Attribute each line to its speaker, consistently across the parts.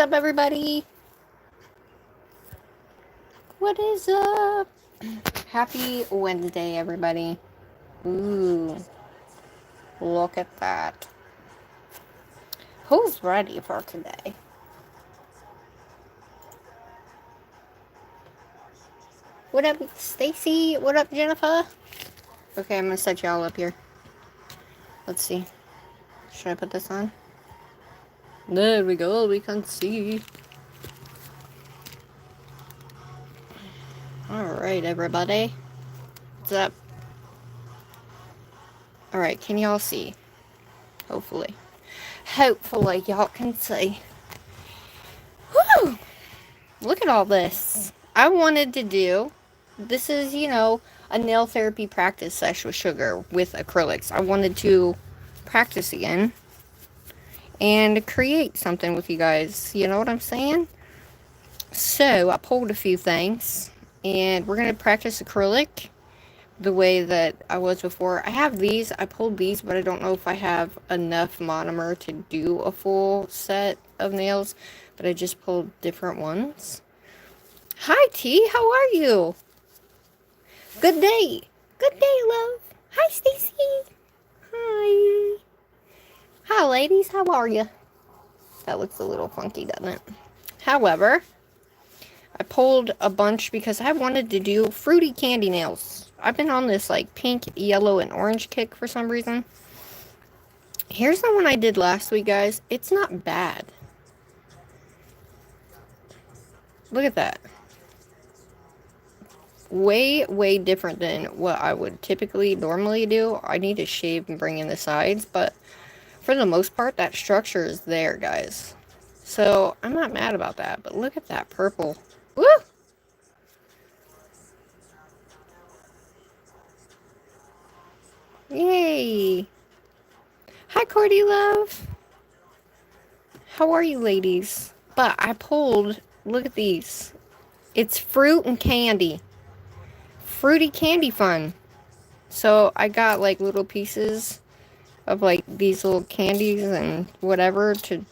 Speaker 1: up, everybody? What is up? Happy Wednesday, everybody. Ooh, look at that. Who's ready for today? What up, Stacy? What up, Jennifer? Okay, I'm gonna set y'all up here. Let's see. Should I put this on? There we go, we can see. Alright, everybody. What's up? Alright, can y'all see? Hopefully. Hopefully y'all can see. Woo! Look at all this. I wanted to do, this is, you know, a nail therapy practice sesh with sugar with acrylics. I wanted to practice again and create something with you guys. You know what I'm saying? So I pulled a few things and we're going to practice acrylic the way that I was before. I have these. I pulled these, but I don't know if I have enough monomer to do a full set of nails. But I just pulled different ones. Hi, T. How are you? Good day. Good day, love. Hi, Stacy. Hi. Hi, ladies. How are you? That looks a little funky, doesn't it? However, I pulled a bunch because I wanted to do fruity candy nails. I've been on this, like, pink, yellow, and orange kick for some reason. Here's the one I did last week, guys. It's not bad. Look at that. Way different than what I would typically normally do. I need to shave and bring in the sides, but for the most part, that structure is there, guys. So, I'm not mad about that, but look at that purple. Woo! Yay! Hi, Cordy love. How are you, ladies? But I pulled, look at these. It's fruit and candy. Fruity candy fun. So, I got, like, little pieces of, like, these little candies and whatever to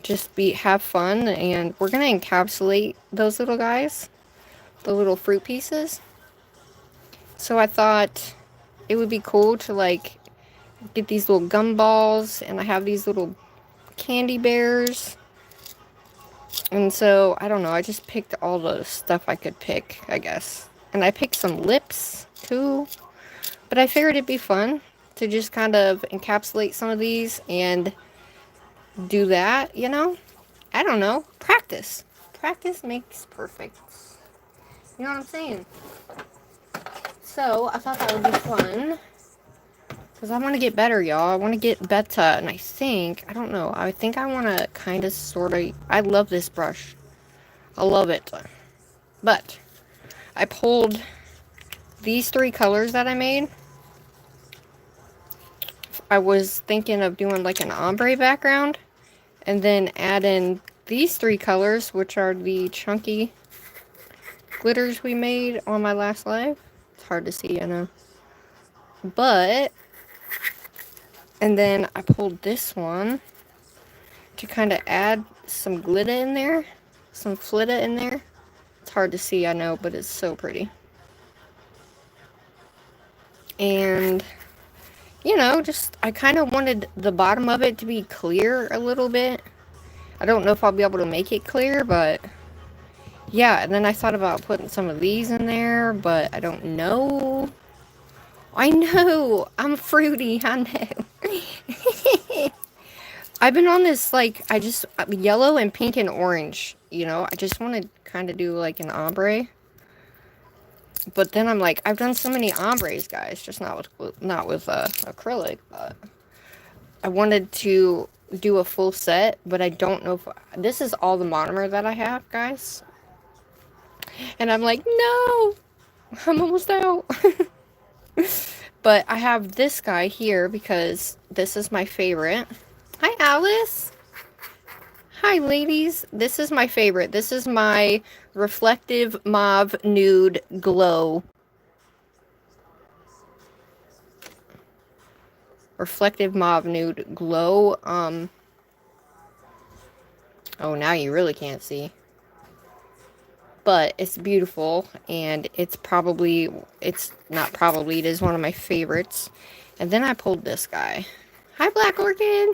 Speaker 1: just have fun, and we're gonna encapsulate those little guys, the little fruit pieces. So I thought it would be cool to, like, get these little gumballs, and I have these little candy bears, and so I don't know, I just picked all the stuff I could pick, I guess, and I picked some lips too, but I figured it'd be fun to just kind of encapsulate some of these and do that, you know. I don't know. Practice. Practice makes perfect. You know what I'm saying? So, I thought that would be fun. Because I want to get better, y'all. I want to get better. And I think, I don't know. I think I want to kind of sort of... I love this brush. I love it. But, I pulled these 3 colors that I made. I was thinking of doing like an ombre background. And then add in these 3 colors, which are the chunky glitters we made on my last live. It's hard to see, I know. But, and then I pulled this one to kind of add some glitter in there. Some flitter in there. It's hard to see, I know, but it's so pretty. And, you know, just, I kind of wanted the bottom of it to be clear a little bit. I don't know if I'll be able to make it clear, but yeah, and then I thought about putting some of these in there, but I don't know. I know, I'm fruity, I know. I've been on this, like, yellow and pink and orange, you know, I just want to kind of do, like, an ombre. But then I'm like, I've done so many ombres, guys, just not with acrylic, but I wanted to do a full set, but I don't know if, this is all the monomer that I have, guys. And I'm like, no, I'm almost out. But I have this guy here because this is my favorite. Hi, Alice. Hi, ladies. This is my favorite. This is my reflective mauve nude glow. Reflective mauve nude glow. Oh, now you really can't see. But it's beautiful, and it's not probably, it is one of my favorites. And then I pulled this guy. Hi, Black Orchid!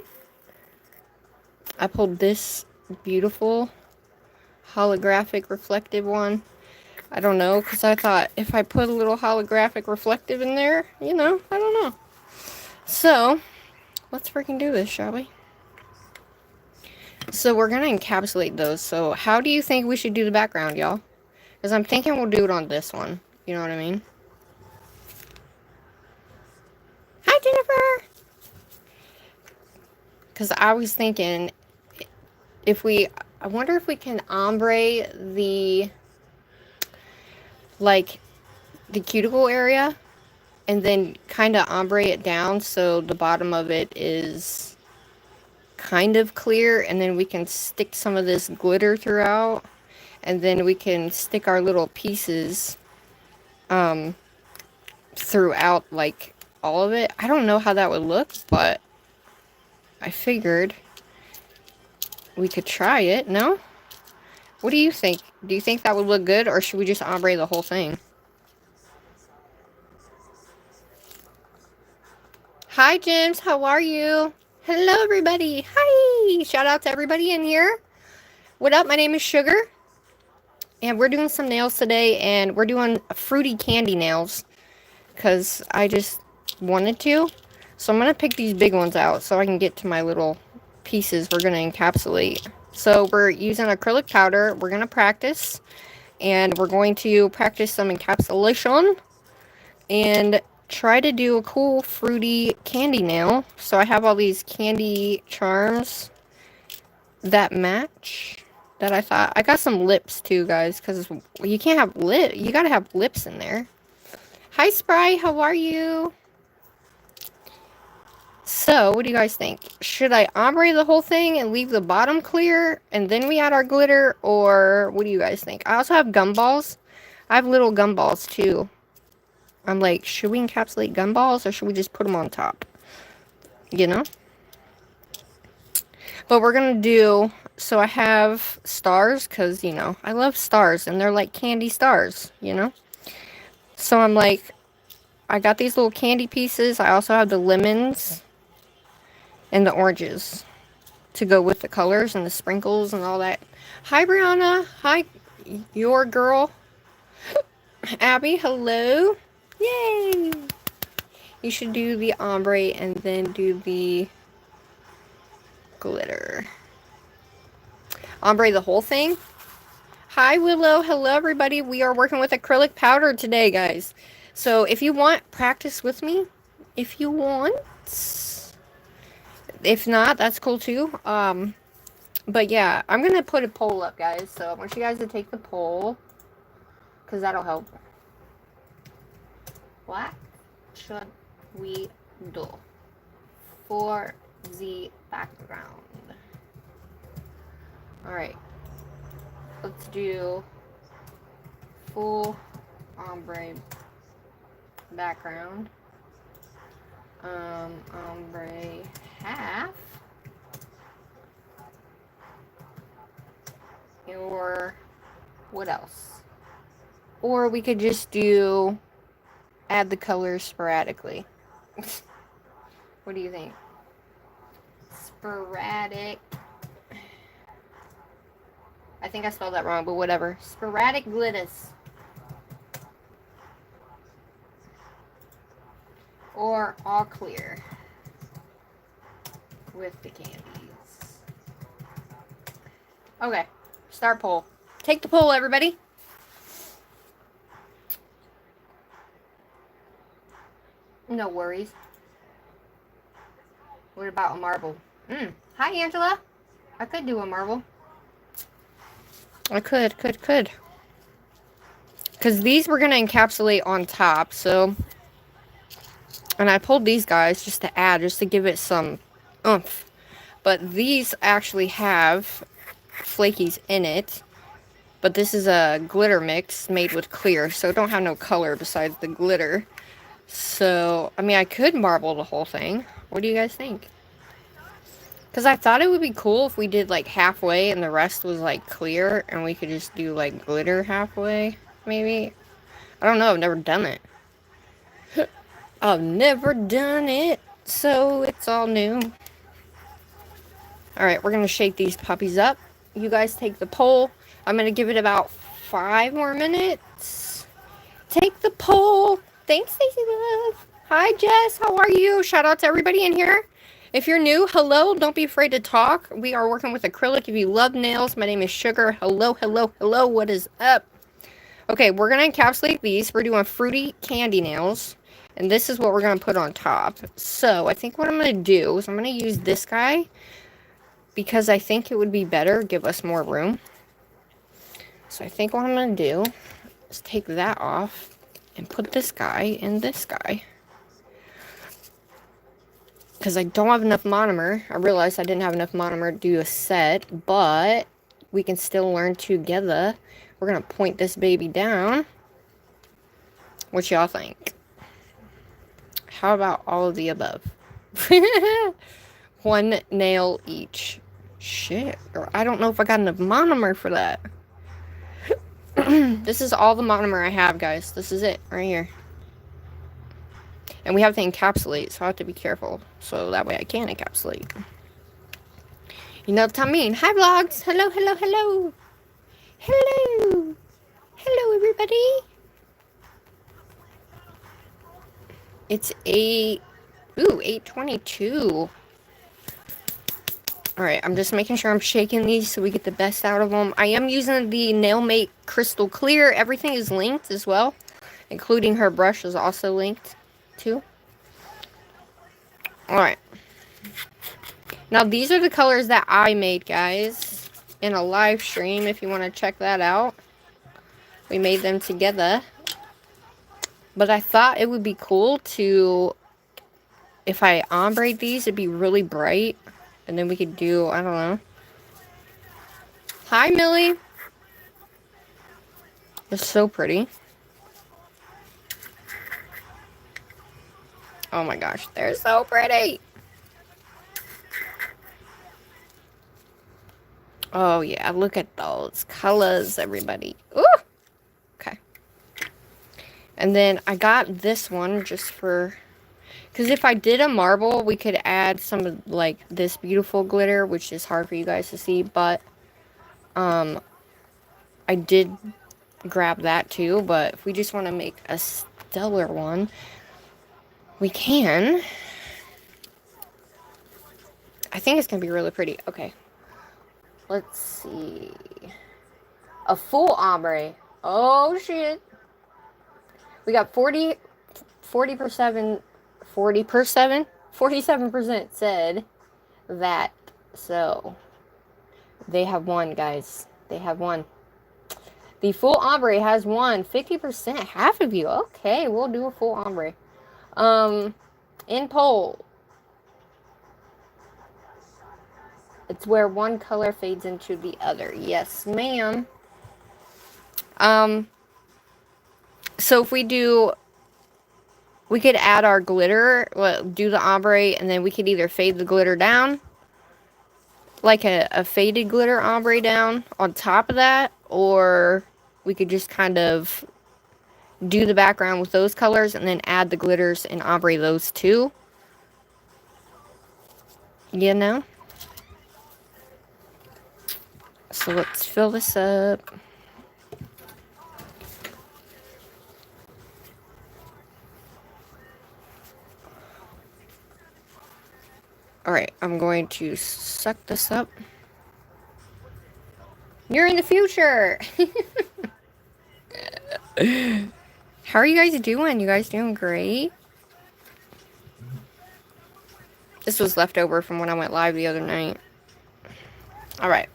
Speaker 1: I pulled this beautiful holographic reflective one. I don't know, because I thought if I put a little holographic reflective in there, you know, I don't know. So, let's freaking do this, shall we? So we're going to encapsulate those. So how do you think we should do the background, y'all? Because I'm thinking we'll do it on this one. You know what I mean? Hi, Jennifer! Because I was thinking, I wonder if we can ombre the cuticle area, and then kind of ombre it down so the bottom of it is kind of clear, and then we can stick some of this glitter throughout, and then we can stick our little pieces throughout, like, all of it. I don't know how that would look, but I figured we could try it. No? What do you think? Do you think that would look good, or should we just ombre the whole thing? Hi, James. How are you? Hello, everybody. Hi. Shout out to everybody in here. What up? My name is Sugar. And we're doing some nails today, and we're doing fruity candy nails because I just wanted to. So I'm going to pick these big ones out so I can get to my little pieces we're going to encapsulate. So we're using acrylic powder. We're going to practice, and we're going to practice some encapsulation and try to do a cool fruity candy nail. So I have all these candy charms that match. That I thought. I got some lips too, guys, because you can't have you gotta have lips in there. Hi, Spry, how are you? So, what do you guys think? Should I ombre the whole thing and leave the bottom clear, and then we add our glitter, or what do you guys think? I also have gumballs. I have little gumballs too. I'm like, should we encapsulate gumballs, or should we just put them on top? You know? But we're gonna do... So I have stars, because, you know, I love stars, and they're like candy stars, you know? So I'm like, I got these little candy pieces. I also have the lemons and the oranges to go with the colors and the sprinkles and all that. Hi, Brianna. Hi, your girl. Abby, hello. Yay! You should do the ombre and then do the glitter. Ombre the whole thing. Hi, Willow. Hello, everybody. We are working with acrylic powder today, guys. So if you want, practice with me. If you want. If not, that's cool too. But yeah, I'm going to put a poll up, guys. So I want you guys to take the poll, because that'll help. What should we do for the background? Alright, let's do full ombre background. Ombre half. Or what else? Or we could just add the colors sporadically. What do you think? Sporadic. I think I spelled that wrong, but whatever. Sporadic glitters. Or all clear with the candies. Okay, start poll. Take the poll, everybody. No worries. What about a marble? Hi, Angela. I could do a marble. I could. Because these we're going to encapsulate on top, so... And I pulled these guys just to give it some oomph. But these actually have flakies in it. But this is a glitter mix made with clear, so it don't have no color besides the glitter. So, I mean, I could marble the whole thing. What do you guys think? Because I thought it would be cool if we did like halfway and the rest was like clear and we could just do like glitter halfway, maybe. I don't know, I've never done it. I've never done it, so it's all new. Alright, we're going to shake these puppies up. You guys take the poll. I'm going to give it about 5 more minutes. Take the poll. Thanks, Stacey Love. Hi, Jess. How are you? Shout out to everybody in here. If you're new, hello. Don't be afraid to talk. We are working with acrylic. If you love nails, my name is Sugar. Hello, hello, hello. What is up? Okay, we're going to encapsulate these. We're doing fruity candy nails. And this is what we're going to put on top. So, I think what I'm going to do is I'm going to use this guy. Because I think it would be better, give us more room. So I think what I'm going to do is take that off and put this guy in this guy. Because I don't have enough monomer. I realized I didn't have enough monomer to do a set, but we can still learn together. We're going to point this baby down. What y'all think? How about all of the above? 1 nail each. Shit. Or I don't know if I got enough monomer for that. This is all the monomer I have, guys. This is it, right here. And we have to encapsulate, so I have to be careful. So that way I can encapsulate. You know what I mean? Hi, vlogs. Hello, hello, hello. Hello. Hello, everybody. It's 8:22. Alright, I'm just making sure I'm shaking these so we get the best out of them. I am using the Nailmate Crystal Clear. Everything is linked as well. Including her brush is also linked too. Alright. Now these are the colors that I made, guys. In a live stream if you want to check that out. We made them together. But I thought it would be cool to... If I ombre these, it'd be really bright. And then we could do, I don't know. Hi, Millie. It's so pretty. Oh my gosh, they're so pretty. Oh yeah, look at those colors, everybody. Ooh! Okay. And then I got this one just for... Because if I did a marble, we could add some of, like, this beautiful glitter, which is hard for you guys to see, but, I did grab that too, but if we just want to make a stellar one, we can. I think it's going to be really pretty. Okay. Let's see. A full ombre. Oh, shit. We got 47% said that. So, they have won, guys. They have won. The full ombre has won. 50%. Half of you. Okay, we'll do a full ombre. In poll. It's where one color fades into the other. Yes, ma'am. So if we do... We could add our glitter, do the ombre, and then we could either fade the glitter down, like a faded glitter ombre down on top of that, or we could just kind of do the background with those colors and then add the glitters and ombre those too. You know? So let's fill this up. Alright, I'm going to suck this up. You're in the future! How are you guys doing? You guys doing great? This was left over from when I went live the other night. Alright.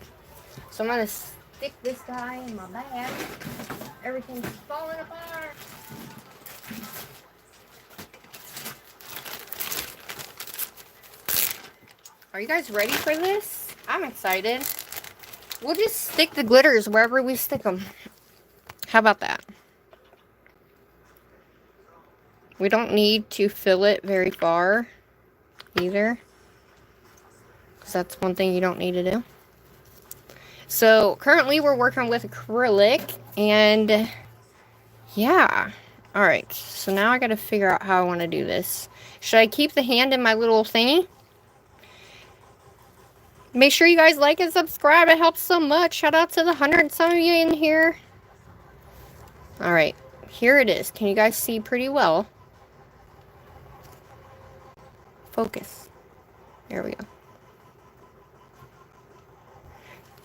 Speaker 1: So I'm going to stick this guy in my bag. Everything's falling apart. Are you guys ready for this? I'm excited. We'll just stick the glitters wherever we stick them. How about that? We don't need to fill it very far either. because that's one thing you don't need to do. So currently we're working with acrylic, and yeah. Alright, so now I gotta figure out how I want to do this. Should I keep the hand in my little thingy? Make sure you guys like and subscribe. It helps so much. Shout out to the 100 and some of you in here. Alright, here it is. Can you guys see pretty well? Focus. There we go.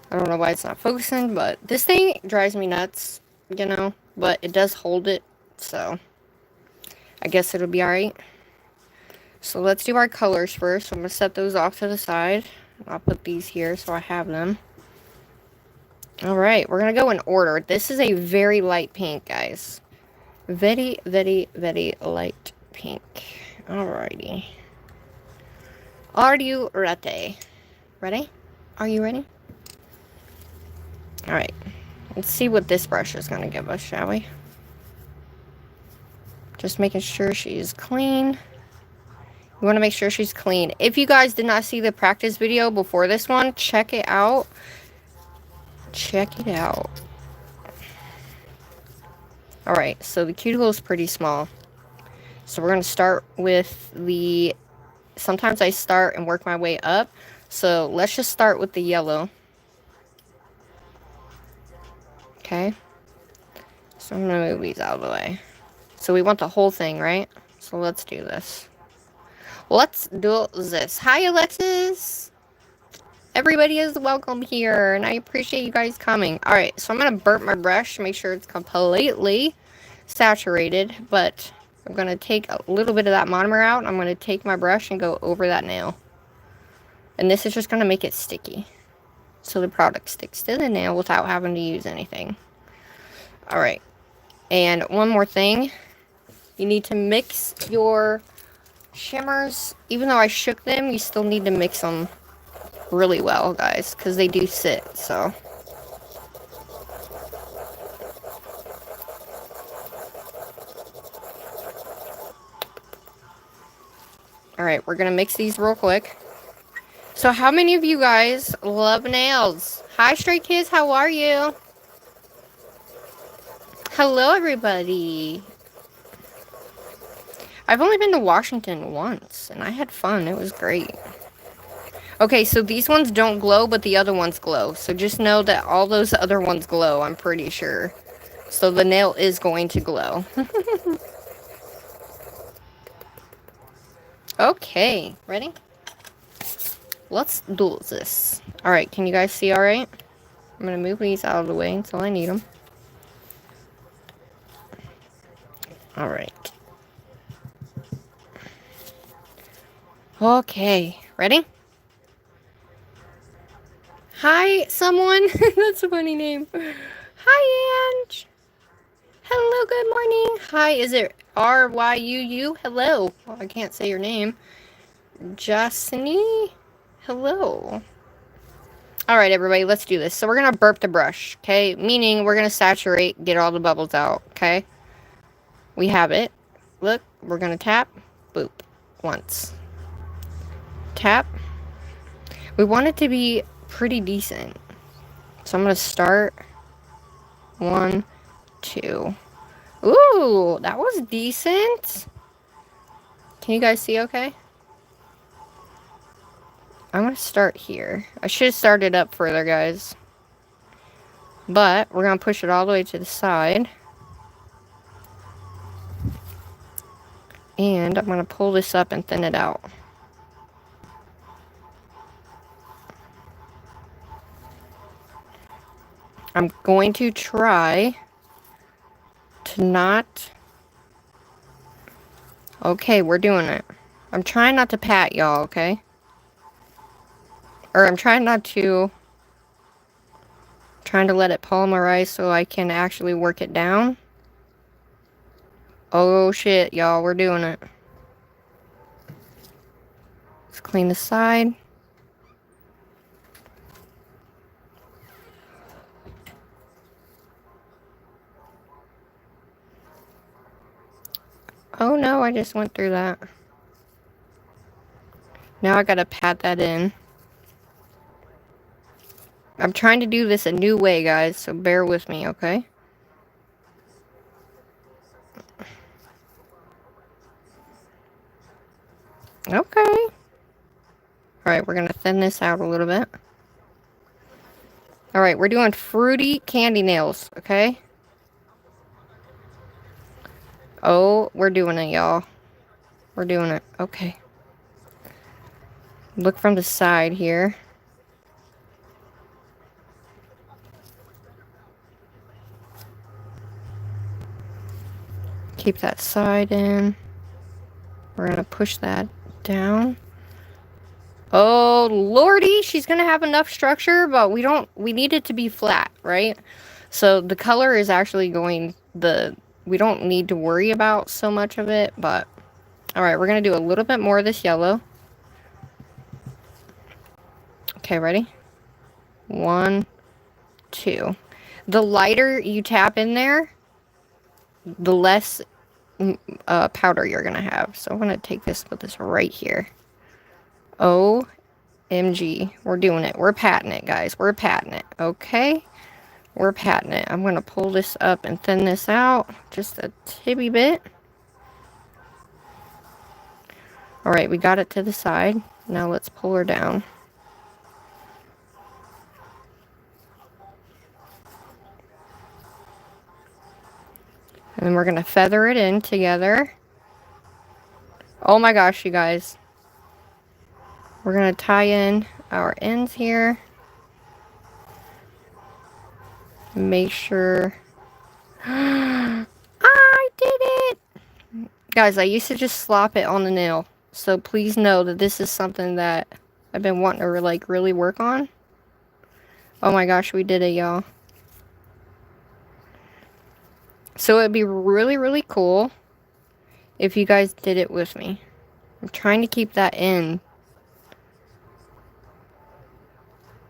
Speaker 1: I don't know why it's not focusing, but this thing drives me nuts, you know, but it does hold it, so I guess it'll be alright. So let's do our colors first. So I'm going to set those off to the side. I'll put these here so I have them. Alright, we're going to go in order. This is a very light pink, guys. Very, very, very light pink. Alrighty. Are you ready? Ready? Are you ready? Alright. Let's see what this brush is going to give us, shall we? Just making sure she's clean. You want to make sure she's clean. If you guys did not see the practice video before this one, check it out. Check it out. Alright, so the cuticle is pretty small. So we're going to start with the... Sometimes I start and work my way up. So let's just start with the yellow. Okay. So I'm going to move these out of the way. So we want the whole thing, right? So let's do this. Let's do this. Hi, Alexis! Everybody is welcome here, and I appreciate you guys coming. Alright, so I'm going to burp my brush to make sure it's completely saturated, but I'm going to take a little bit of that monomer out. I'm going to take my brush and go over that nail. And this is just going to make it sticky, so the product sticks to the nail without having to use anything. Alright, and one more thing. You need to mix your shimmers. Even though I shook them, you still need to mix them really well, guys, because they do sit, so. Alright, we're gonna mix these real quick. So how many of you guys love nails? Hi, Stray Kids, how are you? Hello, everybody. I've only been to Washington once, and I had fun. It was great. Okay, so these ones don't glow, but the other ones glow. So just know that all those other ones glow, I'm pretty sure. So the nail is going to glow. Okay, ready? Let's do this. Alright, can you guys see alright? I'm going to move these out of the way until I need them. Alright. Okay, ready? Hi, someone. That's a funny name. Hi, Ange. Hello, good morning. Hi, is it R-Y-U-U? Hello. Well, I can't say your name. Jasny? Hello. Alright, everybody, let's do this. So we're going to burp the brush, okay? Meaning we're going to saturate, get all the bubbles out, okay? We have it. Look, we're going to tap. Boop. Once. Tap. We want it to be pretty decent. So I'm going to start. 1, 2. Ooh, that was decent. Can you guys see okay? I'm going to start here. I should have started up further, guys. But we're going to push it all the way to the side. And I'm going to pull this up and thin it out. I'm going to try to not... Okay, we're doing it. I'm trying not to pat y'all, okay? Or I'm trying not to... Trying to let it polymerize so I can actually work it down. Oh shit, y'all, we're doing it. Let's clean the side. Oh no, I just went through that. Now I gotta pat that in. I'm trying to do this a new way, guys, so bear with me, okay? Okay. Alright, we're gonna thin this out a little bit. Alright, we're doing fruity candy nails, okay? Oh, we're doing it, y'all. We're doing it. Okay. Look from the side here. Keep that side in. We're gonna push that down. Oh, lordy, she's gonna have enough structure, but we need it to be flat, right? So the color is actually we don't need to worry about so much of it, but alright, we're gonna do a little bit more of this yellow. Okay, ready? 1, 2. The lighter you tap in there, the less powder you're gonna have. So I'm gonna take this, put this right here. OMG, we're doing it. We're patting it, guys. We're patting it, okay? We're patting it. I'm gonna pull this up and thin this out just a tibby bit. Alright, we got it to the side. Now let's pull her down. And then we're gonna feather it in together. Oh my gosh, you guys. We're gonna tie in our ends here. Make sure. I did it! Guys, I used to just slop it on the nail. So please know that this is something that I've been wanting to like really work on. Oh my gosh, we did it, y'all. So it'd be really, really cool if you guys did it with me. I'm trying to keep that in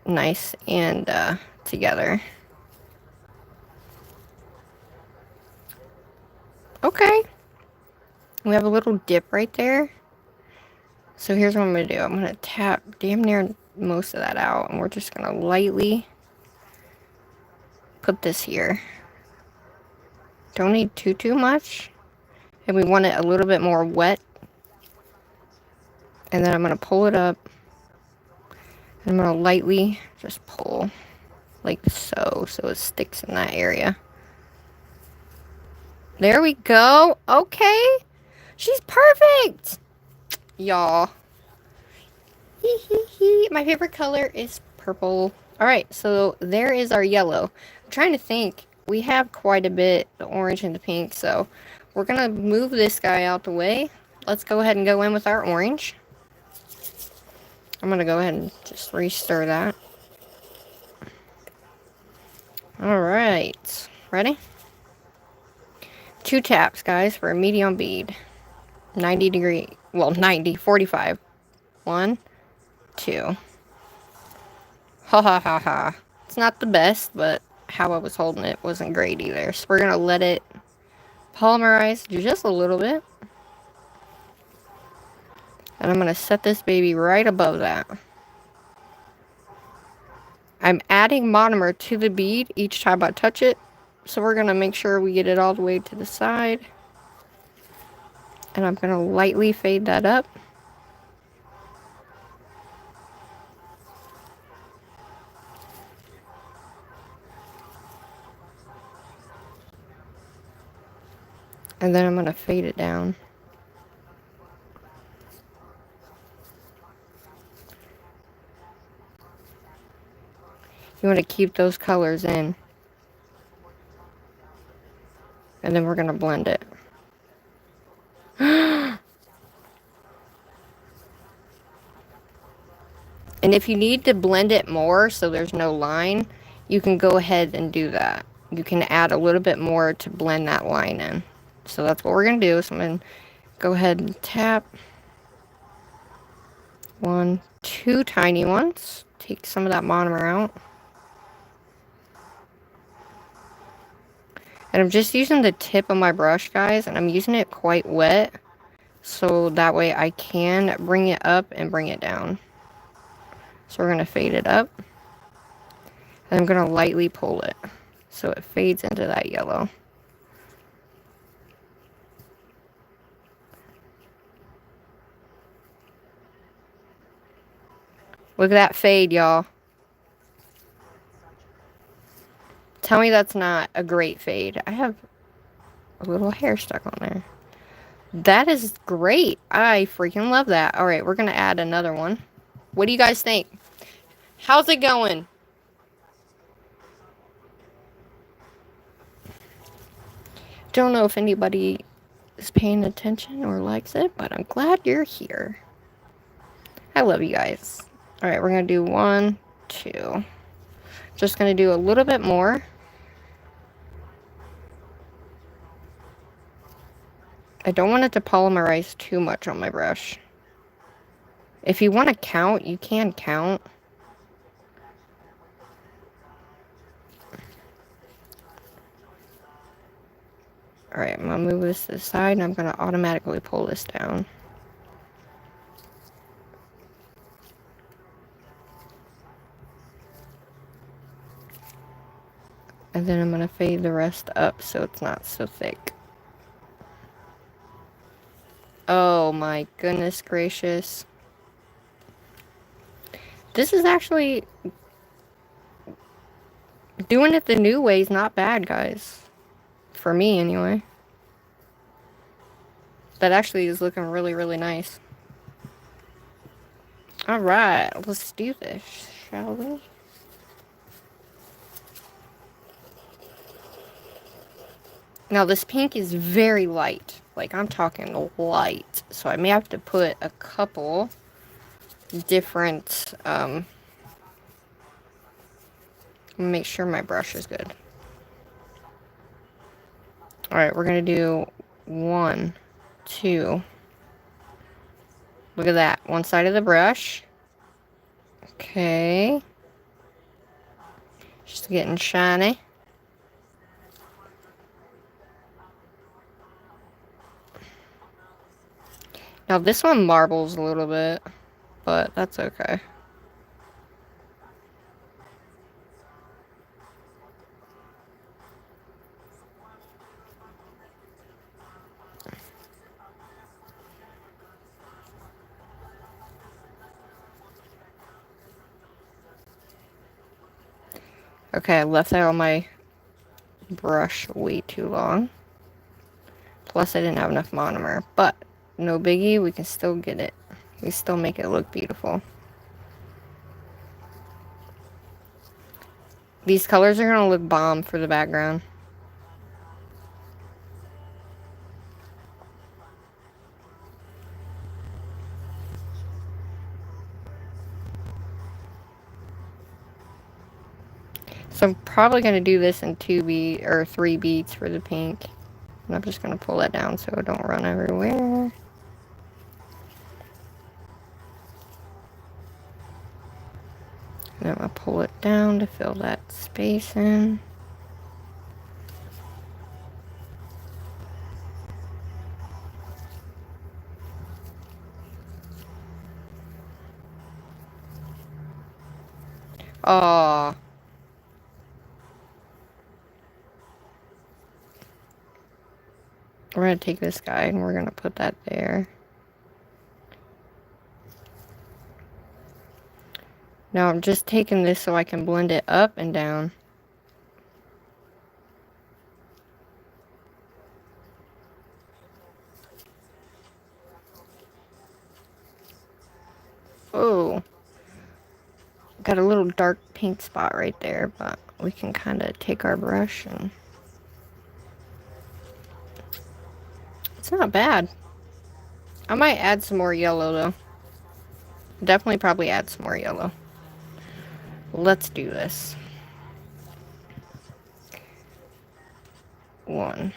Speaker 1: nice and together. Okay. We have a little dip right there. So here's what I'm going to do. I'm going to tap damn near most of that out. And we're just going to lightly put this here. Don't need too much. And we want it a little bit more wet. And then I'm going to pull it up. I'm going to lightly just pull like so it sticks in that area. There we go. Okay. She's perfect. Y'all. My favorite color is purple. Alright, so there is our yellow. I'm trying to think. We have quite a bit, the orange and the pink, so we're going to move this guy out the way. Let's go ahead and go in with our orange. I'm going to go ahead and just re-stir that. Alright. Ready? 2 taps, guys, for a medium bead. 90 degree. Well, 90. 45. 1, 2. Ha ha ha ha. It's not the best, but how I was holding it wasn't great either. So we're going to let it polymerize just a little bit. And I'm going to set this baby right above that. I'm adding monomer to the bead each time I touch it. So we're going to make sure we get it all the way to the side. And I'm going to lightly fade that up. And then I'm going to fade it down. You want to keep those colors in. And then we're going to blend it. And if you need to blend it more so there's no line, you can go ahead and do that. You can add a little bit more to blend that line in. So that's what we're going to do. So I'm going to go ahead and tap. 1, 2 tiny ones. Take some of that monomer out. And I'm just using the tip of my brush, guys, and I'm using it quite wet. So that way I can bring it up and bring it down. So we're going to fade it up. And I'm going to lightly pull it so it fades into that yellow. Look at that fade, y'all. Tell me that's not a great fade. I have a little hair stuck on there. That is great. I freaking love that. All right, we're going to add another one. What do you guys think? How's it going? Don't know if anybody is paying attention or likes it, but I'm glad you're here. I love you guys. All right, we're going to do 1, 2. Just going to do a little bit more. I don't want it to polymerize too much on my brush. If you want to count, you can count. Alright, I'm going to move this to the side, and I'm going to automatically pull this down. And then I'm going to fade the rest up so it's not so thick. Oh my goodness gracious. This is actually... doing it the new way is not bad, guys. For me, anyway. That actually is looking really, really nice. Alright, let's do this, shall we? Now, this pink is very light. Like, I'm talking light. So I may have to put a couple different, make sure my brush is good. Alright, we're going to do 1, 2. Look at that. One side of the brush. Okay. Just getting shiny. Now, this one marbles a little bit, but that's okay. Okay, I left that on my brush way too long. Plus, I didn't have enough monomer, but no biggie, we can still get it. We still make it look beautiful. These colors are going to look bomb for the background. So I'm probably going to do this in 3 beats for the pink. And I'm just going to pull that down so it don't run everywhere. And I'm going to pull it down to fill that space in. Aww. We're going to take this guy and we're going to put that there. Now I'm just taking this so I can blend it up and down. Oh. Got a little dark pink spot right there, but we can kind of take our brush and... It's not bad. I might add some more yellow, though. Definitely probably add some more yellow. Let's do this. 1,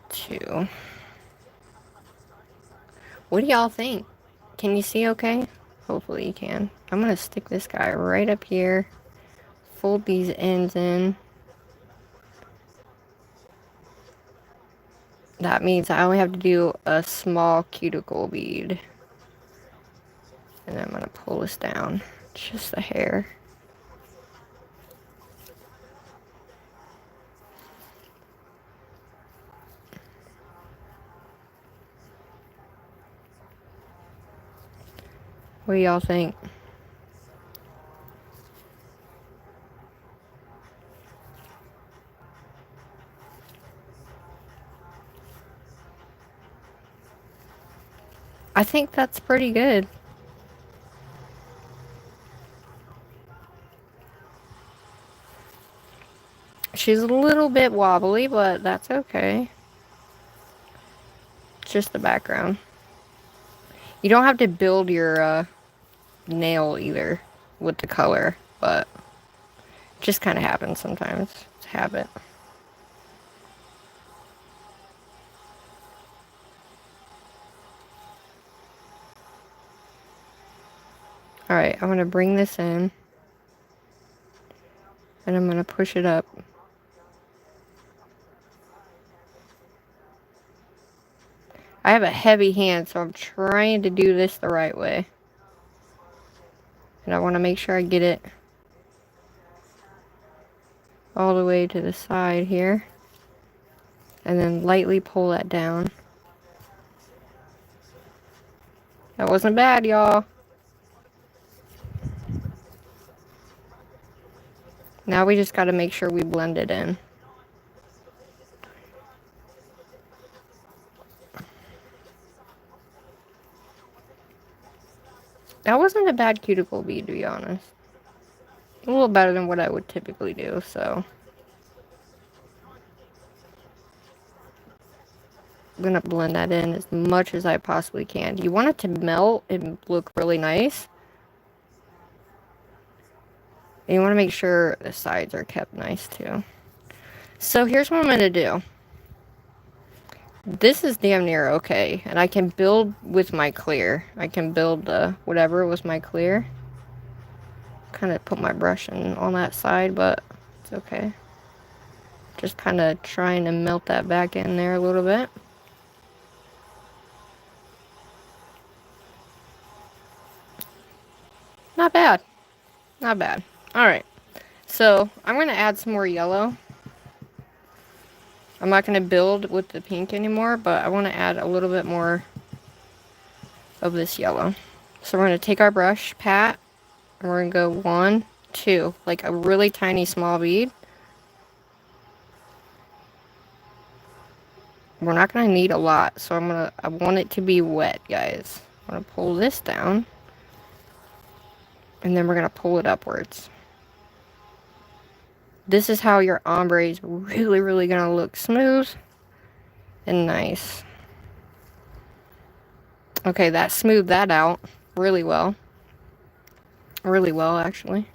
Speaker 1: 2. What do y'all think? Can you see okay? Hopefully you can. I'm going to stick this guy right up here. Fold these ends in. That means I only have to do a small cuticle bead. And then I'm going to pull this down. Just the hair. What do y'all think? I think that's pretty good. She's a little bit wobbly, but that's okay. Just the background. You don't have to build your nail either with the color, but it just kind of happens sometimes. It's a habit. Alright, I'm going to bring this in. And I'm going to push it up. I have a heavy hand, so I'm trying to do this the right way. And I want to make sure I get it all the way to the side here. And then lightly pull that down. That wasn't bad, y'all. Now we just got to make sure we blend it in. That wasn't a bad cuticle bead, to be honest. A little better than what I would typically do, so. I'm going to blend that in as much as I possibly can. You want it to melt and look really nice. And you want to make sure the sides are kept nice, too. So here's what I'm going to do. This is damn near okay. And I can build with my clear. I can build whatever with my clear. Kind of put my brush in on that side, but it's okay. Just kind of trying to melt that back in there a little bit. Not bad. Not bad. Alright. So, I'm going to add some more yellow. I'm not going to build with the pink anymore, but I want to add a little bit more of this yellow. So we're going to take our brush, pat, and we're going to go 1, 2, like a really tiny small bead. We're not going to need a lot, so I want it to be wet, guys. I'm going to pull this down, and then we're going to pull it upwards. This is how your ombre is really, really going to look smooth and nice. Okay, that smoothed that out really well. Really well, actually.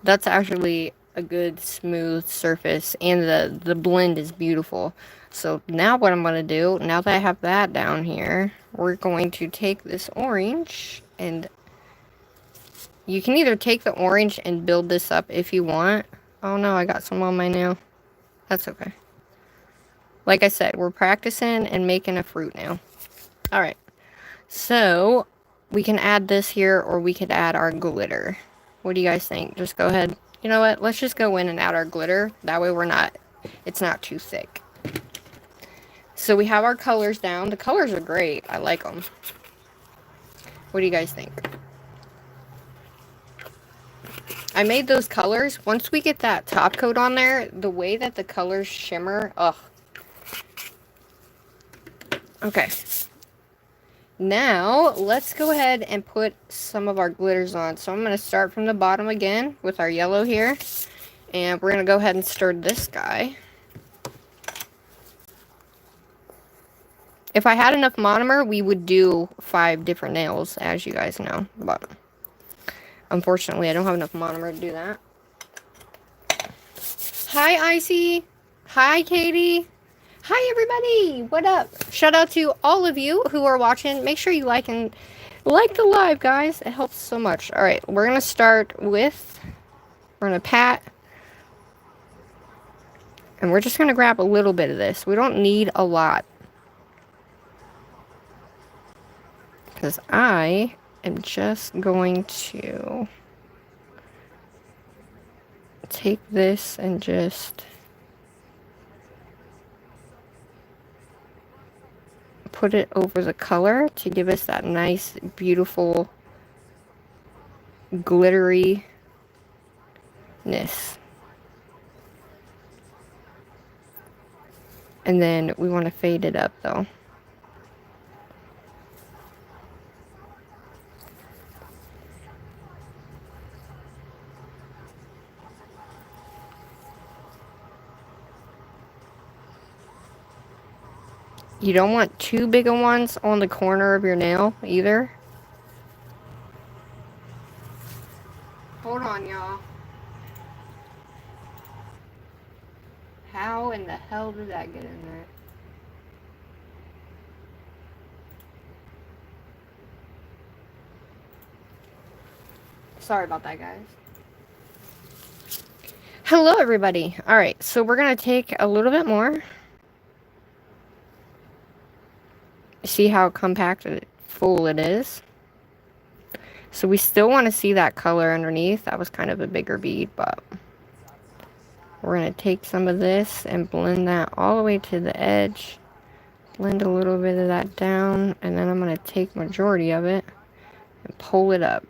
Speaker 1: That's actually a good smooth surface, and the blend is beautiful. So now what I'm going to do, now that I have that down here, we're going to take this orange, and you can either take the orange and build this up if you want. Oh no, I got some on my nail. That's okay. Like I said, we're practicing and making a fruit nail. Alright, so we can add this here, or we could add our glitter. What do you guys think? Just go ahead. You know what? Let's just go in and add our glitter. That way it's not too thick. So we have our colors down. The colors are great. I like them. What do you guys think? I made those colors. Once we get that top coat on there, the way that the colors shimmer, ugh. Okay. Now, let's go ahead and put some of our glitters on. So I'm going to start from the bottom again with our yellow here. And we're going to go ahead and stir this guy. If I had enough monomer, we would do 5 different nails, as you guys know. But unfortunately, I don't have enough monomer to do that. Hi, Icy. Hi, Katie. Hi, everybody. What up? Shout out to all of you who are watching. Make sure you like the live, guys. It helps so much. All right, we're going to start with, we're going to pat. And we're just going to grab a little bit of this. We don't need a lot. Because I am just going to take this and just put it over the color to give us that nice, beautiful, glitteriness. And then we want to fade it up though. You don't want too big of ones on the corner of your nail either. Hold on, y'all. How in the hell did that get in there? Sorry about that, guys. Hello, everybody. Alright, so we're going to take a little bit more. See how compact and full it is? So we still want to see that color underneath. That was kind of a bigger bead, but we're going to take some of this and blend that all the way to the edge. Blend a little bit of that down, and then I'm going to take majority of it and pull it up.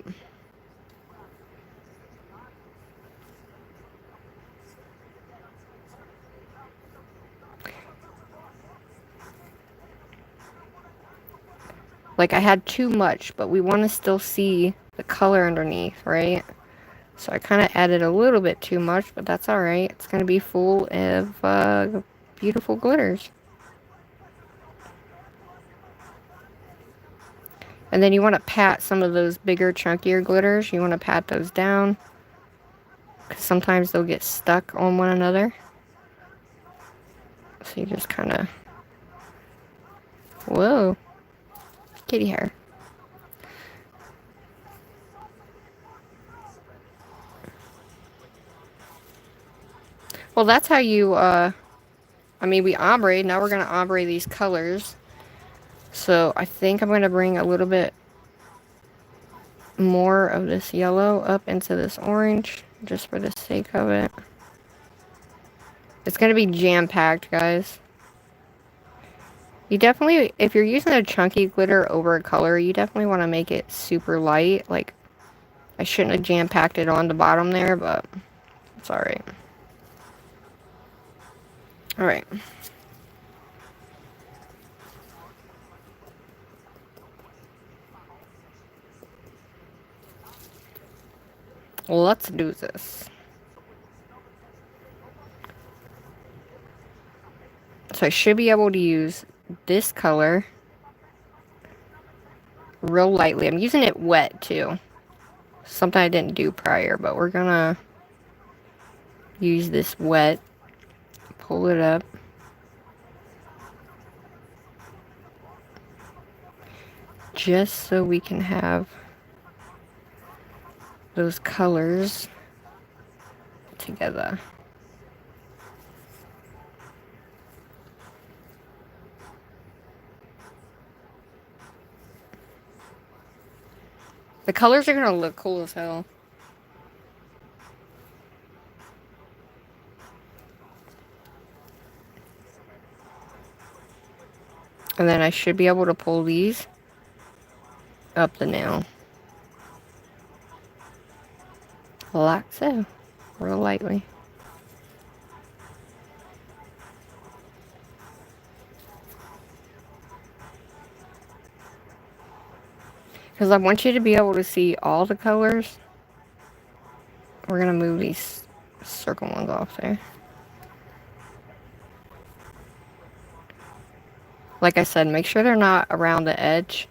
Speaker 1: Like I had too much, but we want to still see the color underneath, right? So I kind of added a little bit too much, but that's alright. It's going to be full of beautiful glitters. And then you want to pat some of those bigger, chunkier glitters. You want to pat those down, because sometimes they'll get stuck on one another. So you just kind of... Whoa. Kitty hair. Well, that's how you, I mean, we ombre. Now we're going to ombre these colors. So I think I'm going to bring a little bit more of this yellow up into this orange, just for the sake of it. It's going to be jam-packed, guys. You definitely, if you're using a chunky glitter over a color, you definitely want to make it super light. Like, I shouldn't have jam-packed it on the bottom there, but it's alright. Alright. Let's do this. So I should be able to use this color real lightly. I'm using it wet too. Something I didn't do prior, but we're gonna use this wet. Pull it up. Just so we can have those colors together. The colors are gonna look cool as hell. And then I should be able to pull these up the nail. Like so. Real lightly. Because I want you to be able to see all the colors. We're going to move these circle ones off there. Like I said, make sure they're not around the edge.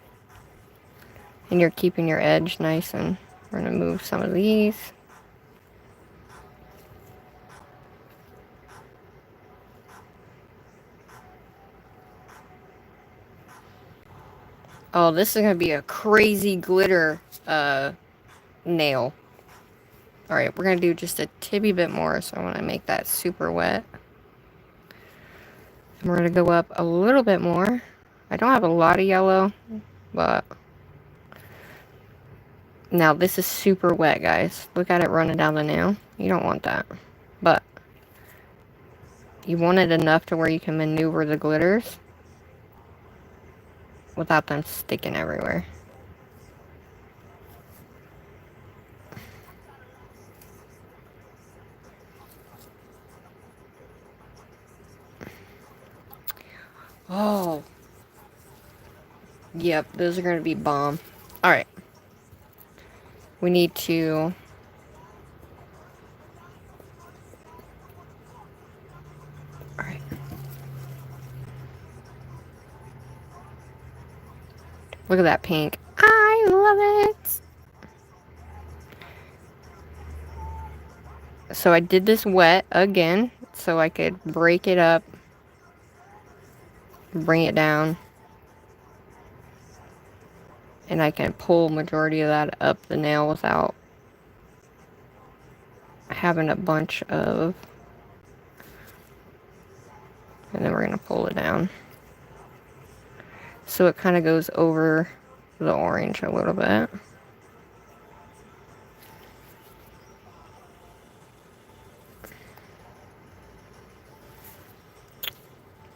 Speaker 1: And you're keeping your edge nice. And we're going to move some of these. Oh, this is going to be a crazy glitter nail. Alright, we're going to do just a tibby bit more, so I want to make that super wet. And we're going to go up a little bit more. I don't have a lot of yellow, but... Now, this is super wet, guys. Look at it running down the nail. You don't want that. But, you want it enough to where you can maneuver the glitters. without them sticking everywhere. Oh. Yep, those are going to be bomb. Alright. We need to... Alright. Look at that pink. I love it! So I did this wet again, so I could break it up, bring it down, and I can pull majority of that up the nail without having a bunch of, and then we're going to pull it down. So it kind of goes over the orange a little bit.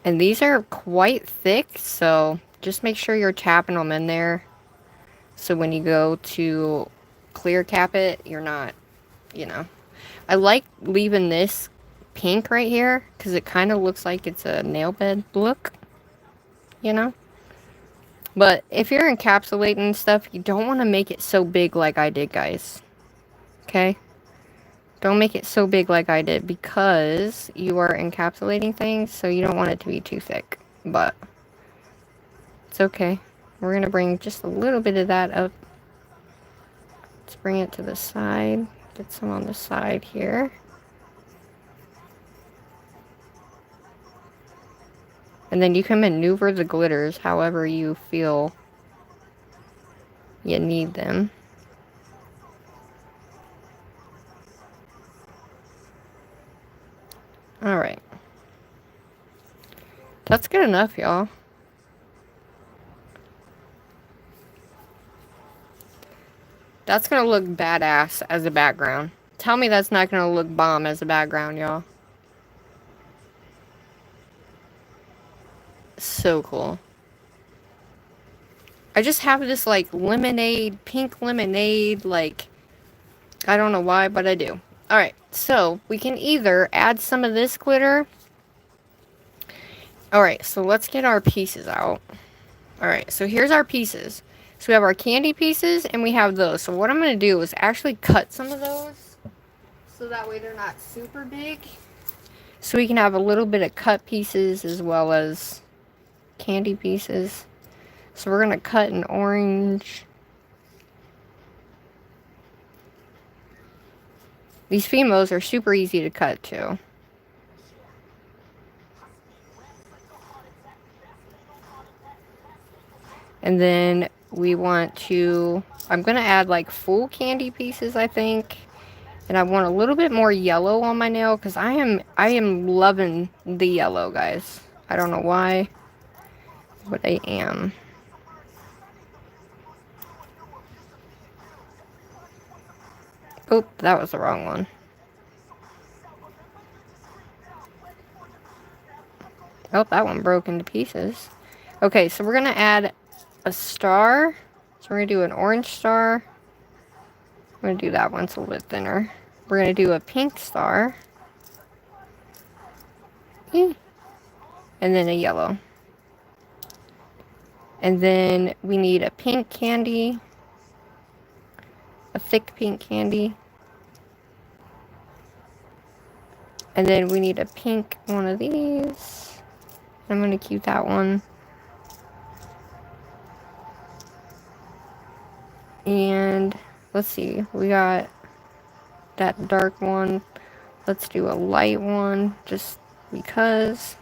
Speaker 1: And these are quite thick, so just make sure you're tapping them in there. So when you go to clear cap it, you're not, you know. I like leaving this pink right here, because it kind of looks like it's a nail bed look, you know. But if you're encapsulating stuff, you don't want to make it so big like I did, guys. Okay? Don't make it so big like I did, because you are encapsulating things, so you don't want it to be too thick. But it's okay. We're going to bring just a little bit of that up. Let's bring it to the side. Get some on the side here. And then you can maneuver the glitters however you feel you need them. Alright. That's good enough, y'all. That's gonna look badass as a background. Tell me that's not gonna look bomb as a background, y'all. So cool. I just have this, like, lemonade, pink lemonade, like, I don't know why, but I do. Alright, so we can either add some of this glitter. Alright, so let's get our pieces out. Alright, so here's our pieces. So we have our candy pieces, and we have those. So what I'm going to do is actually cut some of those, so that way they're not super big. So we can have a little bit of cut pieces as well as candy pieces. So we're going to cut an orange. These Fimos are super easy to cut too. And then we want to, I'm going to add like full candy pieces, I think. And I want a little bit more yellow on my nail, because I am loving the yellow, guys. I don't know why, but I am. Oh, that was the wrong one. Oh, that one broke into pieces. Okay, so we're going to add a star. So we're going to do an orange star. I'm going to do that one, it's a little bit thinner. We're going to do a pink star. And then a yellow. And then we need a pink candy. A thick pink candy. And then we need a pink one of these. I'm going to keep that one. And let's see, we got that dark one. Let's do a light one, just because.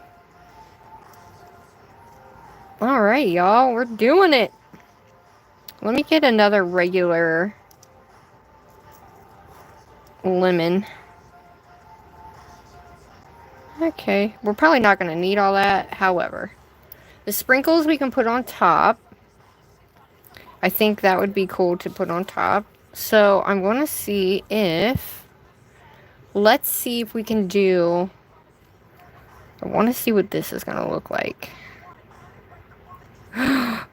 Speaker 1: Alright, y'all, we're doing it. Let me get another regular lemon. Okay, we're probably not going to need all that. However, the sprinkles we can put on top. I think that would be cool to put on top. So I'm going to see if, let's see if we can do, I want to see what this is going to look like.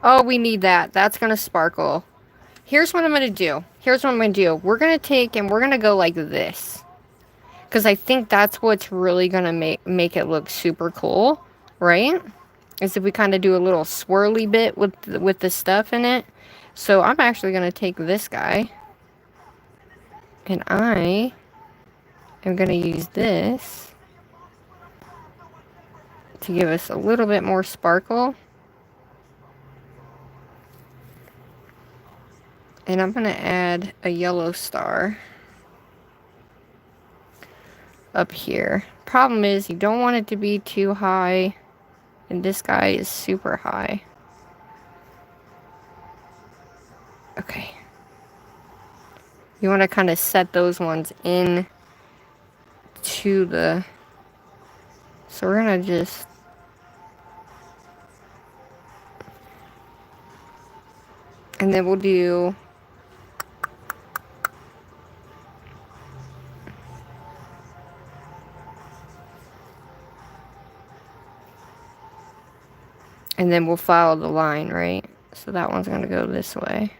Speaker 1: Oh, we need that. That's going to sparkle. Here's what I'm going to do. Here's what I'm going to do. We're going to take and we're going to go like this. Because I think that's what's really going to make it look super cool. Right? Is if we kind of do a little swirly bit with the stuff in it. So I'm actually going to take this guy. And I am going to use this to give us a little bit more sparkle. And I'm going to add a yellow star up here. Problem is, you don't want it to be too high. And this guy is super high. Okay. You want to kind of set those ones in to the... So we're going to just... And then we'll do... And then we'll follow the line, right? So that one's going to go this way.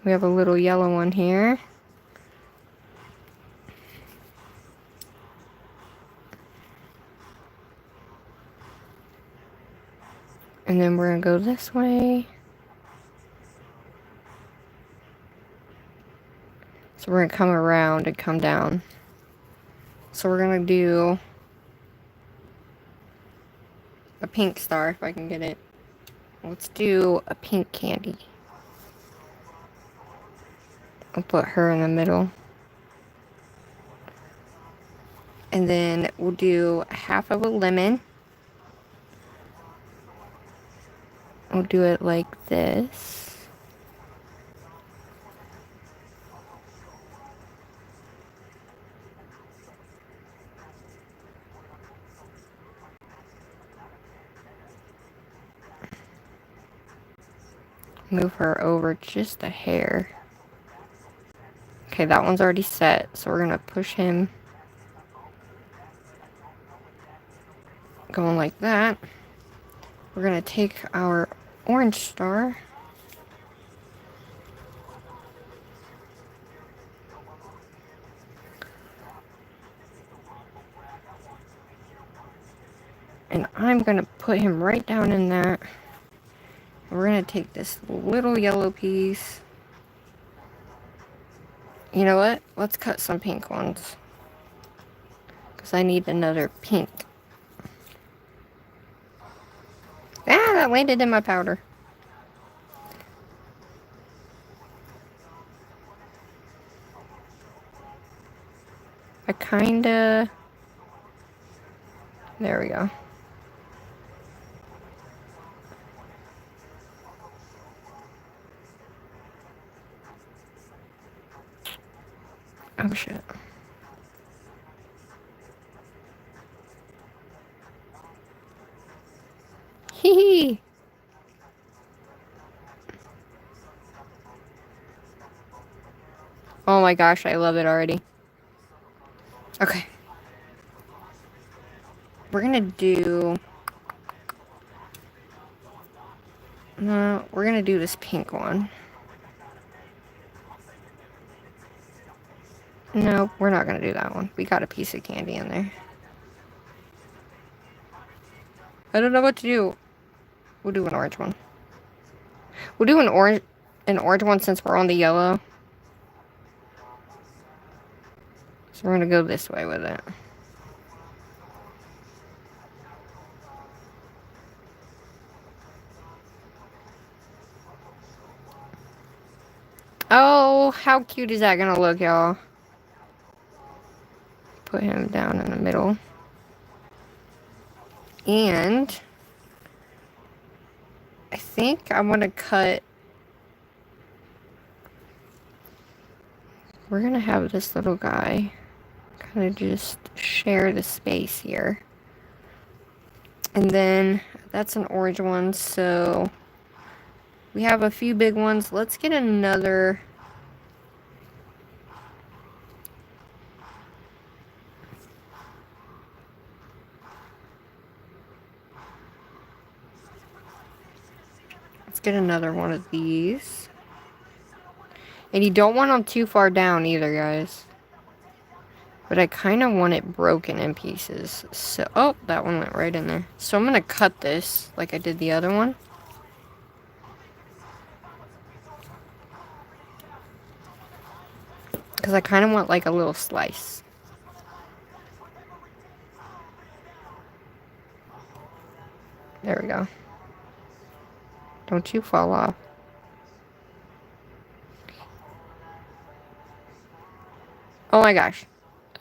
Speaker 1: We have a little yellow one here. And then we're going to go this way. So we're going to come around and come down. So we're going to do a pink star, if I can get it. Let's do a pink candy. I'll put her in the middle. And then we'll do half of a lemon. We'll do it like this. Move her over just a hair. Okay, that one's already set, so we're gonna push him. Going like that. We're gonna take our orange star. And I'm gonna put him right down in that. We're gonna take this little yellow piece. You know what? Let's cut some pink ones. Because I need another pink. Ah, that landed in my powder. I kinda... There we go. Oh shit. Hee hee. Oh my gosh, I love it already. Okay. We're gonna do... No, we're gonna do this pink one. No, we're not gonna do that one. We got a piece of candy in there. I don't know what to do. We'll do an orange one. We'll do an orange one since we're on the yellow. So we're gonna go this way with it. Oh, how cute is that gonna look, y'all? Put him down in the middle. And I think I'm gonna cut... We're gonna have this little guy kind of just share the space here. And then that's an orange one, so we have a few big ones. Let's get another... get another one of these. And you don't want them too far down either, guys. But I kind of want it broken in pieces. So, oh, that one went right in there. So I'm going to cut this like I did the other one. Because I kind of want like a little slice. There we go. Don't you fall off. Oh my gosh.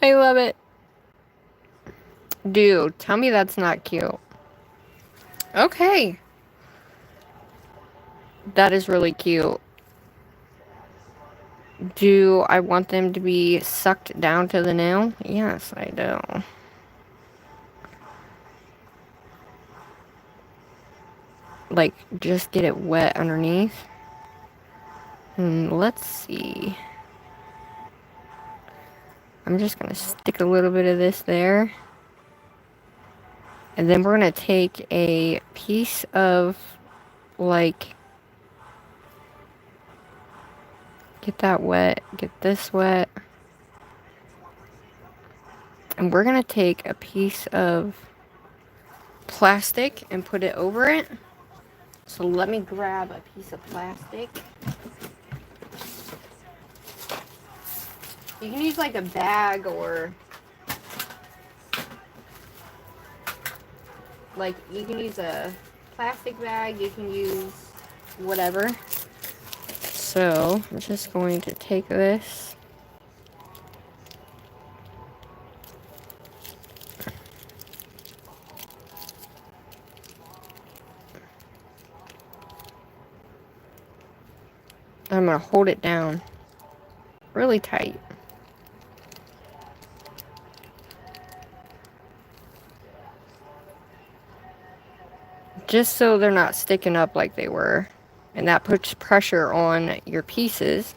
Speaker 1: I love it. Dude, tell me that's not cute. Okay. That is really cute. Do I want them to be sucked down to the nail? Yes, I do. Like, just get it wet underneath. And let's see. I'm just going to stick a little bit of this there. And then we're going to take a piece of, like, get that wet, get this wet. And we're going to take a piece of plastic and put it over it. So let me grab a piece of plastic. You can use like a bag or like you can use a plastic bag, you can use whatever. So I'm just going to take this. I'm going to hold it down really tight. Just so they're not sticking up like they were. And that puts pressure on your pieces.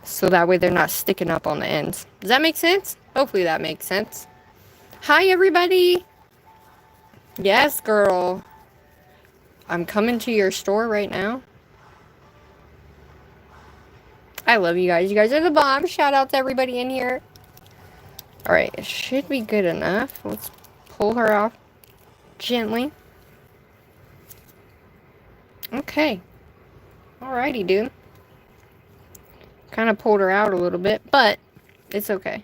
Speaker 1: So that way they're not sticking up on the ends. Does that make sense? Hopefully that makes sense. Hi everybody! Yes, girl. I'm coming to your store right now. I love you guys. You guys are the bomb. Shout out to everybody in here. Alright, it should be good enough. Let's pull her off gently. Okay. Alrighty, dude. Kind of pulled her out a little bit, but it's okay.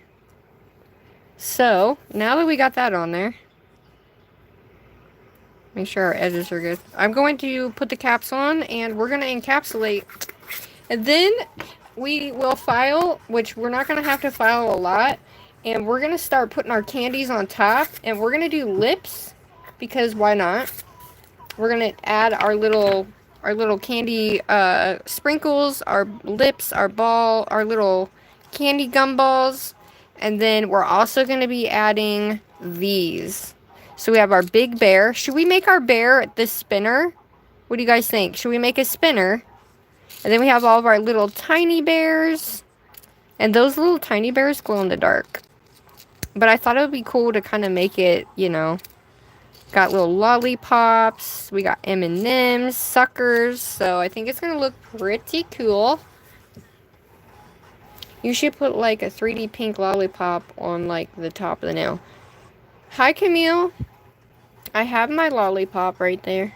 Speaker 1: So, now that we got that on there, make sure our edges are good. I'm going to put the caps on, and we're going to encapsulate. And then we will file, which we're not going to have to file a lot. And we're going to start putting our candies on top. And we're going to do lips, because why not? We're going to add our little candy sprinkles, our lips, our ball, our little candy gumballs. And then we're also going to be adding these. So we have our big bear. Should we make our bear this spinner? What do you guys think? Should we make a spinner? And then we have all of our little tiny bears. And those little tiny bears glow in the dark. But I thought it would be cool to kind of make it, you know. Got little lollipops. We got M&Ms, suckers. So I think it's going to look pretty cool. You should put like a 3D pink lollipop on like the top of the nail. Hi, Camille. I have my lollipop right there.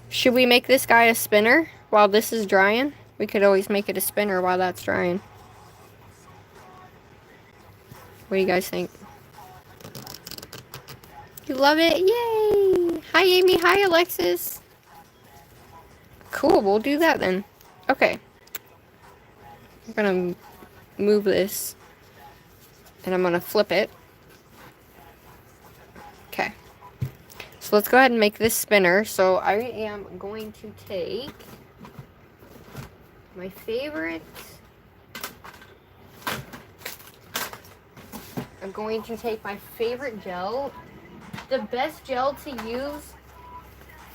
Speaker 1: Should we make this guy a spinner while this is drying? We could always make it a spinner while that's drying. What do you guys think? You love it? Yay! Hi, Amy. Hi, Alexis. Cool. We'll do that then. Okay. I'm going to move this. And I'm going to flip it. Okay. So let's go ahead and make this spinner. So I am going to take my favorite. I'm going to take my favorite gel. The best gel to use.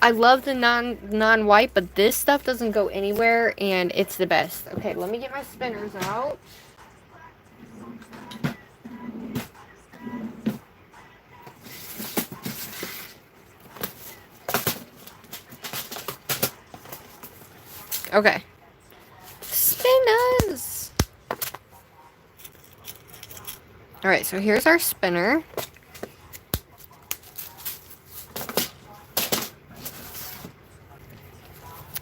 Speaker 1: I love the non-white, but this stuff doesn't go anywhere, and it's the best. Okay, let me get my spinners out. Okay. Spinners! Alright, so here's our spinner.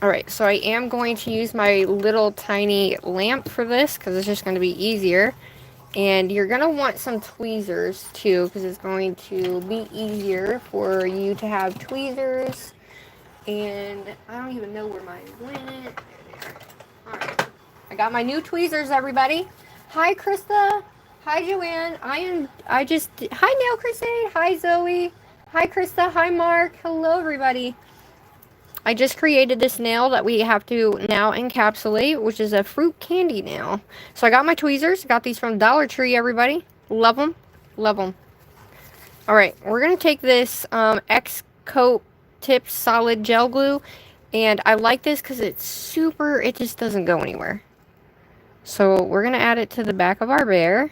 Speaker 1: Alright, so I am going to use my little tiny lamp for this because it's just going to be easier. And you're going to want some tweezers too because it's going to be easier for you to have tweezers. And I don't even know where mine went. Alright, I got my new tweezers, everybody. Hi, Krista. Hi, Joanne. Hi, Nail Crusade. Hi, Zoe. Hi, Krista. Hi, Mark. Hello, everybody. I just created this nail that we have to now encapsulate, which is a fruit candy nail. So I got my tweezers. Got these from Dollar Tree, everybody. Love them. Love them. Alright, we're going to take this X-Coat Tips Solid Gel Glue. And I like this because it's super, it just doesn't go anywhere. So we're going to add it to the back of our bear.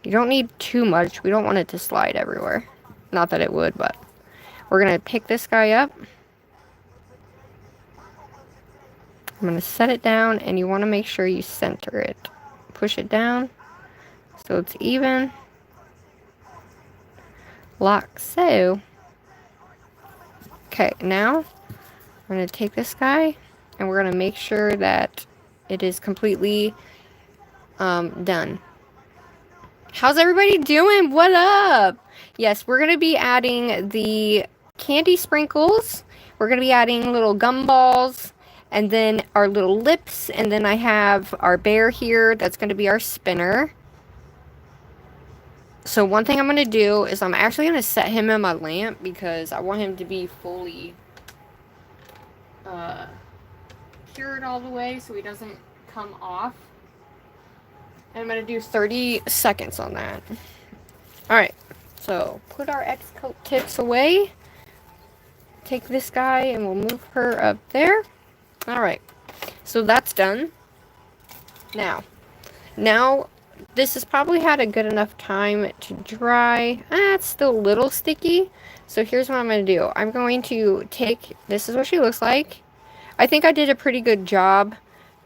Speaker 1: You don't need too much. We don't want it to slide everywhere. Not that it would, but... We're going to pick this guy up. I'm going to set it down, and you want to make sure you center it. Push it down so it's even. Like so. Okay, now we're going to take this guy, and we're going to make sure that it is completely done. How's everybody doing? What up? Yes, we're going to be adding the candy sprinkles. We're going to be adding little gumballs and then our little lips. And then I have our bear here. That's going to be our spinner. So one thing I'm going to do is I'm actually going to set him in my lamp because I want him to be fully cured all the way so he doesn't come off. And I'm going to do 30 seconds on that. Alright, so put our X-Coat tips away. Take this guy and we'll move her up there. Alright, so that's done. Now, this has probably had a good enough time to dry. It's still a little sticky. So here's what I'm going to do. I'm going to take, this is what she looks like. I think I did a pretty good job.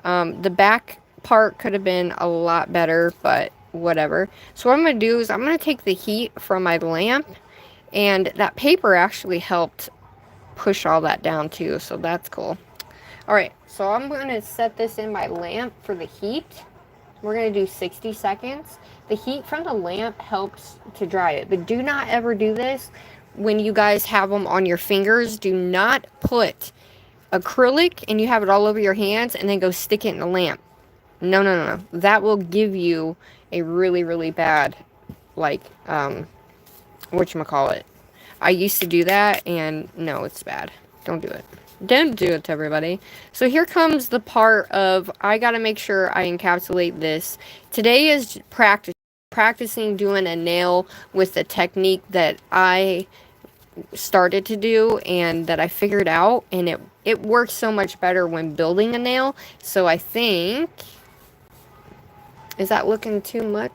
Speaker 1: The back part could have been a lot better, but whatever. So what I'm going to do is I'm going to take the heat from my lamp. And that paper actually helped push all that down too, so that's cool. Alright, so I'm going to set this in my lamp for the heat. We're going to do 60 seconds. The heat from the lamp helps to dry it, but do not ever do this when you guys have them on your fingers. Do not put acrylic and you have it all over your hands and then go stick it in the lamp. No, no, no, no. That will give you a really, really bad, like, whatchamacallit. I used to do that, and no, it's bad. Don't do it. Don't do it, everybody. So here comes the part of, I gotta make sure I encapsulate this. Today is practicing doing a nail with the technique that I started to do and that I figured out, and it works so much better when building a nail. So I think, is that looking too much?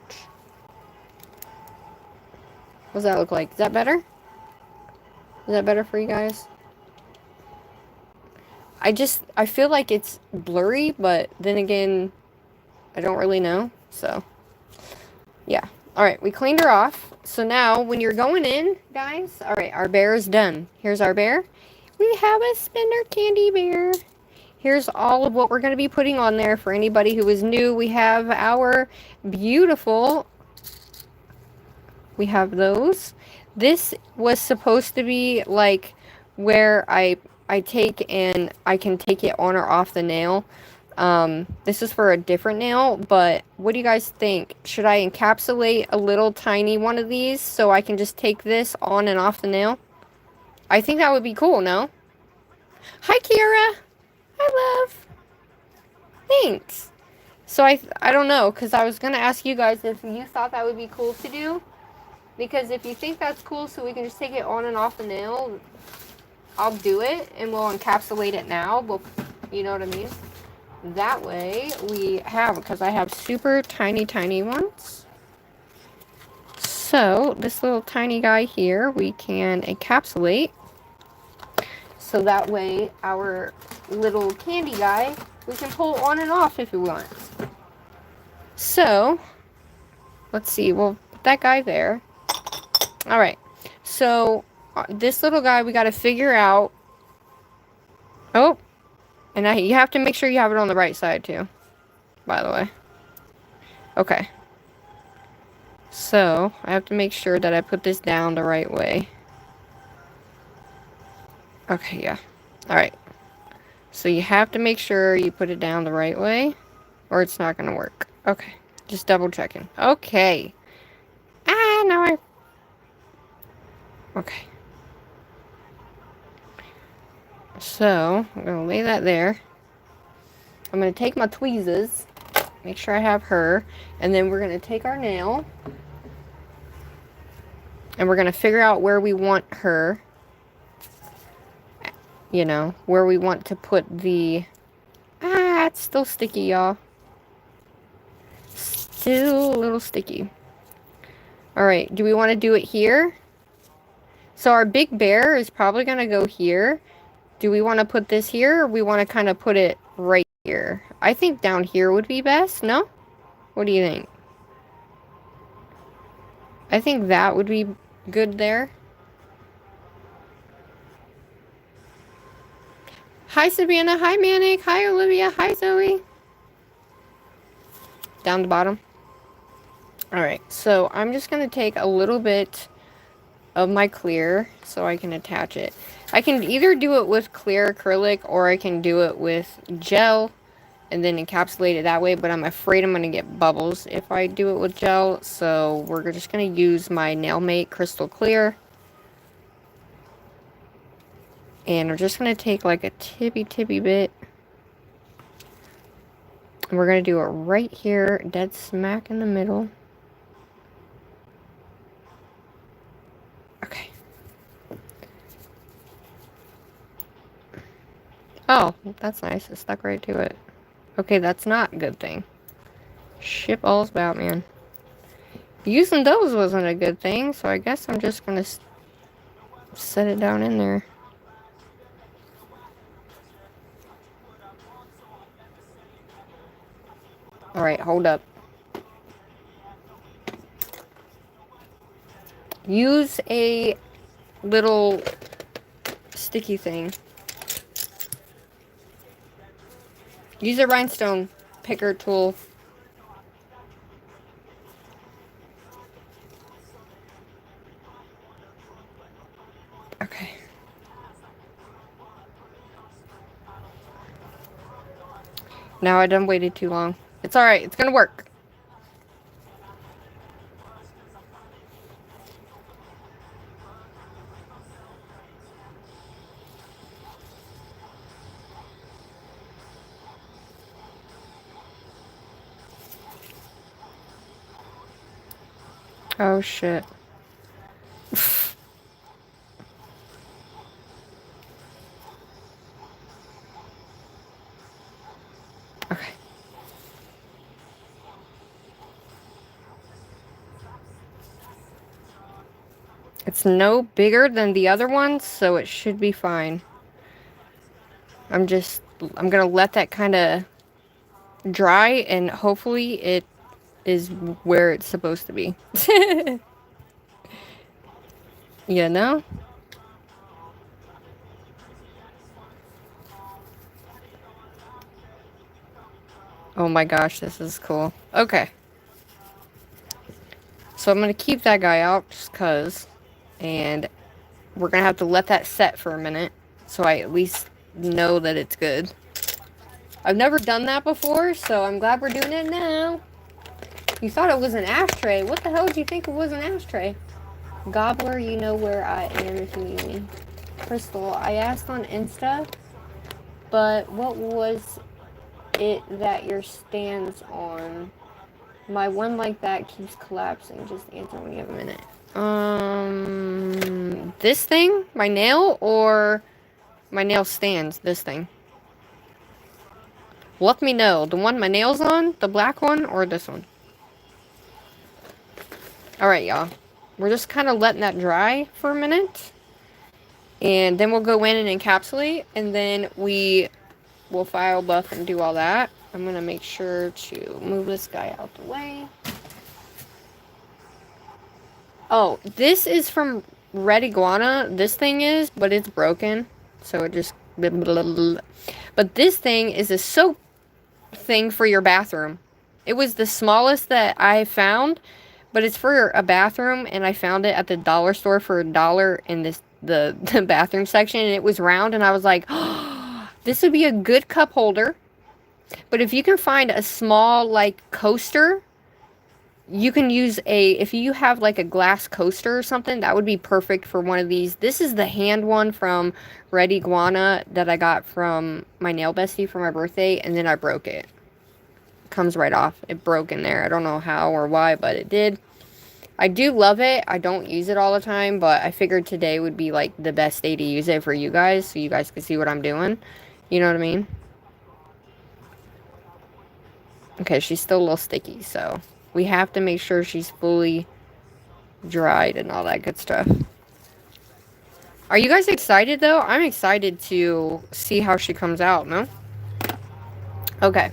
Speaker 1: What does that look like? Is that better? Is that better for you guys? I feel like it's blurry, but then again, I don't really know. So, yeah. Alright, we cleaned her off. So now, when you're going in, guys, alright, our bear is done. Here's our bear. We have a spinner candy bear. Here's all of what we're going to be putting on there for anybody who is new. We have our beautiful... We have those. This was supposed to be like where I take and I can take it on or off the nail. This is for a different nail, but what do you guys think? Should I encapsulate a little tiny one of these so I can just take this on and off the nail? I think that would be cool, no? Hi, Kira. Hi, love. Thanks. So I don't know, because I was going to ask you guys if you thought that would be cool to do. Because if you think that's cool so we can just take it on and off the nail, I'll do it and we'll encapsulate it now. You know what I mean? That way we have, because I have super tiny, tiny ones. So this little tiny guy here, we can encapsulate. So that way, our little candy guy, we can pull on and off if we want. So, let's see. We'll put that guy there. Alright. So, this little guy, we got to figure out... Oh. And you have to make sure you have it on the right side, too. By the way. Okay. So, I have to make sure that I put this down the right way. Okay, yeah. Alright. So you have to make sure you put it down the right way, or it's not going to work. Okay. Just double checking. Okay. Ah, now I... Okay. So, I'm going to lay that there. I'm going to take my tweezers. Make sure I have her. And then we're going to take our nail. And we're going to figure out where we want her. You know, where we want to put the... Ah, it's still sticky, y'all. Still a little sticky. Alright, do we want to do it here? So our big bear is probably going to go here. Do we want to put this here, or we want to kind of put it right here? I think down here would be best, no? What do you think? I think that would be good there. Hi, Savannah. Hi, Manic. Hi, Olivia. Hi, Zoe. Down the bottom. Alright, so I'm just going to take a little bit of my clear so I can attach it. I can either do it with clear acrylic, or I can do it with gel and then encapsulate it that way, but I'm afraid I'm going to get bubbles if I do it with gel, so we're just going to use my Nail Mate Crystal Clear. And we're just going to take like a tippy bit. And we're going to do it right here, dead smack in the middle. Okay. Oh, that's nice. It stuck right to it. Okay, that's not a good thing. Ship all's about, man. Using those wasn't a good thing, so I guess I'm just going to set it down in there. Alright, hold up. Use a little sticky thing. Use a rhinestone picker tool. Okay. Now I done waited too long. It's alright, it's gonna work. Oh shit. Okay. It's no bigger than the other ones, so it should be fine. I'm gonna let that kind of dry, and hopefully it is where it's supposed to be. You know? Oh my gosh, this is cool. Okay. So I'm gonna keep that guy out just cause. And we're gonna have to let that set for a minute, so I at least know that it's good. I've never done that before, so I'm glad we're doing it now. You thought it was an ashtray. What the hell did you think it was an ashtray? Gobbler, you know where I am if you need me. Crystal, I asked on Insta, but what was it that your stand's on? My one like that keeps collapsing. Just answer when you have a minute. This thing? My nail? Or my nail stands? This thing. Let me know. The one my nail's on? The black one? Or this one? Alright, y'all. We're just kind of letting that dry for a minute. And then we'll go in and encapsulate, and then we will file, buff, and do all that. I'm going to make sure to move this guy out the way. Oh, this is from Red Iguana. This thing is, but it's broken. So it just... But this thing is a soap thing for your bathroom. It was the smallest that I found, but it's for a bathroom, and I found it at the dollar store for $1 in the bathroom section, and it was round, and I was like, oh, this would be a good cup holder. But if you can find a small, like, coaster, you can use if you have, like, a glass coaster or something, that would be perfect for one of these. This is the hand one from Red Iguana that I got from my nail bestie for my birthday, and then I broke it. Comes right off. It broke in there. I don't know how or why, but it did. I do love it. I don't use it all the time, but I figured today would be like the best day to use it for you guys, so you guys can see what I'm doing. You know what I mean? Okay, she's still a little sticky, so we have to make sure she's fully dried and all that good stuff. Are you guys excited though? I'm excited to see how she comes out, no? Okay.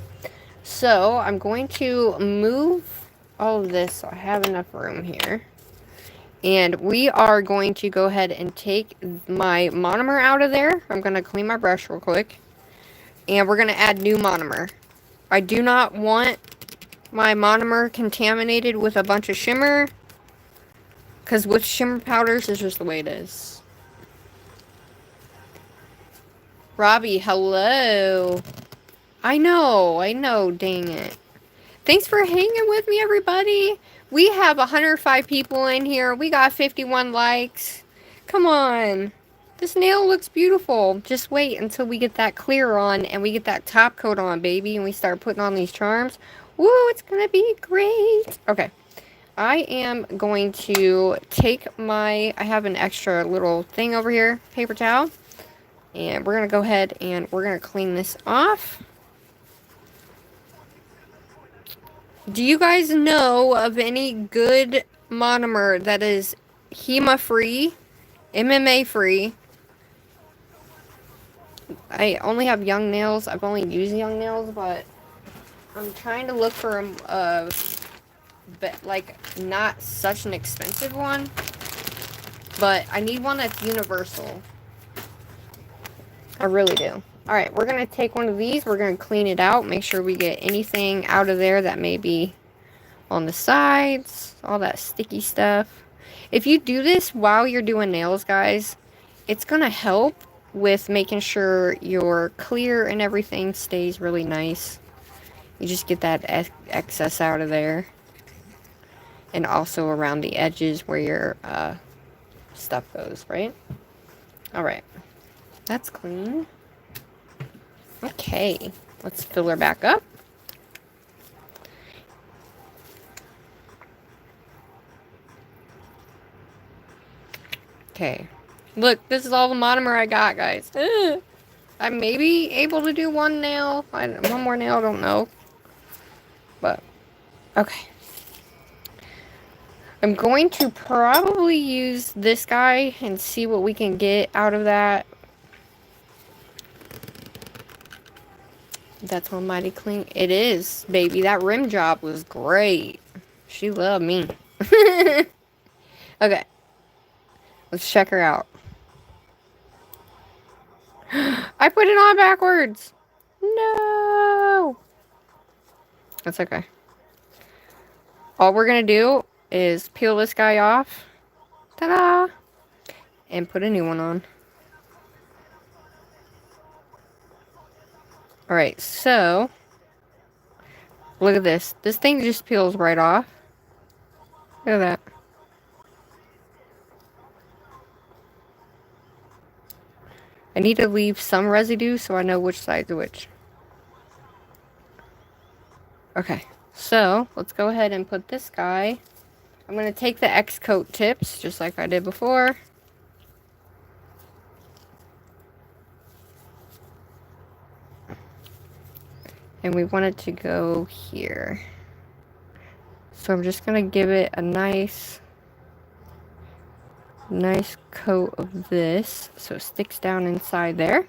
Speaker 1: So, I'm going to move all of this so I have enough room here. And we are going to go ahead and take my monomer out of there. I'm going to clean my brush real quick. And we're going to add new monomer. I do not want my monomer contaminated with a bunch of shimmer. Because with shimmer powders, it's just the way it is. Robbie, hello. I know, dang it. Thanks for hanging with me, everybody. We have 105 people in here. We got 51 likes. Come on. This nail looks beautiful. Just wait until we get that clear on and we get that top coat on, baby, and we start putting on these charms. Woo, it's gonna be great. Okay. I am going to take I have an extra little thing over here, paper towel. And we're gonna go ahead and we're gonna clean this off. Do you guys know of any good monomer that is HEMA-free, MMA-free? I only have young nails. I've only used young nails, but I'm trying to look for like, not such an expensive one. But I need one that's universal. I really do. Alright, we're going to take one of these. We're going to clean it out. Make sure we get anything out of there that may be on the sides. All that sticky stuff. If you do this while you're doing nails, guys, it's going to help with making sure your clear and everything stays really nice. You just get that excess out of there. And also around the edges where your stuff goes, right? Alright. That's clean. Okay, let's fill her back up. Okay. Look, this is all the monomer I got, guys. I may be able to do one nail. One more nail, I don't know. But, okay. I'm going to probably use this guy and see what we can get out of that. That's almighty clean. It is, baby. That rim job was great. She loved me. Okay. Let's check her out. I put it on backwards. No. That's okay. All we're going to do is peel this guy off. Ta-da! And put a new one on. Alright, so look at this. This thing just peels right off. Look at that. I need to leave some residue so I know which side's which. Okay, so let's go ahead and put this guy. I'm going to take the X-coat tips, just like I did before. And we want it to go here. So I'm just going to give it a nice Nice coat of this so it sticks down inside there.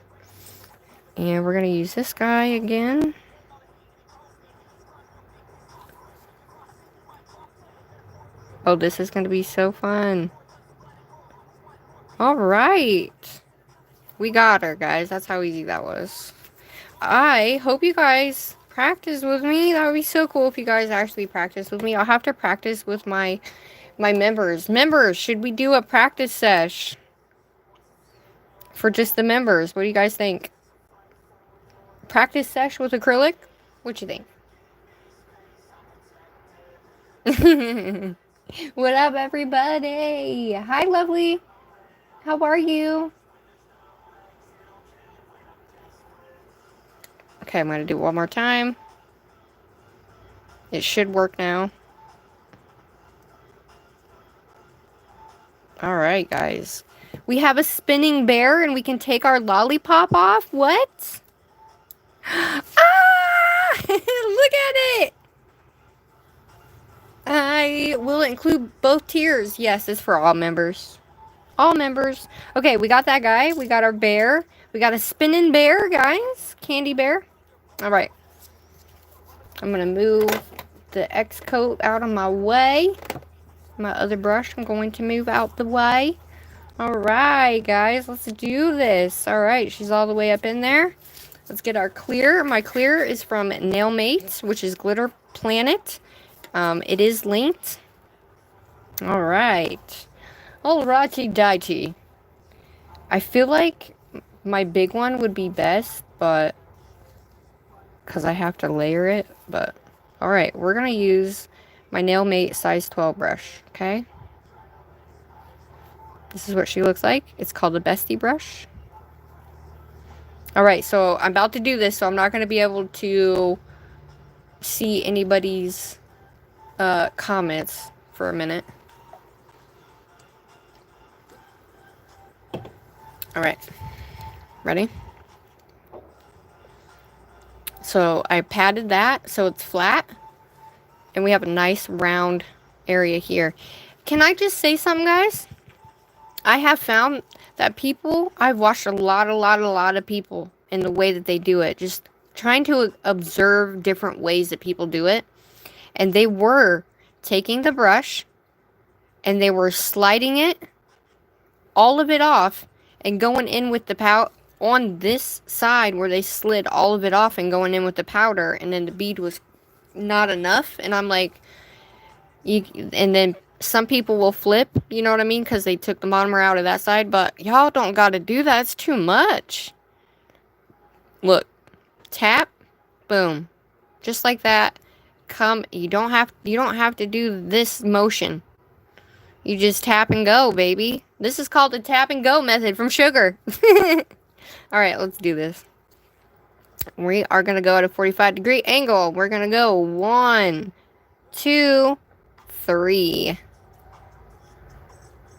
Speaker 1: And we're going to use this guy again. Oh, this is going to be so fun. All right. We got her, guys. That's how easy that was. I hope you guys practice with me. That would be so cool if you guys actually practice with me. I'll have to practice with my members. Members, should we do a practice sesh for just the members? What do you guys think? Practice sesh with acrylic? What you think? What up, everybody? Hi, lovely. How are you? Okay, I'm going to do it one more time. It should work now. Alright, guys. We have a spinning bear and we can take our lollipop off? What? Ah! Look at it! I will include both tiers. Yes, it's for all members. All members. Okay, we got that guy. We got our bear. We got a spinning bear, guys. Candy bear. Alright. I'm going to move the X coat out of my way. My other brush, I'm going to move out the way. Alright, guys. Let's do this. Alright, she's all the way up in there. Let's get our clear. My clear is from Nailmate, which is glitterplanet. It is linked. Alright. Alrighty dighty. I feel like my big one would be best, but because I have to layer it, but alright, we're going to use my Nailmate size 12 brush, okay? This is what she looks like. It's called the Bestie brush. Alright, so I'm about to do this, so I'm not going to be able to see anybody's comments for a minute. Alright, ready? So I padded that so it's flat, and we have a nice round area here. Can I just say something, guys? I have found that people, I've watched a lot of people in the way that they do it, just trying to observe different ways that people do it, and they were taking the brush and they were sliding it, all of it off, and going in with the powder on this side where they slid all of it off and going in with the powder, and then the bead was not enough, and I'm like, and then some people will flip, you know what I mean, because they took the monomer out of that side, but y'all don't gotta do that. It's too much. Look, tap, boom, just like that. You don't have to do this motion. You just tap and go, baby. This is called the tap and go method from SUGA. Alright, let's do this. We are going to go at a 45-degree angle. We're going to go 1, 2, 3.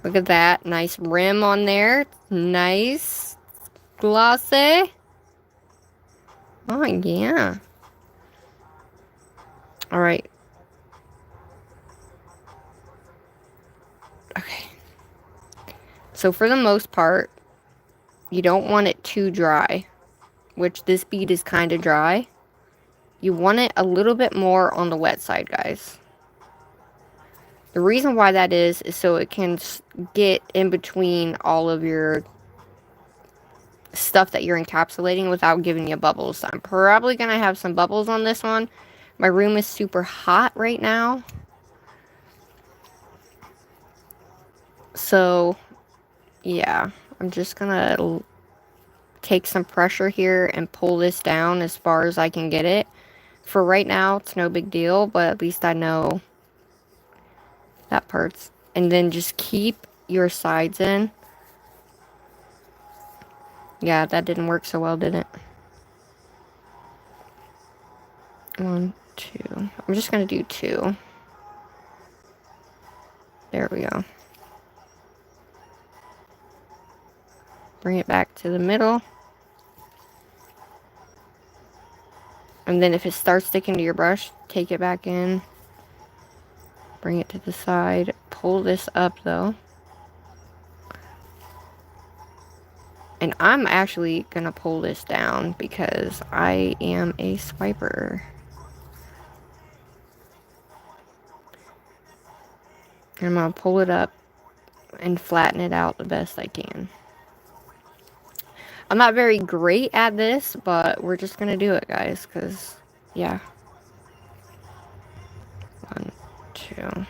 Speaker 1: Look at that. Nice rim on there. Nice. Glossy. Oh, yeah. Alright. Okay. So for the most part, you don't want it too dry, which this bead is kind of dry. You want it a little bit more on the wet side, guys. The reason why that is so it can get in between all of your stuff that you're encapsulating without giving you bubbles. I'm probably going to have some bubbles on this one. My room is super hot right now. So, yeah, I'm just going to take some pressure here and pull this down as far as I can get it. For right now, it's no big deal, but at least I know that part's. And then just keep your sides in. Yeah, that didn't work so well, did it? 1, 2. I'm just going to do 2. There we go. Bring it back to the middle. And then if it starts sticking to your brush, take it back in. Bring it to the side. Pull this up, though. And I'm actually gonna pull this down because I am a swiper. I'm gonna pull it up and flatten it out the best I can. I'm not very great at this, but we're just gonna do it, guys, because, yeah. 1, 2.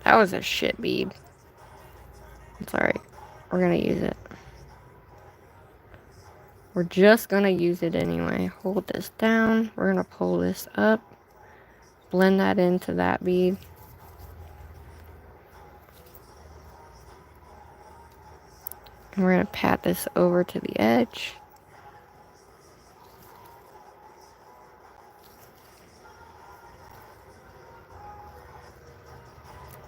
Speaker 1: That was a shit bead. It's alright. We're gonna use it. We're just gonna use it anyway. Hold this down. We're gonna pull this up. Blend that into that bead. And we're gonna pat this over to the edge.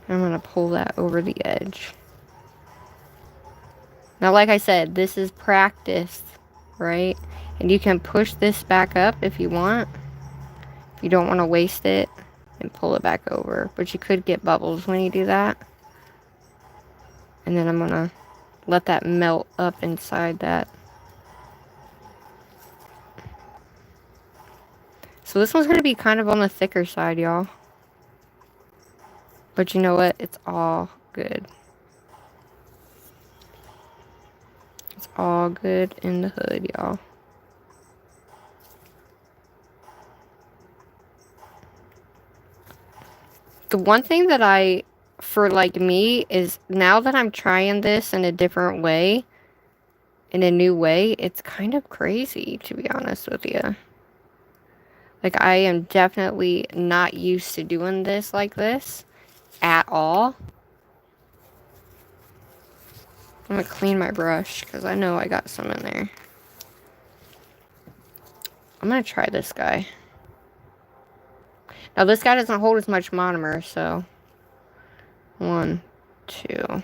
Speaker 1: I'm gonna pull that over the edge. Now, like I said, this is practice, right? And you can push this back up if you want. If you don't want to waste it, and pull it back over. But you could get bubbles when you do that. And then I'm gonna let that melt up inside that. So this one's gonna be kind of on the thicker side, y'all. But you know what? It's all good. It's all good in the hood, y'all. The one thing that for like me, is now that I'm trying this in a different way, in a new way, it's kind of crazy, to be honest with you. Like, I am definitely not used to doing this like this at all. I'm gonna clean my brush because I know I got some in there. I'm gonna try this guy. Now, this guy doesn't hold as much monomer, so 1, 2.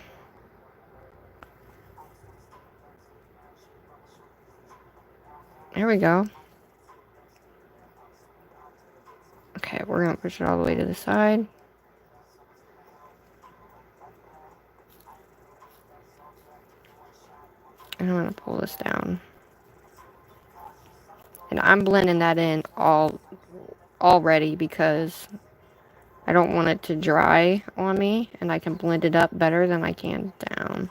Speaker 1: There we go. Okay, we're gonna push it all the way to the side. And I'm gonna pull this down. And I'm blending that in already because I don't want it to dry on me, and I can blend it up better than I can down.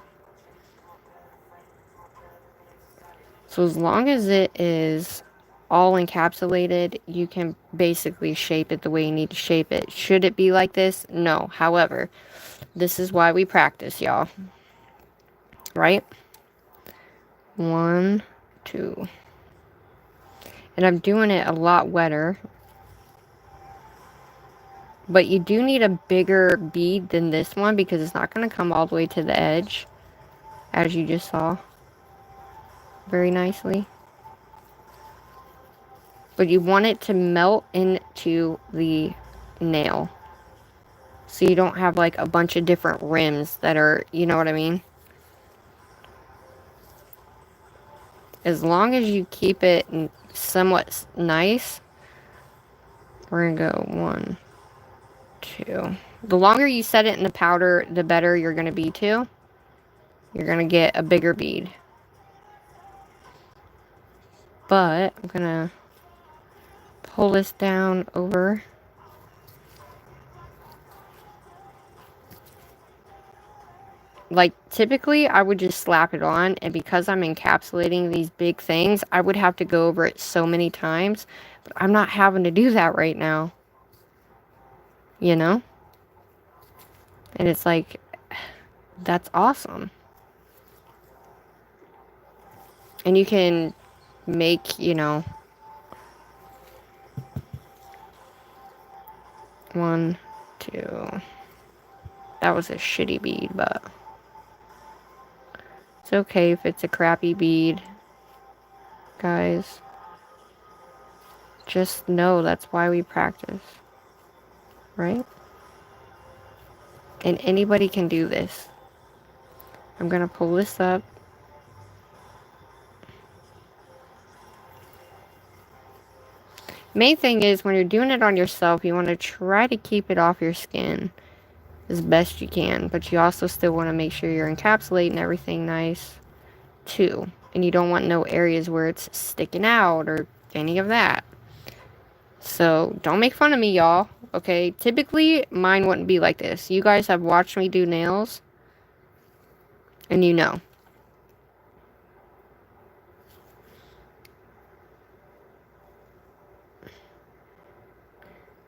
Speaker 1: So as long as it is all encapsulated, you can basically shape it the way you need to shape it. Should it be like this? No. However, this is why we practice, y'all. Right? 1, 2. And I'm doing it a lot wetter. But you do need a bigger bead than this one because it's not going to come all the way to the edge, as you just saw very nicely. But you want it to melt into the nail, so you don't have like a bunch of different rims that are, you know what I mean? As long as you keep it somewhat nice, we're going to go 1, 2. The longer you set it in the powder, the better you're going to be too. You're going to get a bigger bead. But I'm going to pull this down over. Like, typically, I would just slap it on, and because I'm encapsulating these big things, I would have to go over it so many times, but I'm not having to do that right now. You know? And it's like, that's awesome. And you can make, you know, 1, 2. That was a shitty bead, but it's okay if it's a crappy bead, guys. Just know that's why we practice, right? And anybody can do this. I'm gonna pull this up. Main thing is, when you're doing it on yourself, you want to try to keep it off your skin as best you can, but you also still want to make sure you're encapsulating everything nice too. And you don't want no areas where it's sticking out or any of that. So don't make fun of me, y'all. Okay, typically mine wouldn't be like this. You guys have watched me do nails, and you know.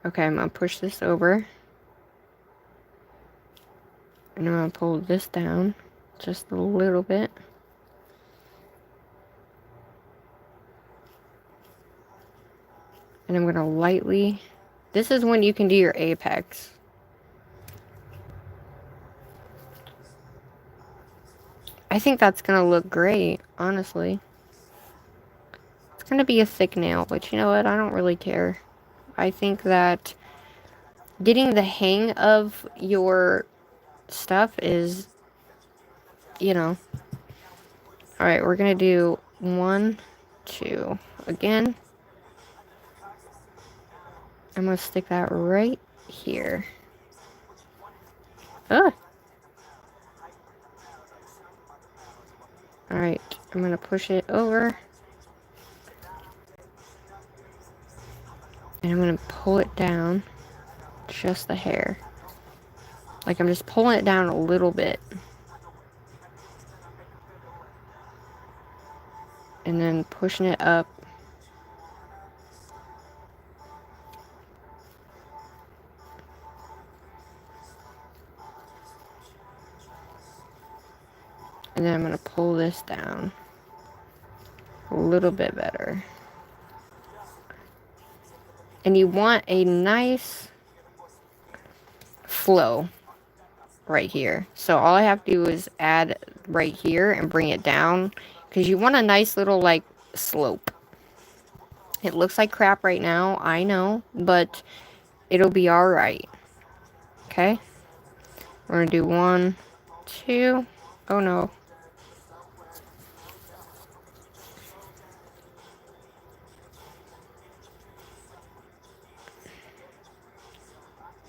Speaker 1: Okay, I'm gonna push this over. And I'm gonna pull this down just a little bit. And I'm gonna lightly, this is when you can do your apex. I think that's gonna look great, honestly. It's gonna be a thick nail, but you know what? I don't really care. I think that getting the hang of your stuff is, you know. Alright, we're gonna do 1, 2. Again, I'm gonna stick that right here. Ah! Alright, I'm gonna push it over. And I'm gonna pull it down just the hair. Like I'm just pulling it down a little bit. And then pushing it up. And then I'm gonna pull this down a little bit better. And you want a nice flow right here. So all I have to do is add right here and bring it down, because you want a nice little like slope. It looks like crap right now, I know, but it'll be alright. Okay? We're gonna do 1, 2. Oh no.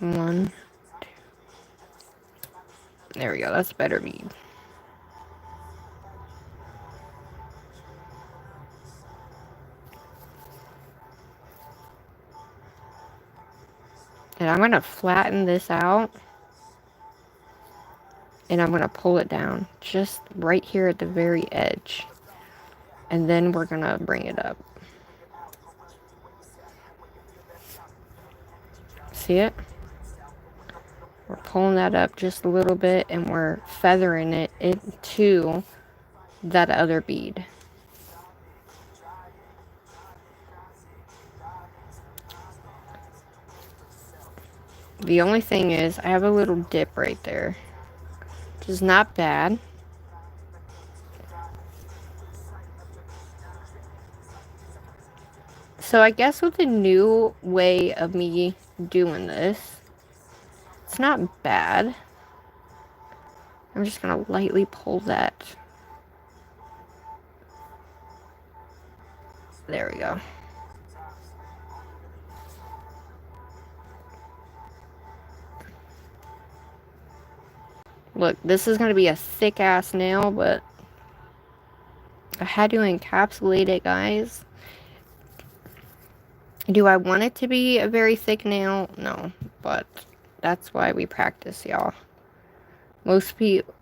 Speaker 1: 1, 2. There we go, that's a better bead. And I'm going to flatten this out. And I'm going to pull it down just right here at the very edge. And then we're going to bring it up. See it? We're pulling that up just a little bit and we're feathering it into that other bead. The only thing is, I have a little dip right there, which is not bad. So I guess with the new way of me doing this, it's not bad. I'm just going to lightly pull that. There we go. Look, this is going to be a thick ass nail, but I had to encapsulate it, guys. Do I want it to be a very thick nail? No, but that's why we practice, y'all. Most people,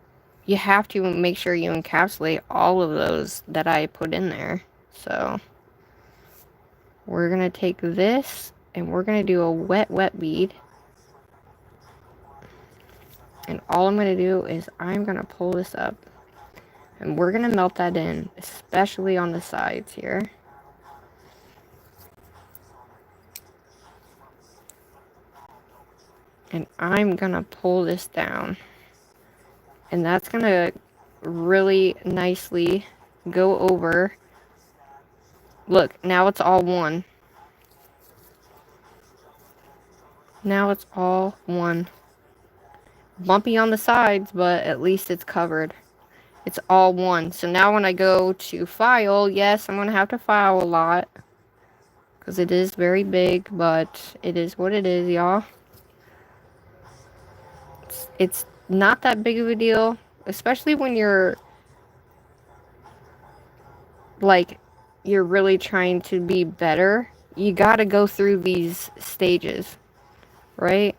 Speaker 1: you have to make sure you encapsulate all of those that I put in there. So, we're going to take this and we're going to do a wet bead. And all I'm going to do is I'm going to pull this up. And we're going to melt that in, especially on the sides here. And I'm going to pull this down. And that's going to really nicely go over. Look, now it's all one. Now it's all one. Bumpy on the sides, but at least it's covered. It's all one. So now when I go to file, yes, I'm going to have to file a lot. Because it is very big, but it is what it is, y'all. It's not that big of a deal. Especially when you're like, you're really trying to be better, you gotta go through these stages, right?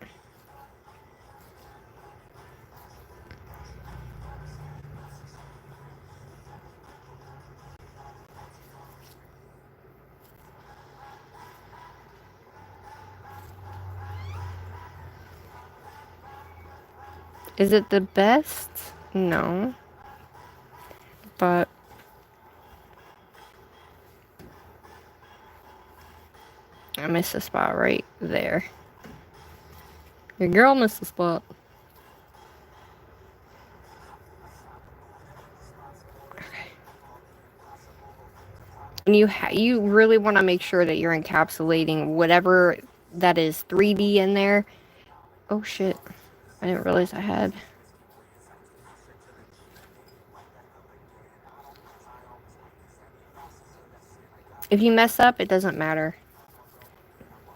Speaker 1: Is it the best? No. But I missed a spot right there. Your girl missed a spot. Okay. And you really want to make sure that you're encapsulating whatever that is 3D in there. Oh shit. I didn't realize I had. If you mess up, it doesn't matter.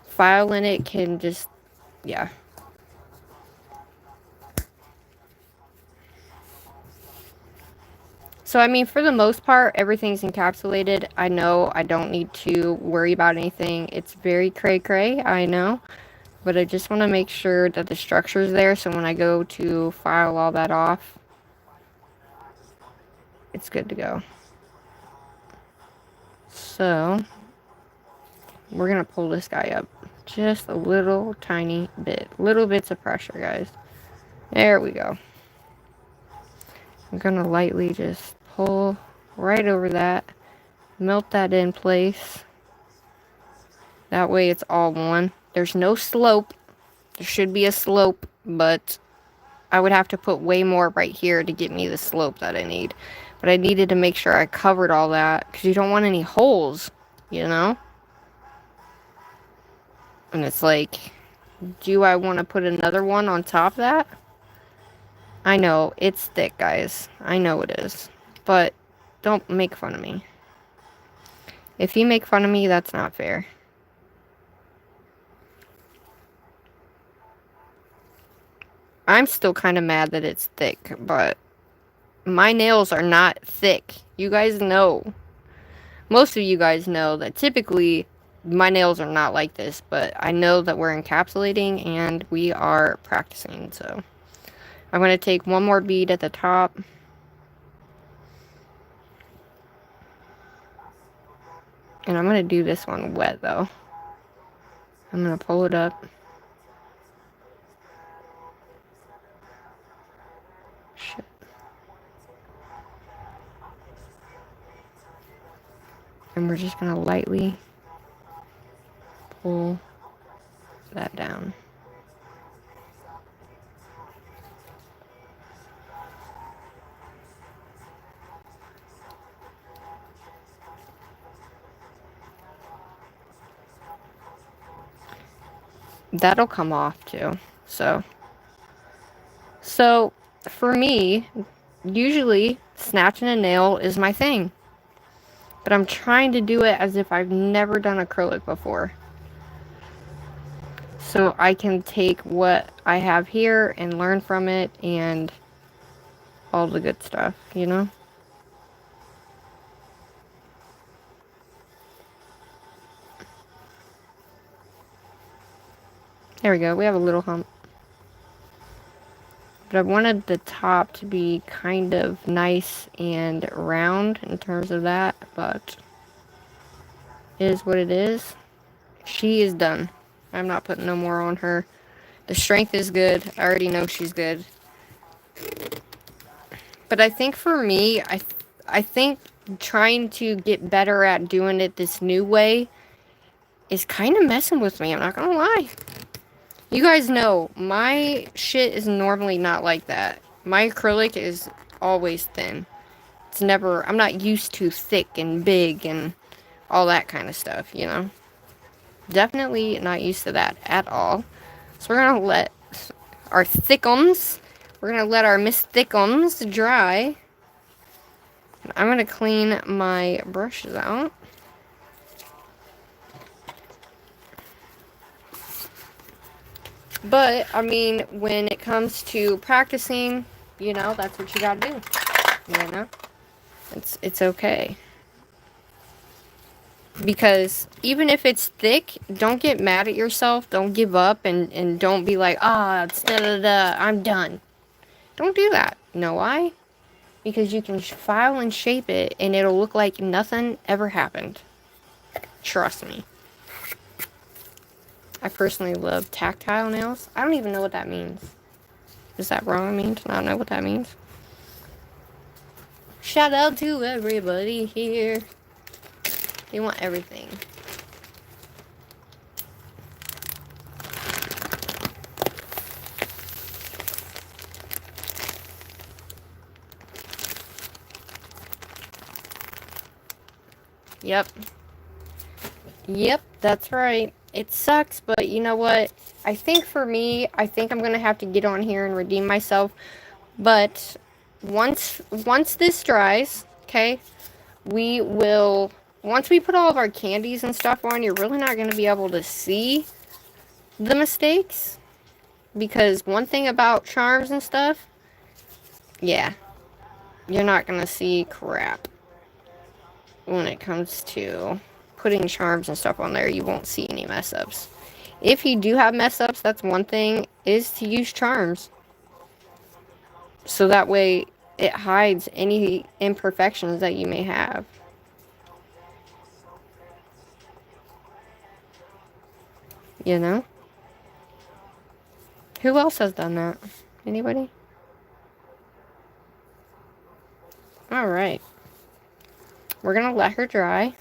Speaker 1: Filing it can just, yeah. So, I mean, for the most part, everything's encapsulated. I know I don't need to worry about anything. It's very cray-cray, I know. But I just want to make sure that the structure's there, so when I go to file all that off, it's good to go. So, we're going to pull this guy up just a little tiny bit. Little bits of pressure, guys. There we go. I'm going to lightly just pull right over that. Melt that in place. That way it's all one. There's no slope. There should be a slope, but I would have to put way more right here to get me the slope that I need. But I needed to make sure I covered all that, because you don't want any holes, you know? And it's like, do I want to put another one on top of that? I know, it's thick, guys. I know it is. But don't make fun of me. If you make fun of me, that's not fair. I'm still kind of mad that it's thick, but my nails are not thick. You guys know. Most of you guys know that typically my nails are not like this, but I know that we're encapsulating and we are practicing, so I'm going to take one more bead at the top. And I'm going to do this one wet, though. I'm going to pull it up. Shit. And we're just going to lightly pull that down. That'll come off too. So for me, usually snatching a nail is my thing. But I'm trying to do it as if I've never done acrylic before. So I can take what I have here and learn from it and all the good stuff, you know? There we go. We have a little hump. But I wanted the top to be kind of nice and round in terms of that, but it is what it is. She is done. I'm not putting no more on her. The strength is good. I already know she's good. But I think for me, I think trying to get better at doing it this new way is kind of messing with me. I'm not gonna lie. You guys know, my shit is normally not like that. My acrylic is always thin. It's never, I'm not used to thick and big and all that kind of stuff, you know? Definitely not used to that at all. So we're gonna let our thickums, we're gonna let our Miss Thickums dry. I'm gonna clean my brushes out. But, I mean, when it comes to practicing, you know, that's what you gotta do. You know? It's okay. Because even if it's thick, don't get mad at yourself. Don't give up and don't be like, ah, it's da-da-da, I'm done. Don't do that. Know why? Because you can file and shape it and it'll look like nothing ever happened. Trust me. I personally love tactile nails. I don't even know what that means. Is that wrong of me to not know what that means? Shout out to everybody here. They want everything. Yep. Yep, that's right. It sucks, but you know what? I think for me, I think I'm going to have to get on here and redeem myself. But once this dries, okay, we will, once we put all of our candies and stuff on, you're really not going to be able to see the mistakes. Because one thing about charms and stuff, yeah, you're not going to see crap. When it comes to putting charms and stuff on there, you won't see any mess ups. If you do have mess ups, that's one thing, is to use charms. So that way it hides any imperfections that you may have. You know? Who else has done that? Anybody? Alright. We're gonna let her dry.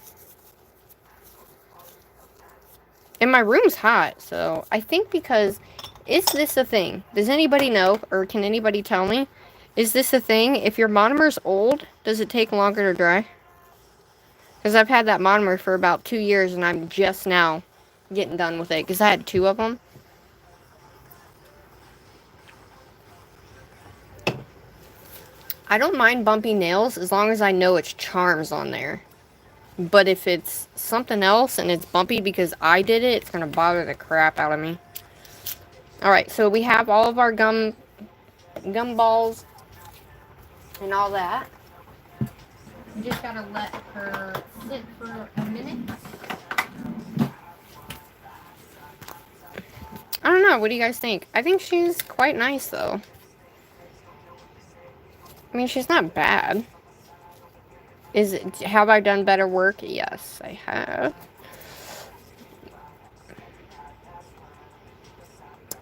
Speaker 1: And my room's hot, so I think because, is this a thing? Does anybody know, or can anybody tell me? Is this a thing? If your monomer's old, does it take longer to dry? Because I've had that monomer for about 2 years, and I'm just now getting done with it, because I had 2 of them. I don't mind bumpy nails, as long as I know it's charms on there. But if it's something else and it's bumpy because I did it, it's going to bother the crap out of me. Alright, so we have all of our gum balls and all that. You just got to let her sit for a minute. I don't know, what do you guys think? I think she's quite nice, though. I mean, she's not bad. Have I done better work? Yes, I have.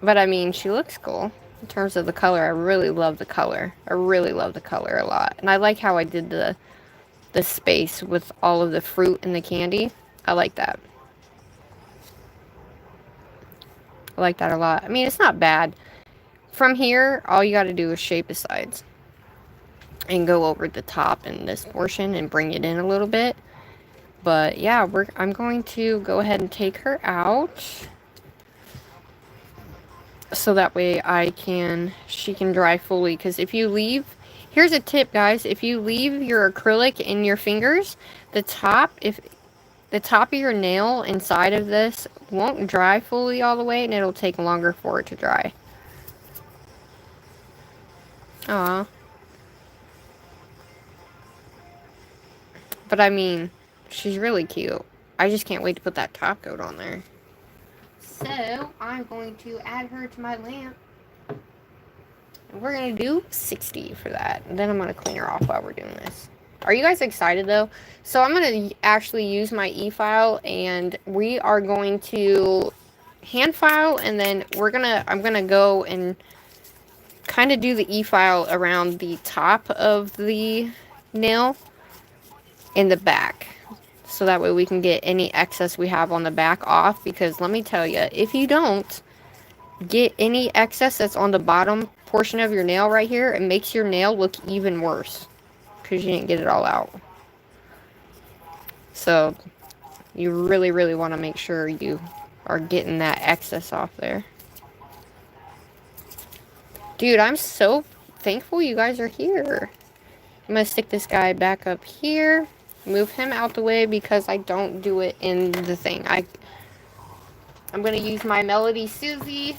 Speaker 1: But I mean, she looks cool. In terms of the color, I really love the color. I really love the color a lot. And I like how I did the space with all of the fruit and the candy. I like that. I like that a lot. I mean, it's not bad. From here, all you got to do is shape the sides. And go over the top in this portion and bring it in a little bit. But yeah, I'm going to go ahead and take her out. So that way she can dry fully. Because if you leave, here's a tip, guys. If you leave your acrylic in your fingers, the top of your nail inside of this won't dry fully all the way, and it'll take longer for it to dry. Aw. But I mean, she's really cute. I just can't wait to put that top coat on there. So, I'm going to add her to my lamp. And we're going to do 60 for that. And then I'm going to clean her off while we're doing this. Are you guys excited, though? So, I'm going to actually use my e-file. And we are going to hand file. And then I'm going to go and kind of do the e-file around the top of the nail in the back. So that way we can get any excess we have on the back off. Because let me tell you, if you don't get any excess that's on the bottom portion of your nail right here, it makes your nail look even worse. Because you didn't get it all out. So you really, really want to make sure you are getting that excess off there. Dude, I'm so thankful you guys are here. I'm going to stick this guy back up here. Move him out the way because I don't do it in the thing. I'm going to use my Melody Susie.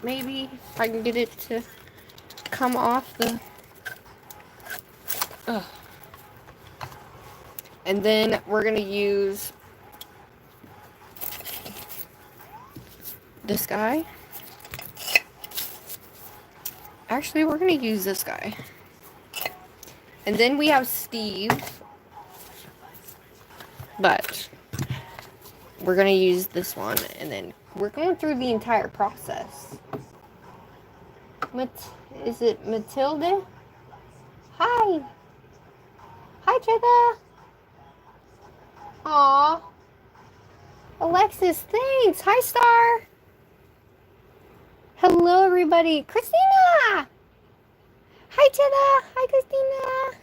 Speaker 1: Maybe if I can get it to come off the... Ugh. And then we're going to use this guy. Actually, we're going to use this guy. And then we have Steve. But we're going to use this one. And then we're going through the entire process. Is it Matilda? Hi. Hi, Jetta. Aw. Alexis, thanks. Hi, Star. Hello, everybody. Christina. Hi, Jetta. Hi, Christina.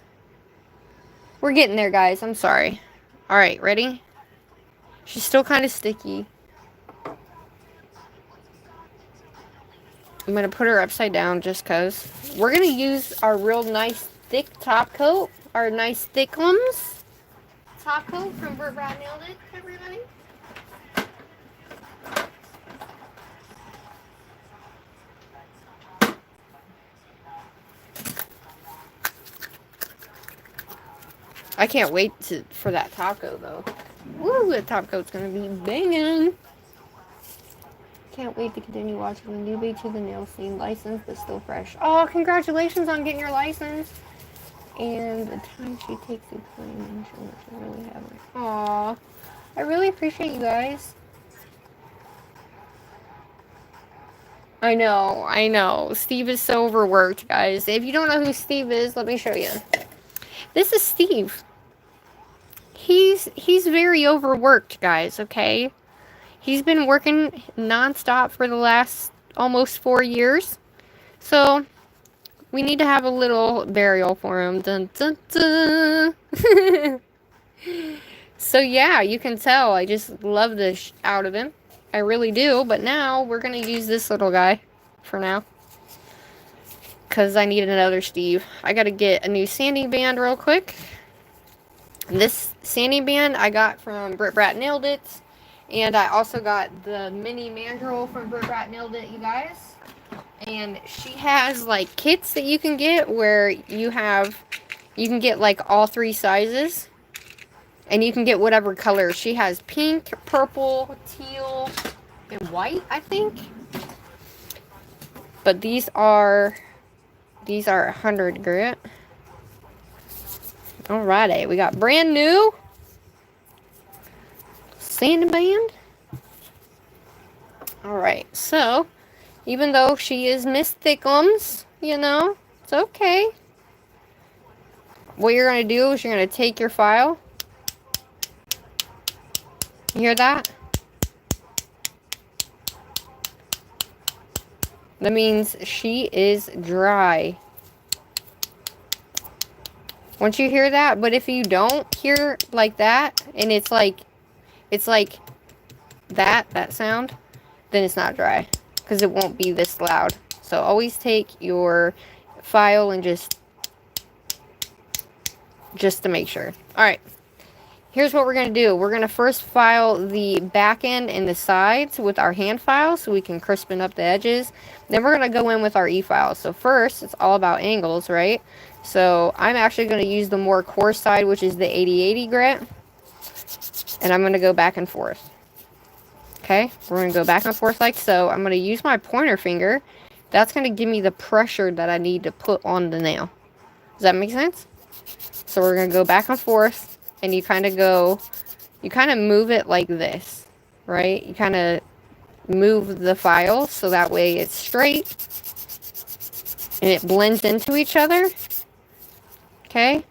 Speaker 1: We're getting there, guys. I'm sorry. All right, ready? She's still kind of sticky. I'm going to put her upside down just because. We're going to use our real nice thick top coat. Our nice thickums. Top coat from britbrattnaildit, everybody. I can't wait for that top coat, though. Woo, the top coat's going to be banging. Can't wait to continue watching the newbie to the nail scene. Licensed, but still fresh. Oh, congratulations on getting your license. And the time she takes to clean insurance, I really haven't. Aw, I really appreciate you guys. I know. Steve is so overworked, guys. If you don't know who Steve is, let me show you. This is Steve. He's very overworked, guys, okay? He's been working nonstop for the last almost 4 years. So, we need to have a little burial for him. Dun, dun, dun. So, yeah, you can tell. I just love this out of him. I really do. But now, we're going to use this little guy for now. Because I need another Steve. I got to get a new sanding band real quick. This sanding band I got from britbrattnaildit. And I also got the mini mandrel from britbrattnaildit, you guys. And she has like kits that you can get where you can get like all 3 sizes. And you can get whatever color. She has pink, purple, teal, and white, I think. But these are 100 grit. Alrighty, we got brand new sanding band. Alright, so even though she is Miss Thickums, you know, it's okay. What you're going to do is you're going to take your file. You hear that? That means she is dry. Once you hear that, but if you don't hear like that, and it's like that sound, then it's not dry, because it won't be this loud. So always take your file and just to make sure. Alright, here's what we're going to do. We're going to first file the back end and the sides with our hand file so we can crispen up the edges. Then we're going to go in with our e-file. So first, it's all about angles, right? So I'm actually going to use the more coarse side, which is the 80/80 grit. And I'm going to go back and forth. Okay, we're going to go back and forth like so. I'm going to use my pointer finger. That's going to give me the pressure that I need to put on the nail. Does that make sense? So we're going to go back and forth. And you kind of move it like this. Right? You kind of move the file so that way it's straight. And it blends into each other. Okay?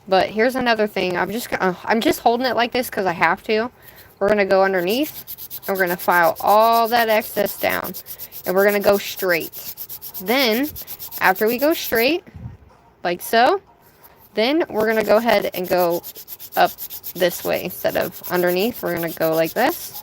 Speaker 1: But here's another thing. I'm just holding it like this because I have to. We're going to go underneath. And we're going to file all that excess down. And we're going to go straight. Then, after we go straight, like so, then we're going to go ahead and go up this way instead of underneath. We're going to go like this.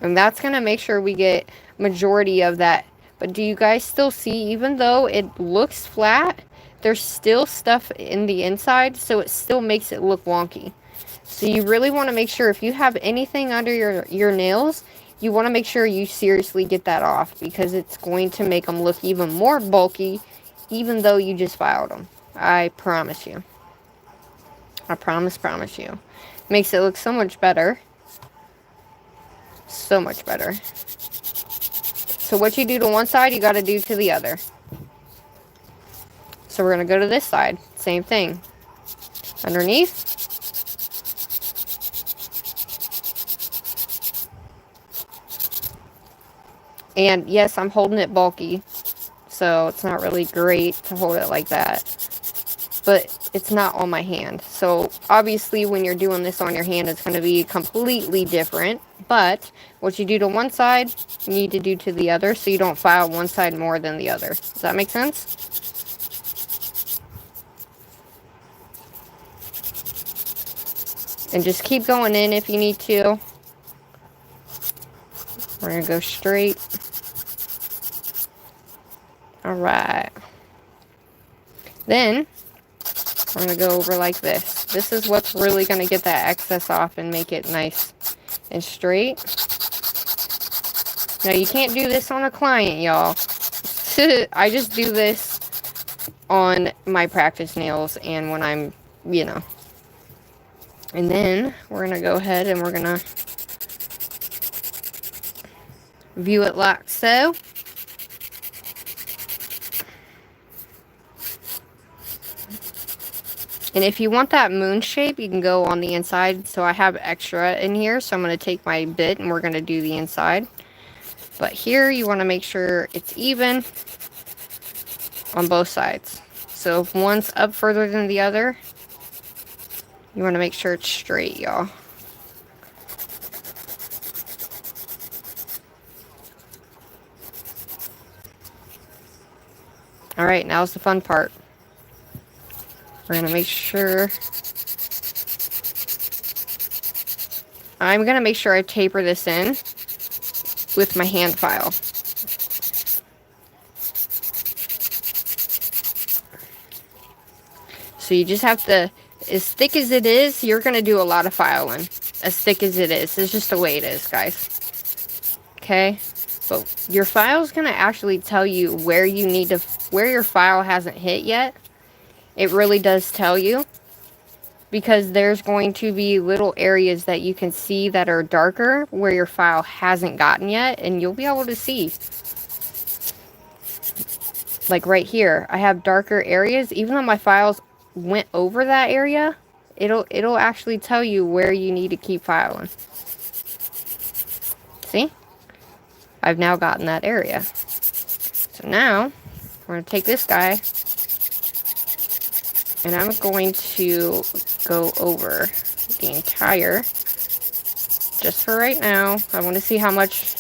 Speaker 1: And that's going to make sure we get majority of that. But do you guys still see, even though it looks flat, there's still stuff in the inside, so it still makes it look wonky. So you really want to make sure if you have anything under your nails, you want to make sure you seriously get that off, because it's going to make them look even more bulky, even though you just filed them. I promise you. I promise you. Makes it look so much better. So much better. So what you do to one side, you got to do to the other. So we're going to go to this side. Same thing. Underneath. And yes, I'm holding it bulky. So it's not really great to hold it like that. But it's not on my hand. So obviously when you're doing this on your hand, it's going to be completely different. But what you do to one side, you need to do to the other. So you don't file one side more than the other. Does that make sense? And just keep going in if you need to. We're going to go straight. Alright. Then, we're going to go over like this. This is what's really going to get that excess off and make it nice and straight. Now, you can't do this on a client, y'all. I just do this on my practice nails and when I'm, you know. And then, we're going to go ahead and we're going to view it like so. And if you want that moon shape, you can go on the inside. So I have extra in here. So I'm going to take my bit and we're going to do the inside. But here you want to make sure it's even on both sides. So if one's up further than the other, you want to make sure it's straight, y'all. Alright, now's the fun part. We're going to make sure... I'm going to make sure I taper this in with my hand file. So you just have to, as thick as it is, you're going to do a lot of filing. As thick as it is. It's just the way it is, guys. Okay? But your file is going to actually tell you where you need to, where your file hasn't hit yet. It really does tell you. Because there's going to be little areas that you can see that are darker where your file hasn't gotten yet. And you'll be able to see. Like right here, I have darker areas. Even though my files went over that area, it'll actually tell you where you need to keep filing. See? I've now gotten that area. So now, we're going to take this guy. And I'm going to go over the entire, just for right now. I want to see how much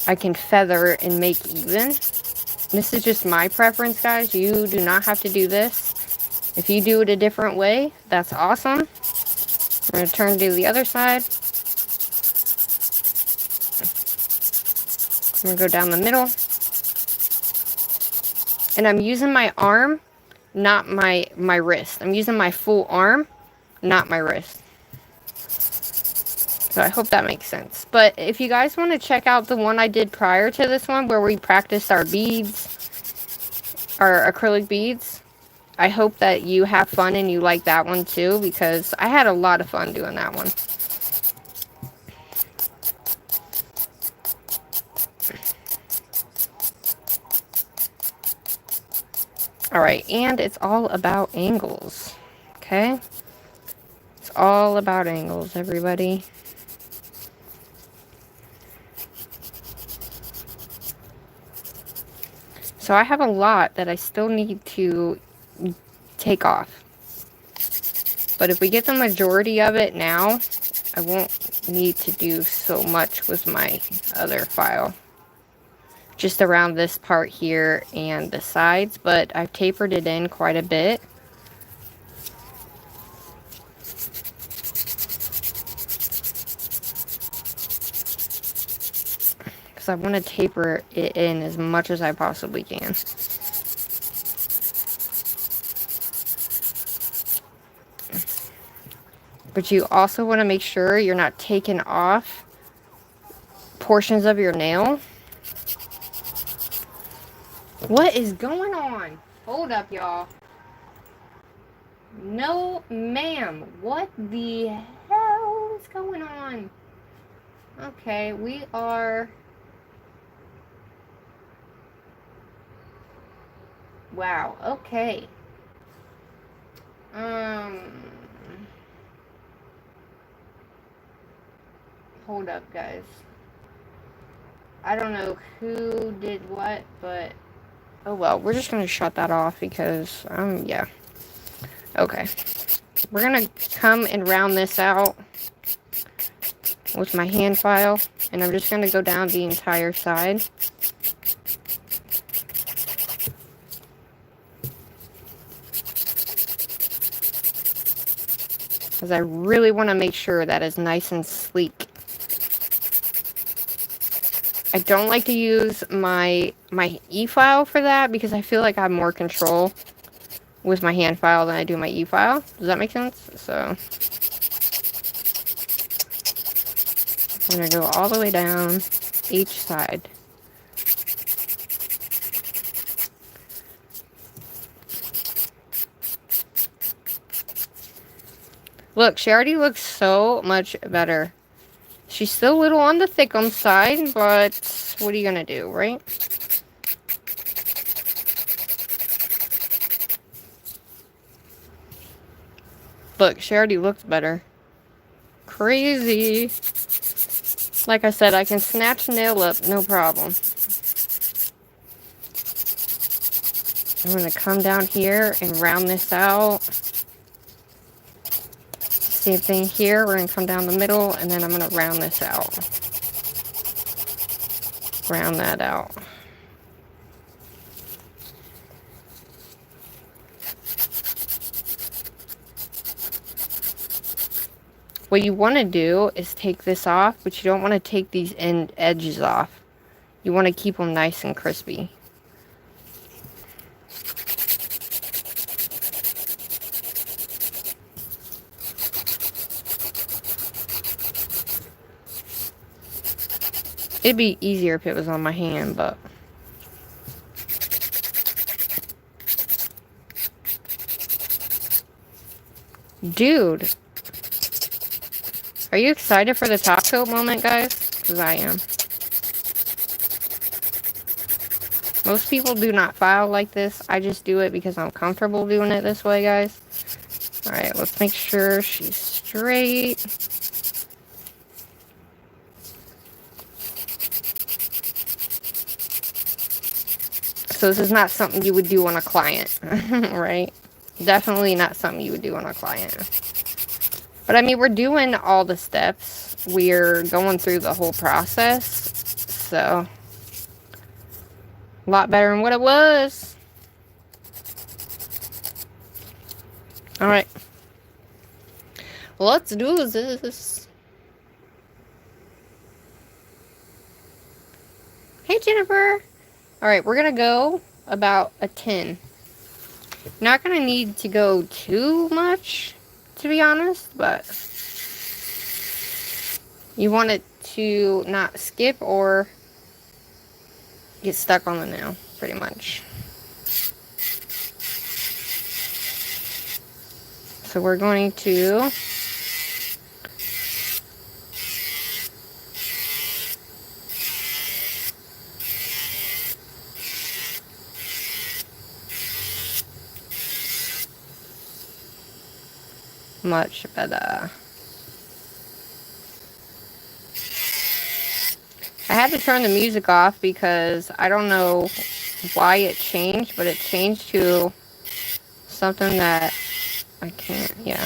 Speaker 1: I can feather and make even. This is just my preference, guys. You do not have to do this. If you do it a different way, that's awesome. We're going to turn to the other side. I'm going to go down the middle. And I'm using my arm, not my wrist. I'm using my full arm, not my wrist. So I hope that makes sense. But if you guys want to check out the one I did prior to this one, where we practiced our beads, our acrylic beads, I hope that you have fun and you like that one too, because I had a lot of fun doing that one. Alright, and it's all about angles, okay? It's all about angles, everybody. So I have a lot that I still need to take off. But if we get the majority of it now, I won't need to do so much with my other file. Just around this part here and the sides, but I've tapered it in quite a bit. Because I want to taper it in as much as I possibly can. But you also want to make sure you're not taking off portions of your nail. What is going on? Hold up, y'all. No, ma'am. What the hell is going on? Okay, we are... Wow, okay. Hold up, guys. I don't know who did what, but... Oh, well, we're just gonna shut that off because, yeah. Okay. We're gonna come and round this out with my hand file, and I'm just gonna go down the entire side. Because I really want to make sure that is nice and sleek. I don't like to use my e-file for that because I feel like I have more control with my hand file than I do my e-file. Does that make sense? So I'm going to go all the way down each side. Look, she already looks so much better. She's still a little on the thickum side, but what are you going to do, right? Look, she already looks better. Crazy. Like I said, I can snatch a nail up, no problem. I'm going to come down here and round this out. Same thing here. We're going to come down the middle, and then I'm going to round this out. Round that out. What you want to do is take this off, but you don't want to take these edges off. You want to keep them nice and crispy. It'd be easier if it was on my hand, but... Dude! Are you excited for the top coat moment, guys? Because I am. Most people do not file like this. I just do it because I'm comfortable doing it this way, guys. Alright, let's make sure she's straight. So this is not something you would do on a client, right? Definitely not something you would do on a client. But I mean, we're doing all the steps. We're going through the whole process. So, a lot better than what it was. Alright. Let's do this. Hey, Jennifer. Alright, we're going to go about a 10. Not going to need to go too much, to be honest, but you want it to not skip or get stuck on the nail, pretty much. So we're going to much better. I had to turn the music off because I don't know why it changed, but it changed to something that I can't, yeah.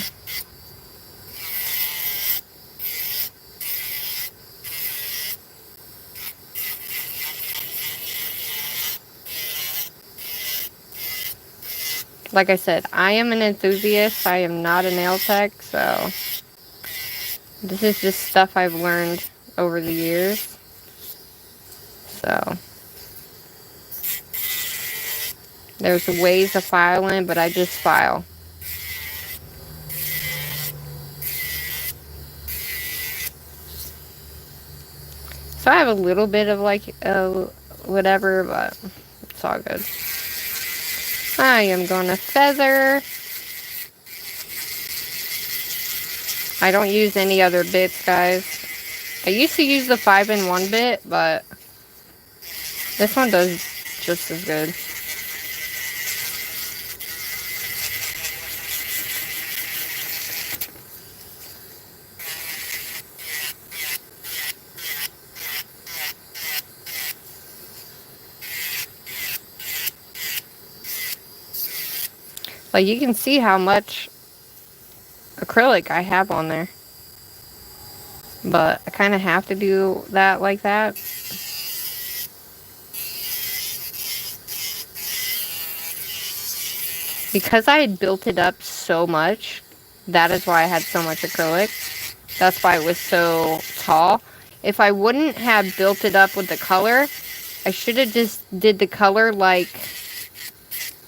Speaker 1: Like I said, I am an enthusiast. I am not a nail tech, so this is just stuff I've learned over the years. So there's ways of filing, but I just file. So I have a little bit of like whatever, but it's all good. I am gonna feather I don't use any other bits, guys. I used to use the 5-in-1 bit, but this one does just as good. Like, you can see how much acrylic I have on there. But I kind of have to do that like that. Because I had built it up so much, that is why I had so much acrylic. That's why it was so tall. If I wouldn't have built it up with the color, I should have just did the color like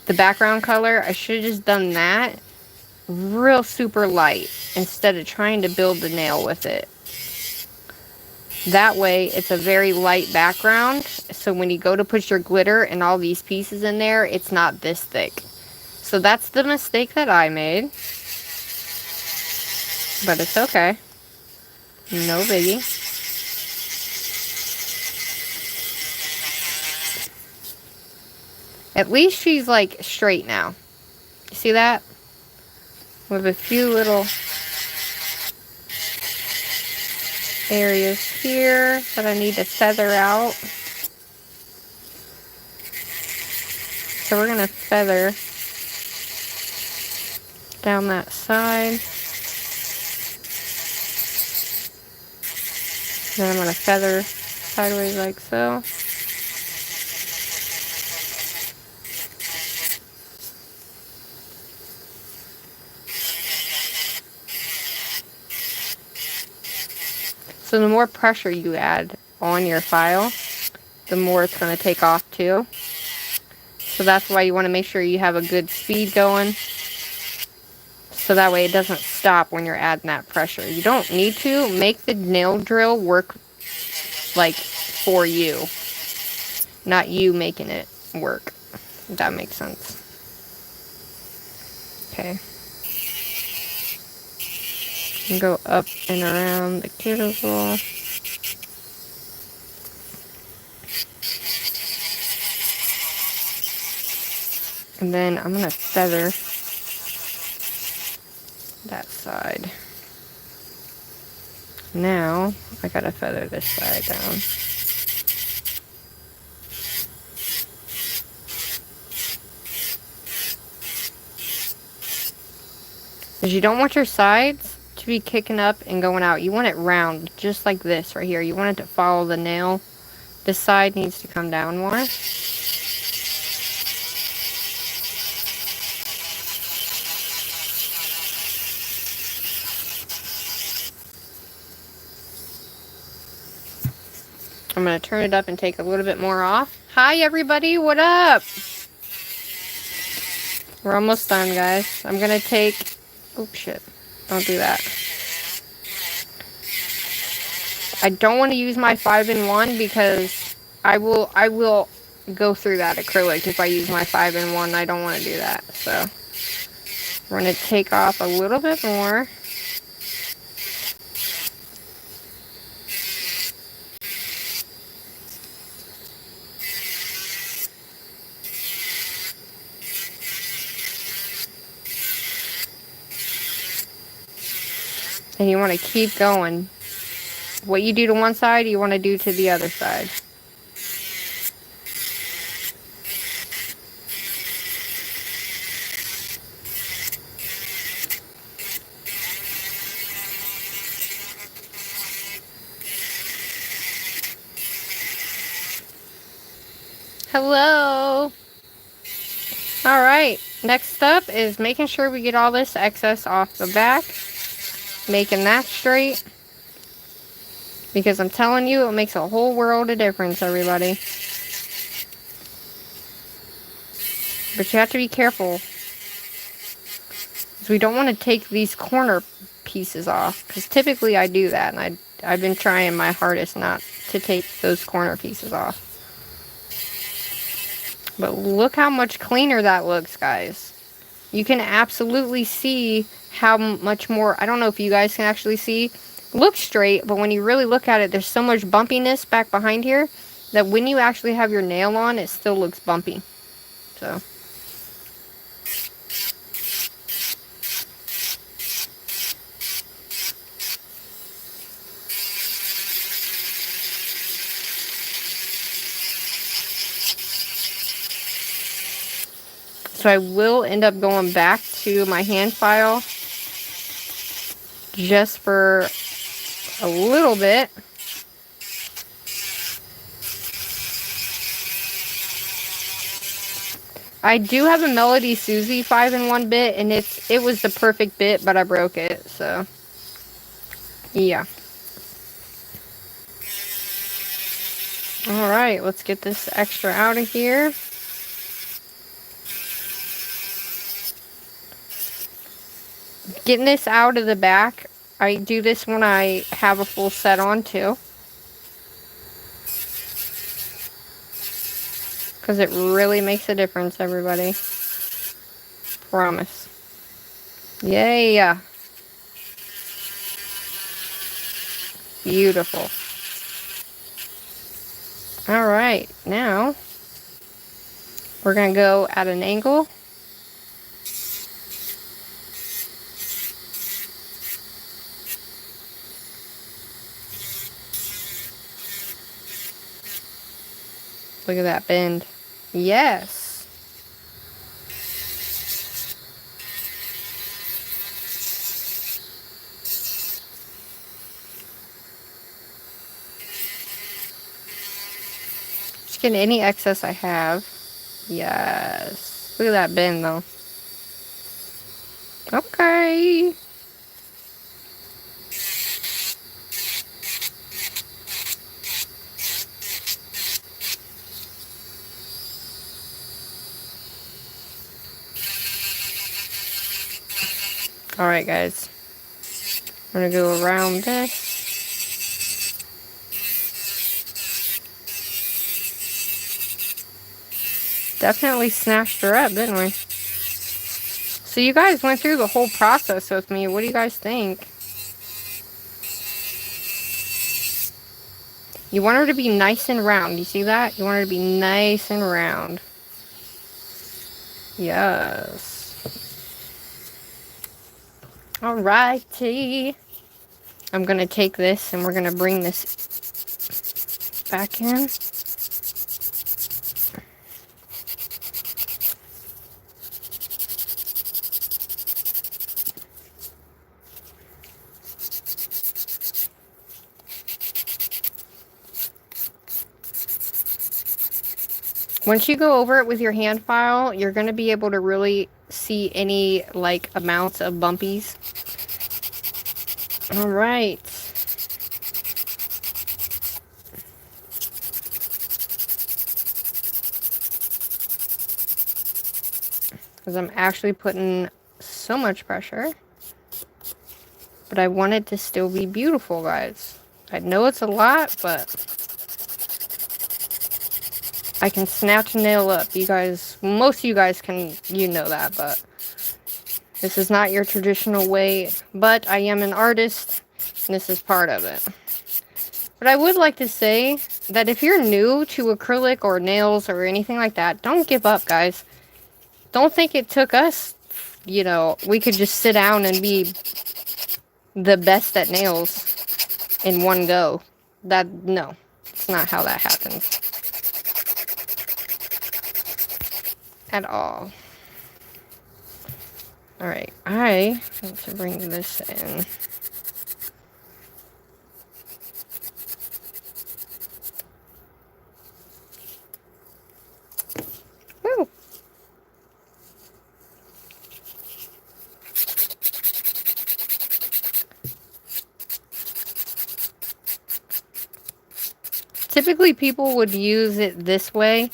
Speaker 1: the background color. I should have just done that real super light instead of trying to build the nail with it. That way it's a very light background, so when you go to put your glitter and all these pieces in there, it's not this thick. So that's the mistake that I made, but it's okay, no biggie. At least she's like straight now. You see that? With a few little areas here that I need to feather out. So we're gonna feather down that side. Then I'm gonna feather sideways like so. So the more pressure you add on your file, the more it's going to take off too. So that's why you want to make sure you have a good speed going. So that way it doesn't stop when you're adding that pressure. You don't need to. Make the nail drill work like for you. Not you making it work. If that makes sense. Okay. And go up and around the cuticle. And then I'm going to feather that side. Now, I got to feather this side down. Because you don't want your sides to be kicking up and going out. You want it round, just like this right here. You want it to follow the nail. This side needs to come down more. I'm going to turn it up and take a little bit more off. Hi, everybody. What up? We're almost done, guys. I'm going to take... Oops, shit. Don't do that. I don't want to use my 5-in-1 because I will go through that acrylic if I use my 5-in-1. I don't want to do that. So we're going to take off a little bit more. And you want to keep going. What you do to one side, you want to do to the other side. Hello. Alright, next up is making sure we get all this excess off the back. Making that straight. Because I'm telling you, it makes a whole world of difference, everybody. But you have to be careful. Because we don't want to take these corner pieces off. Because typically I do that. And I've been trying my hardest not to take those corner pieces off. But look how much cleaner that looks, guys. You can absolutely see how much more, I don't know if you guys can actually see, looks straight, but when you really look at it, there's so much bumpiness back behind here that when you actually have your nail on, it still looks bumpy. So. So I will end up going back to my hand file just for a little bit. I do have a Melody Susie 5-in-1 bit, and it was the perfect bit, but I broke it, so yeah. Alright, let's get this extra out of here. Getting this out of the back, I do this when I have a full set on too. Because it really makes a difference, everybody. Promise. Yay! Beautiful. Alright, now we're going to go at an angle. Look at that bend. Yes. Just getting any excess I have. Yes. Look at that bend though. Okay. Alright guys. I'm gonna go around this. Definitely snatched her up, didn't we? So you guys went through the whole process with me. What do you guys think? You want her to be nice and round. You see that? You want her to be nice and round. Yes. Alrighty. I'm going to take this and we're going to bring this back in. Once you go over it with your hand file, you're going to be able to really see any, like, amounts of bumpies. Alright. Because I'm actually putting so much pressure. But I want it to still be beautiful, guys. I know it's a lot, but I can snatch a nail up. You guys, most of you guys can, you know that, but this is not your traditional way. But I am an artist, and this is part of it. But I would like to say that if you're new to acrylic or nails or anything like that, don't give up, guys. Don't think it took us, you know, we could just sit down and be the best at nails in one go. No, it's not how that happens. At all. Alright, I want to bring this in. Woo! Typically, people would use it this way.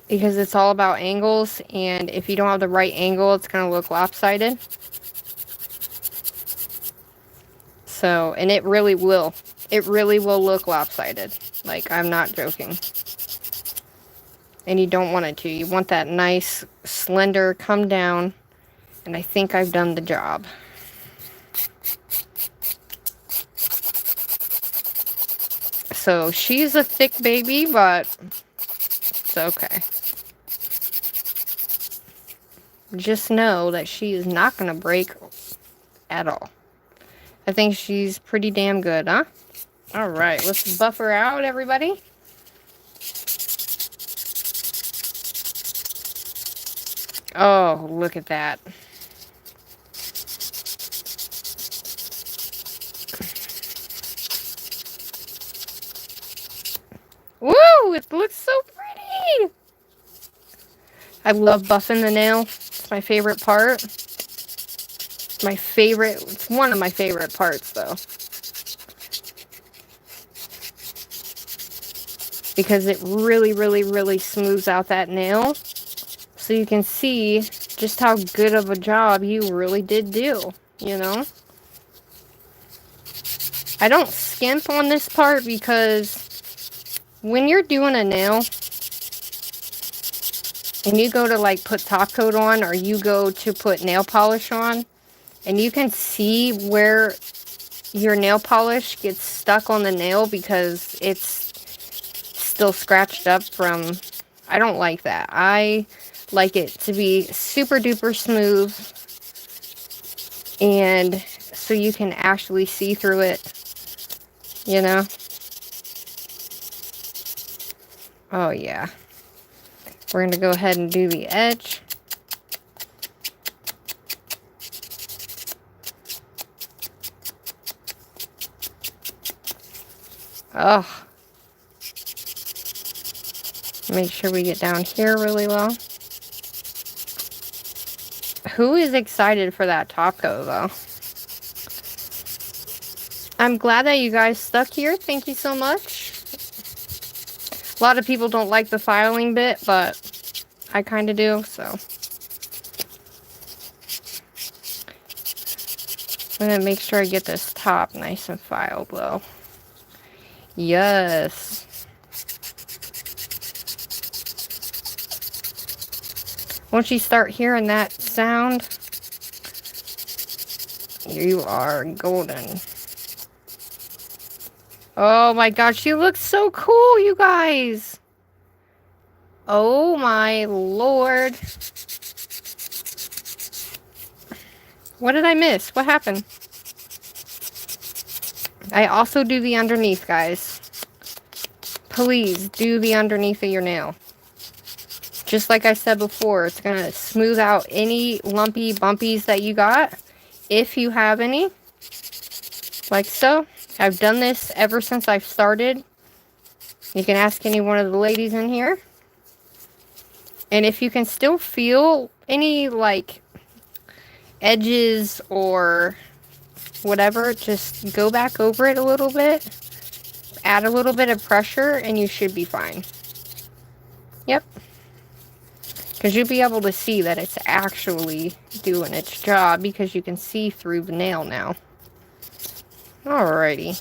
Speaker 1: Because it's all about angles, and if you don't have the right angle, it's going to look lopsided. So, and it really will. It really will look lopsided. Like, I'm not joking. And you don't want it to. You want that nice, slender come down. And I think I've done the job. So she's a thick baby, but it's okay. Just know that she is not going to break at all. I think she's pretty damn good, huh? Alright, let's buff her out, everybody. Oh, look at that. Woo! It looks so pretty! I love buffing the nail. It's my favorite part. It's one of my favorite parts, though. Because it really, really, really smooths out that nail. So you can see just how good of a job you really did do, you know? I don't skimp on this part because when you're doing a nail and you go to like put top coat on or you go to put nail polish on and you can see where your nail polish gets stuck on the nail because it's still scratched up from... I don't like that. I like it to be super duper smooth and so you can actually see through it, you know? Oh yeah. We're going to go ahead and do the edge. Oh. Make sure we get down here really well. Who is excited for that top coat, though? I'm glad that you guys stuck here. Thank you so much. A lot of people don't like the filing bit, but I kind of do, so. I'm going to make sure I get this top nice and filed, though. Yes. Once you start hearing that sound, you are golden. Oh my gosh, she looks so cool, you guys. Oh my lord. What did I miss? What happened? I also do the underneath, guys. Please do the underneath of your nail. Just like I said before, it's going to smooth out any lumpy bumpies that you got, if you have any. Like so. I've done this ever since I've started. You can ask any one of the ladies in here. And if you can still feel any, like, edges or whatever, just go back over it a little bit. Add a little bit of pressure, and you should be fine. Yep. Because you'll be able to see that it's actually doing its job because you can see through the nail now. Alrighty.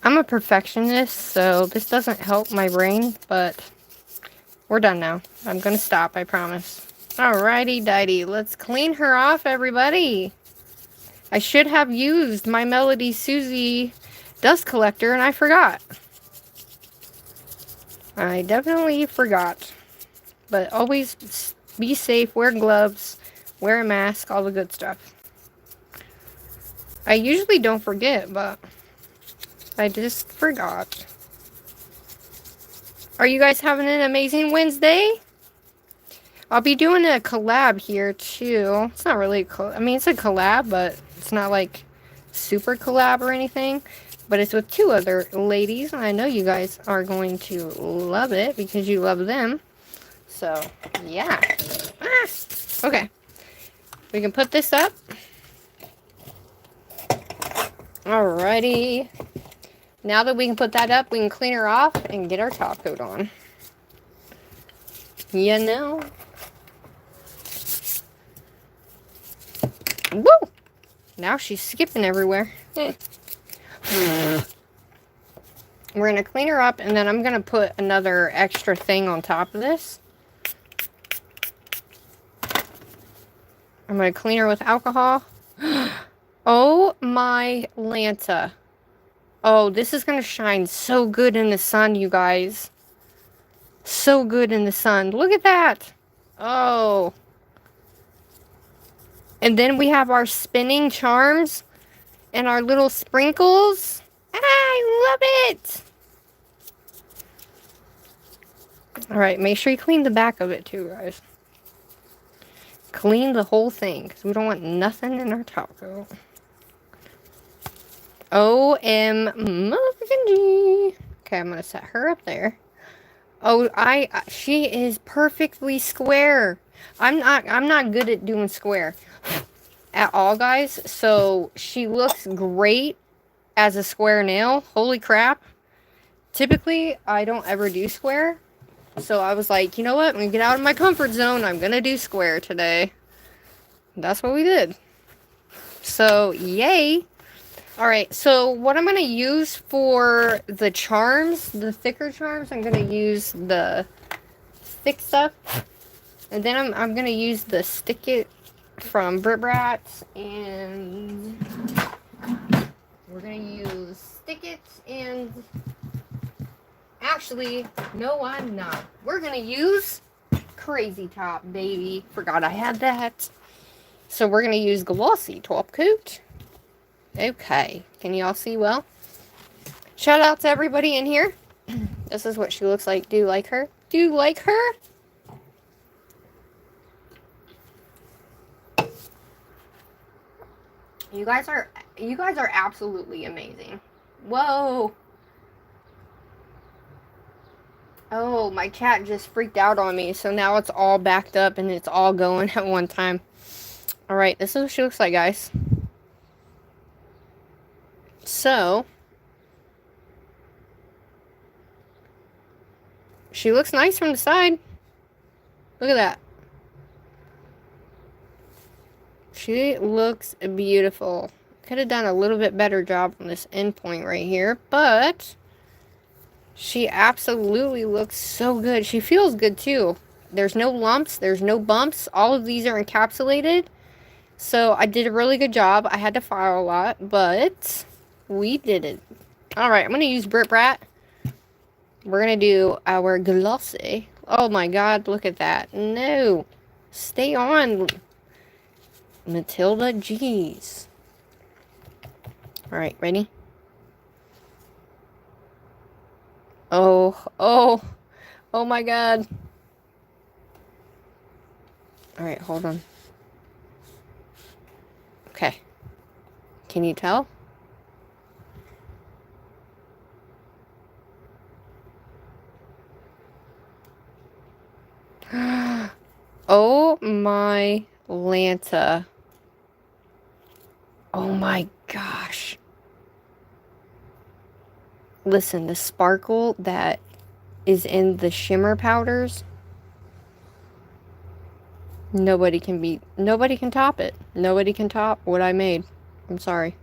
Speaker 1: I'm a perfectionist, so this doesn't help my brain, but we're done now. I'm going to stop, I promise. Alrighty, dighty. Let's clean her off, everybody. I should have used my Melody Susie dust collector, and I forgot. I definitely forgot. But always be safe, wear gloves, wear a mask, all the good stuff. I usually don't forget, but I just forgot. Are you guys having an amazing Wednesday? I'll be doing a collab here, too. It's not really I mean, it's a collab, but it's not like super collab or anything. But it's with two other ladies. I know you guys are going to love it because you love them. So, yeah. Ah, okay. We can put this up. Alrighty. Now that we can put that up, we can clean her off and get our top coat on. You know. Woo! Now she's skipping everywhere. We're going to clean her up, and then I'm going to put another extra thing on top of this. I'm going to clean her with alcohol. Oh my Lanta. Oh, this is going to shine so good in the sun, you guys. So good in the sun. Look at that. Oh. And then we have our spinning charms and our little sprinkles. I love it. Alright, make sure you clean the back of it too, guys. Clean the whole thing, because we don't want nothing in our taco. OMG. Okay, I'm going to set her up there. Oh, she is perfectly square. I'm not good at doing square at all, guys. So she looks great as a square nail. Holy crap. Typically, I don't ever do square. So I was like, you know what? I'm going to get out of my comfort zone. I'm going to do square today. That's what we did. So, yay. Alright, so what I'm going to use for the charms, the thicker charms, I'm going to use the thick stuff. And then I'm going to use the Stick It from Brit, and we're going to use Stick It, and actually, no, I'm not. We're going to use Crazy Top, baby. Forgot I had that. So we're going to use Glossy Top Coat. Okay, can y'all see well? Shout out to everybody in here. This is what she looks like. Do you like her? Do you like her? You guys are absolutely amazing. Whoa. Oh, my chat just freaked out on me, so now it's all backed up and it's all going at one time. Alright, this is what she looks like, guys. So, she looks nice from the side. Look at that. She looks beautiful. Could have done a little bit better job on this end point right here, but she absolutely looks so good. She feels good too. There's no lumps, there's no bumps. All of these are encapsulated. So I did a really good job. I had to file a lot, but we did it. Alright, I'm going to use Brit. We're going to do our glossy. Oh my god, look at that. No. Stay on, Matilda. Jeez. Alright, ready? Oh my god. Alright, hold on. Okay. Can you tell? Oh my Lanta. Oh my gosh. Listen, the sparkle that is in the shimmer powders, nobody can top it. Nobody can top what I made. I'm sorry.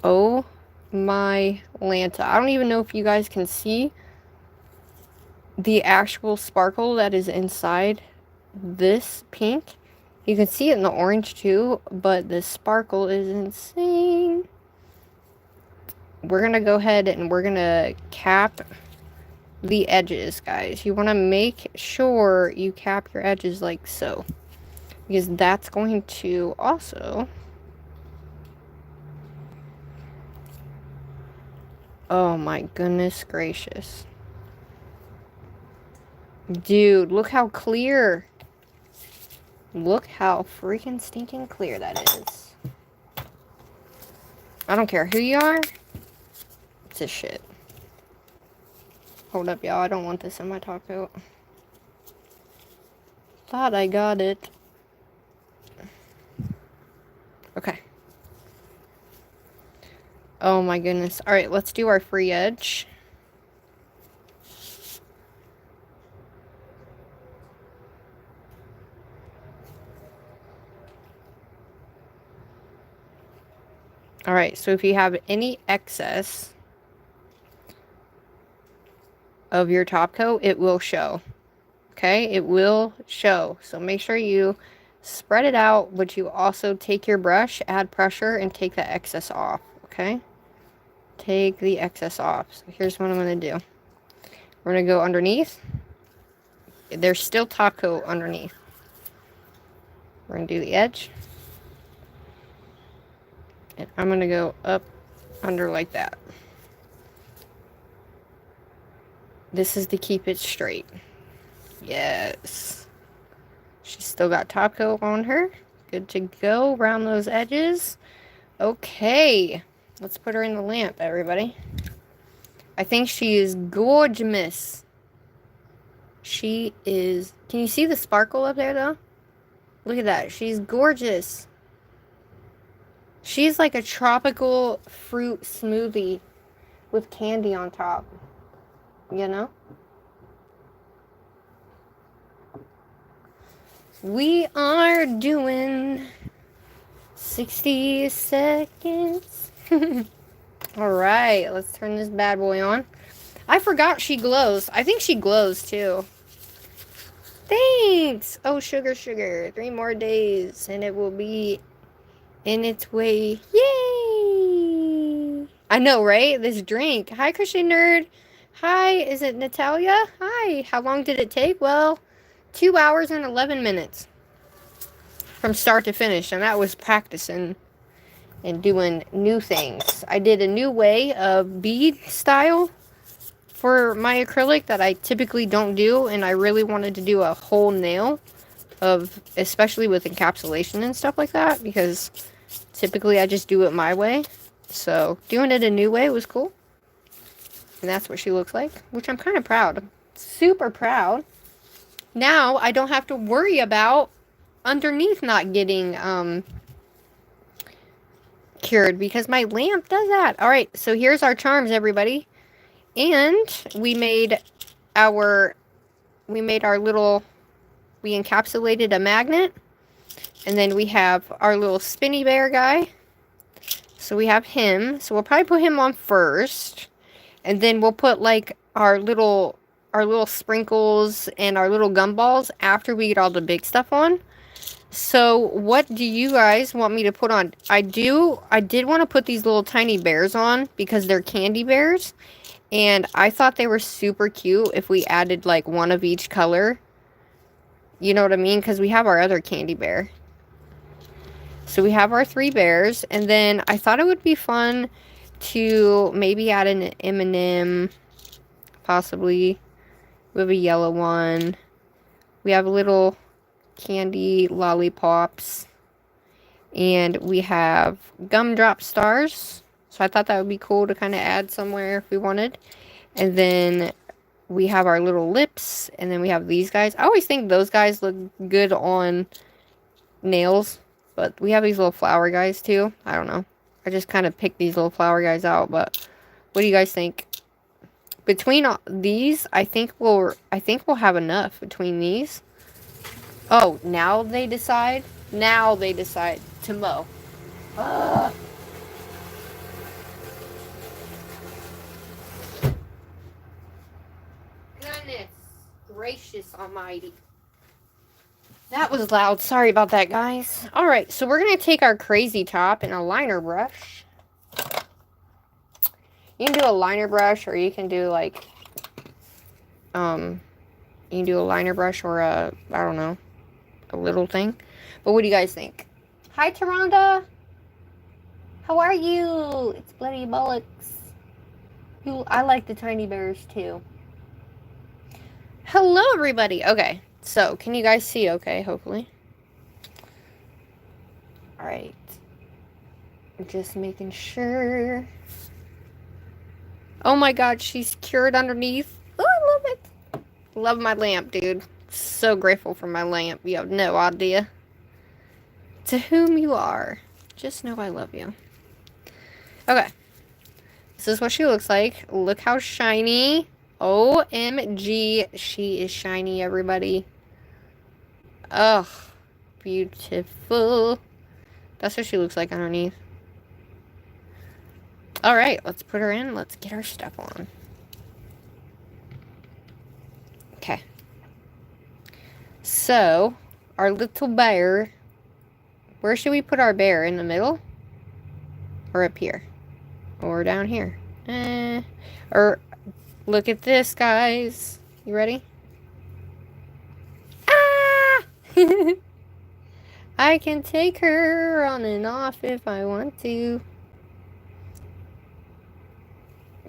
Speaker 1: Oh my Lanta. I don't even know if you guys can see the actual sparkle that is inside this pink. You can see it in the orange too, but the sparkle is insane. We're going to go ahead and we're going to cap the edges, guys. You want to make sure you cap your edges like so, because that's going to also... Oh my goodness gracious. Dude, look how clear. Look how freaking stinking clear that is. I don't care who you are. It's a shit. Hold up, y'all. I don't want this in my taco. Thought I got it. Okay. Oh my goodness. Alright, let's do our free edge. Alright, so if you have any excess of your top coat, it will show. Okay, it will show. So make sure you spread it out, but you also take your brush, add pressure, and take the excess off. Okay, take the excess off. So here's what I'm going to do. We're going to go underneath. There's still top coat underneath. We're going to do the edge. And I'm going to go up under like that. This is to keep it straight. Yes. She's still got top coat on her. Good to go around those edges. Okay. Let's put her in the lamp, everybody. I think she is gorgeous. She is... Can you see the sparkle up there, though? Look at that. She's gorgeous. She's like a tropical fruit smoothie with candy on top. You know? We are doing 60 seconds. Alright, let's turn this bad boy on. I forgot she glows. I think she glows too. Thanks! Oh, sugar. 3 more days and it will be in its way. Yay! I know, right? This drink. Hi, Christian Nerd. Hi, is it Natalia? Hi, how long did it take? Well, 2 hours and 11 minutes. From start to finish. And that was practicing and doing new things. I did a new way of bead style for my acrylic that I typically don't do. And I really wanted to do a whole nail of, especially with encapsulation and stuff like that. Because typically I just do it my way. So doing it a new way was cool. And that's what she looks like, which I'm kind of proud. Super proud. Now I don't have to worry about underneath not getting cured because my lamp does that. All right, so here's our charms, everybody. And we encapsulated a magnet. And then we have our little spinny bear guy. So we have him. So we'll probably put him on first. And then we'll put like our little sprinkles and our little gumballs after we get all the big stuff on. So what do you guys want me to put on? I did want to put these little tiny bears on because they're candy bears. And I thought they were super cute if we added like one of each color. You know what I mean? Because we have our other candy bear. So we have our 3 bears. And then I thought it would be fun to maybe add an M&M. Possibly. We have a yellow one. We have little candy lollipops. And we have gumdrop stars. So I thought that would be cool to kind of add somewhere if we wanted. And then we have our little lips. And then we have these guys. I always think those guys look good on nails. But we have these little flower guys too. I don't know. I just kind of picked these little flower guys out. But what do you guys think? Between these, I think we'll have enough between these. Oh, now they decide? Now they decide to mow. Ugh. Goodness gracious almighty. That was loud. Sorry about that, guys. Alright, so we're going to take our crazy top and a liner brush. You can do a liner brush or you can do like, you can do a liner brush or a, I don't know, a little thing. But what do you guys think? Hi, Taronda. How are you? It's Bloody Bullocks. I like the tiny bears too. Hello, everybody. Okay, so can you guys see okay, hopefully? Alright. Just making sure. Oh my god, she's cured underneath. Oh, I love it. Love my lamp, dude. So grateful for my lamp. You have no idea. To whom you are. Just know I love you. Okay. This is what she looks like. Look how shiny. OMG. She is shiny, everybody. Ugh. Beautiful. That's what she looks like underneath. Alright, let's put her in. Let's get our stuff on. Okay. So, our little bear. Where should we put our bear? In the middle? Or up here? Or down here? Or, look at this, guys. You ready? Ah! I can take her on and off if I want to.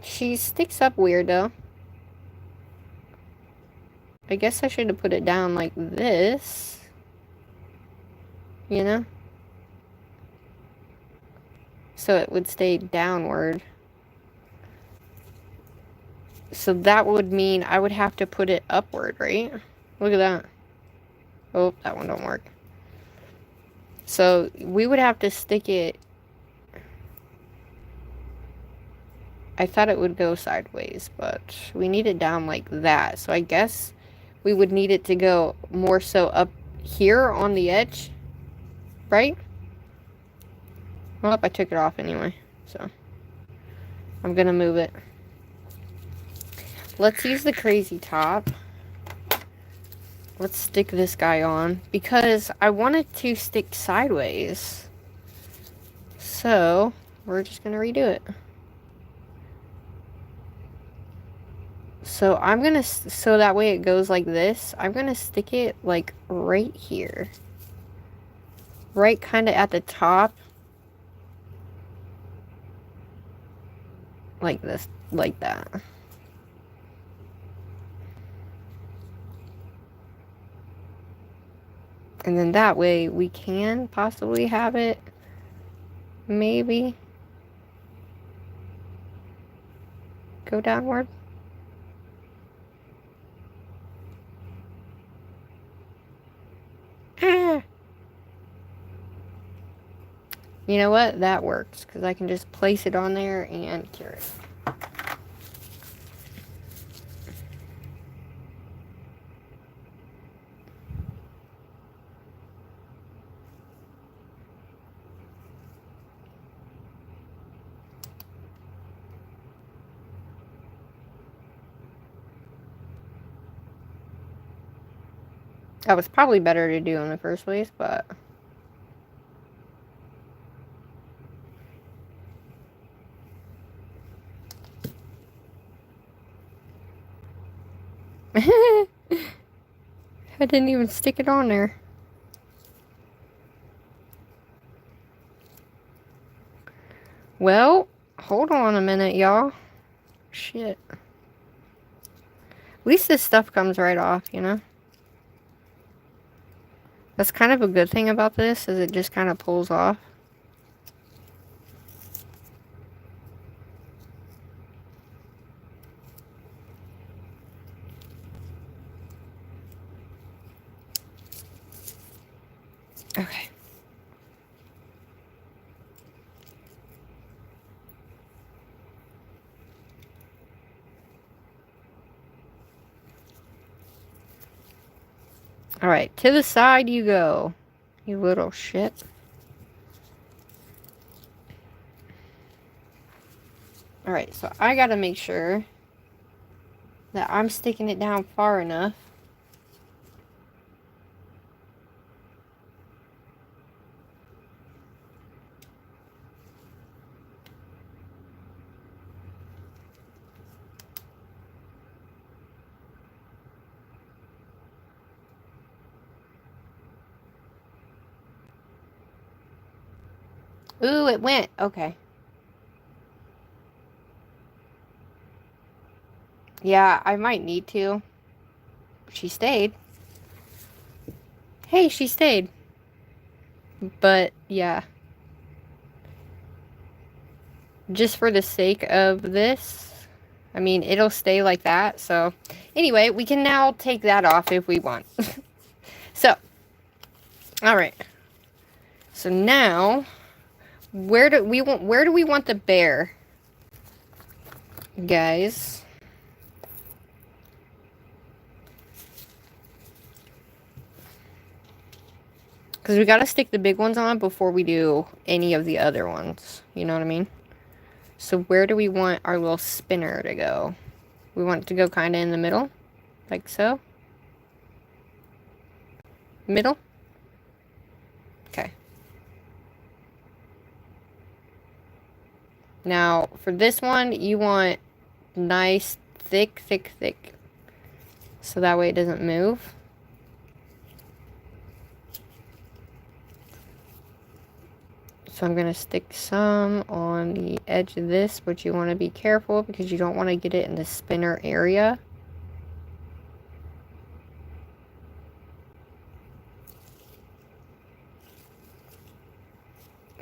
Speaker 1: She sticks up weird, though. I guess I should have put it down like this. You know? So it would stay downward. So that would mean I would have to put it upward, right? Look at that. Oh, that one don't work. So we would have to stick it. I thought it would go sideways, but we need it down like that. So I guess we would need it to go more so up here on the edge, right? Well, I took it off anyway, so I'm gonna move it. Let's use the crazy top. Let's stick this guy on because I want it to stick sideways. So we're just gonna redo it. So I'm gonna, so that way it goes like this, I'm gonna stick it like right here. Right kind of at the top. Like this, like that. And then that way we can possibly have it, maybe, go downward. Ah. You know what? That works, because I can just place it on there and cure it. That was probably better to do in the first place, but... I didn't even stick it on there. Well, hold on a minute, y'all. Shit. At least this stuff comes right off, you know? That's kind of a good thing about this, is it just kind of pulls off. Okay. Alright, to the side you go, you little shit. Alright, so I gotta make sure that I'm sticking it down far enough. Ooh, it went. Okay. Yeah, I might need to. She stayed. Hey, she stayed. But, yeah. Just for the sake of this, I mean, it'll stay like that. So, anyway, we can now take that off if we want. So, alright. So now, where do we want the bear? Guys. Because we gotta stick the big ones on before we do any of the other ones. You know what I mean? So where do we want our little spinner to go? We want it to go kind of in the middle, like so. Middle? Okay. Now, for this one, you want nice, thick, thick, thick. So that way it doesn't move. So I'm going to stick some on the edge of this, but you want to be careful because you don't want to get it in the spinner area.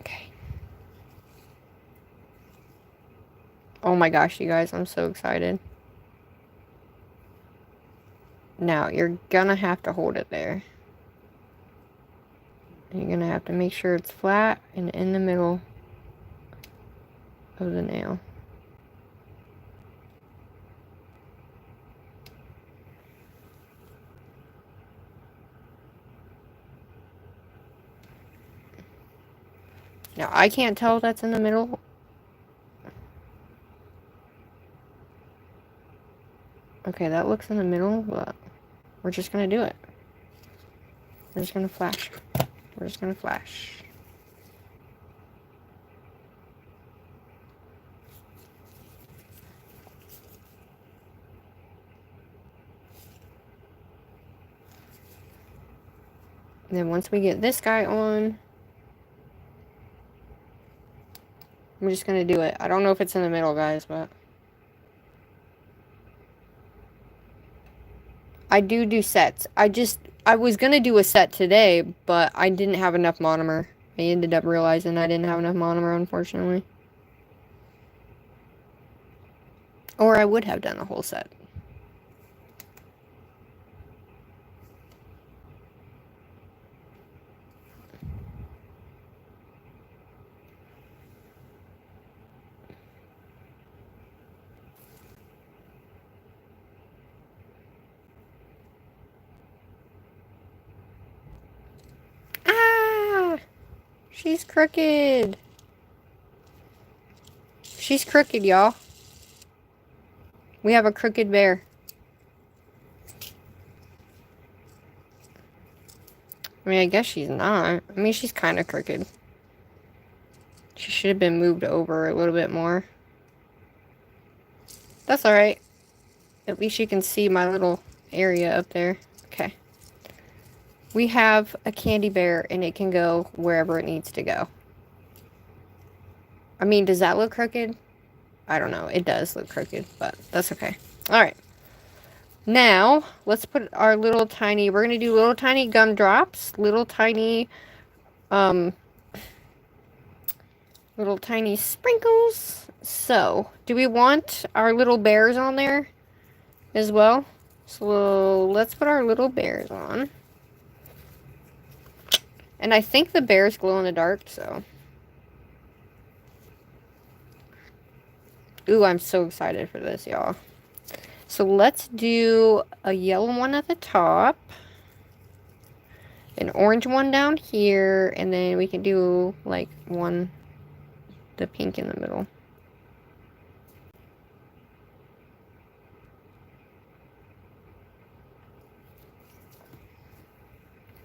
Speaker 1: Okay. Oh my gosh, you guys, I'm so excited. Now, you're going to have to hold it there. You're going to have to make sure it's flat and in the middle of the nail. Now, I can't tell if that's in the middle. Okay, that looks in the middle, but we're just going to do it. We're just going to flash. We're just going to flash. And then once we get this guy on, I'm just going to do it. I don't know if it's in the middle, guys, but I do sets. I was going to do a set today, but I didn't have enough monomer. I ended up realizing I didn't have enough monomer, unfortunately. Or I would have done a whole set. Ah! She's crooked. She's crooked, y'all. We have a crooked bear. I mean, I guess she's not. I mean, she's kind of crooked. She should have been moved over a little bit more. That's alright. At least you can see my little area up there. Okay. We have a candy bear, and it can go wherever it needs to go. I mean, does that look crooked? I don't know. It does look crooked, but that's okay. Alright. Now, let's put our little tiny... We're going to do little tiny gumdrops. Little tiny sprinkles. So, do we want our little bears on there as well? So, let's put our little bears on. And I think the bears glow in the dark, so. Ooh, I'm so excited for this, y'all. So, let's do a yellow one at the top. An orange one down here. And then we can do, like, the pink in the middle.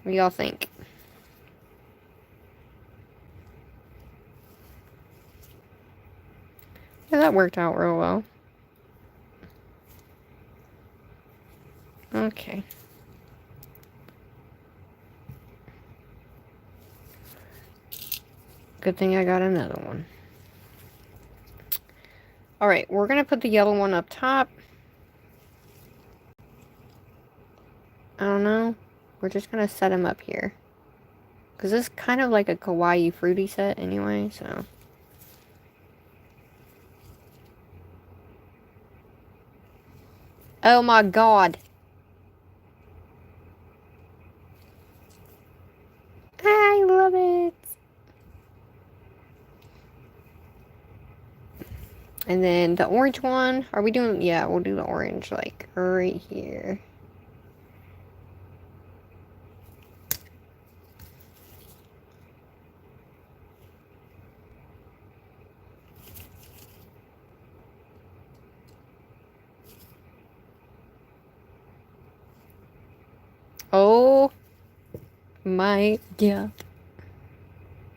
Speaker 1: What do y'all think? Yeah, that worked out real well. Okay. Good thing I got another one. Alright, we're going to put the yellow one up top. I don't know. We're just going to set him up here. Because this is kind of like a kawaii fruity set anyway, so. Oh my god. I love it. And then the orange one. Are we doing? Yeah, we'll do the orange like right here. Oh my god.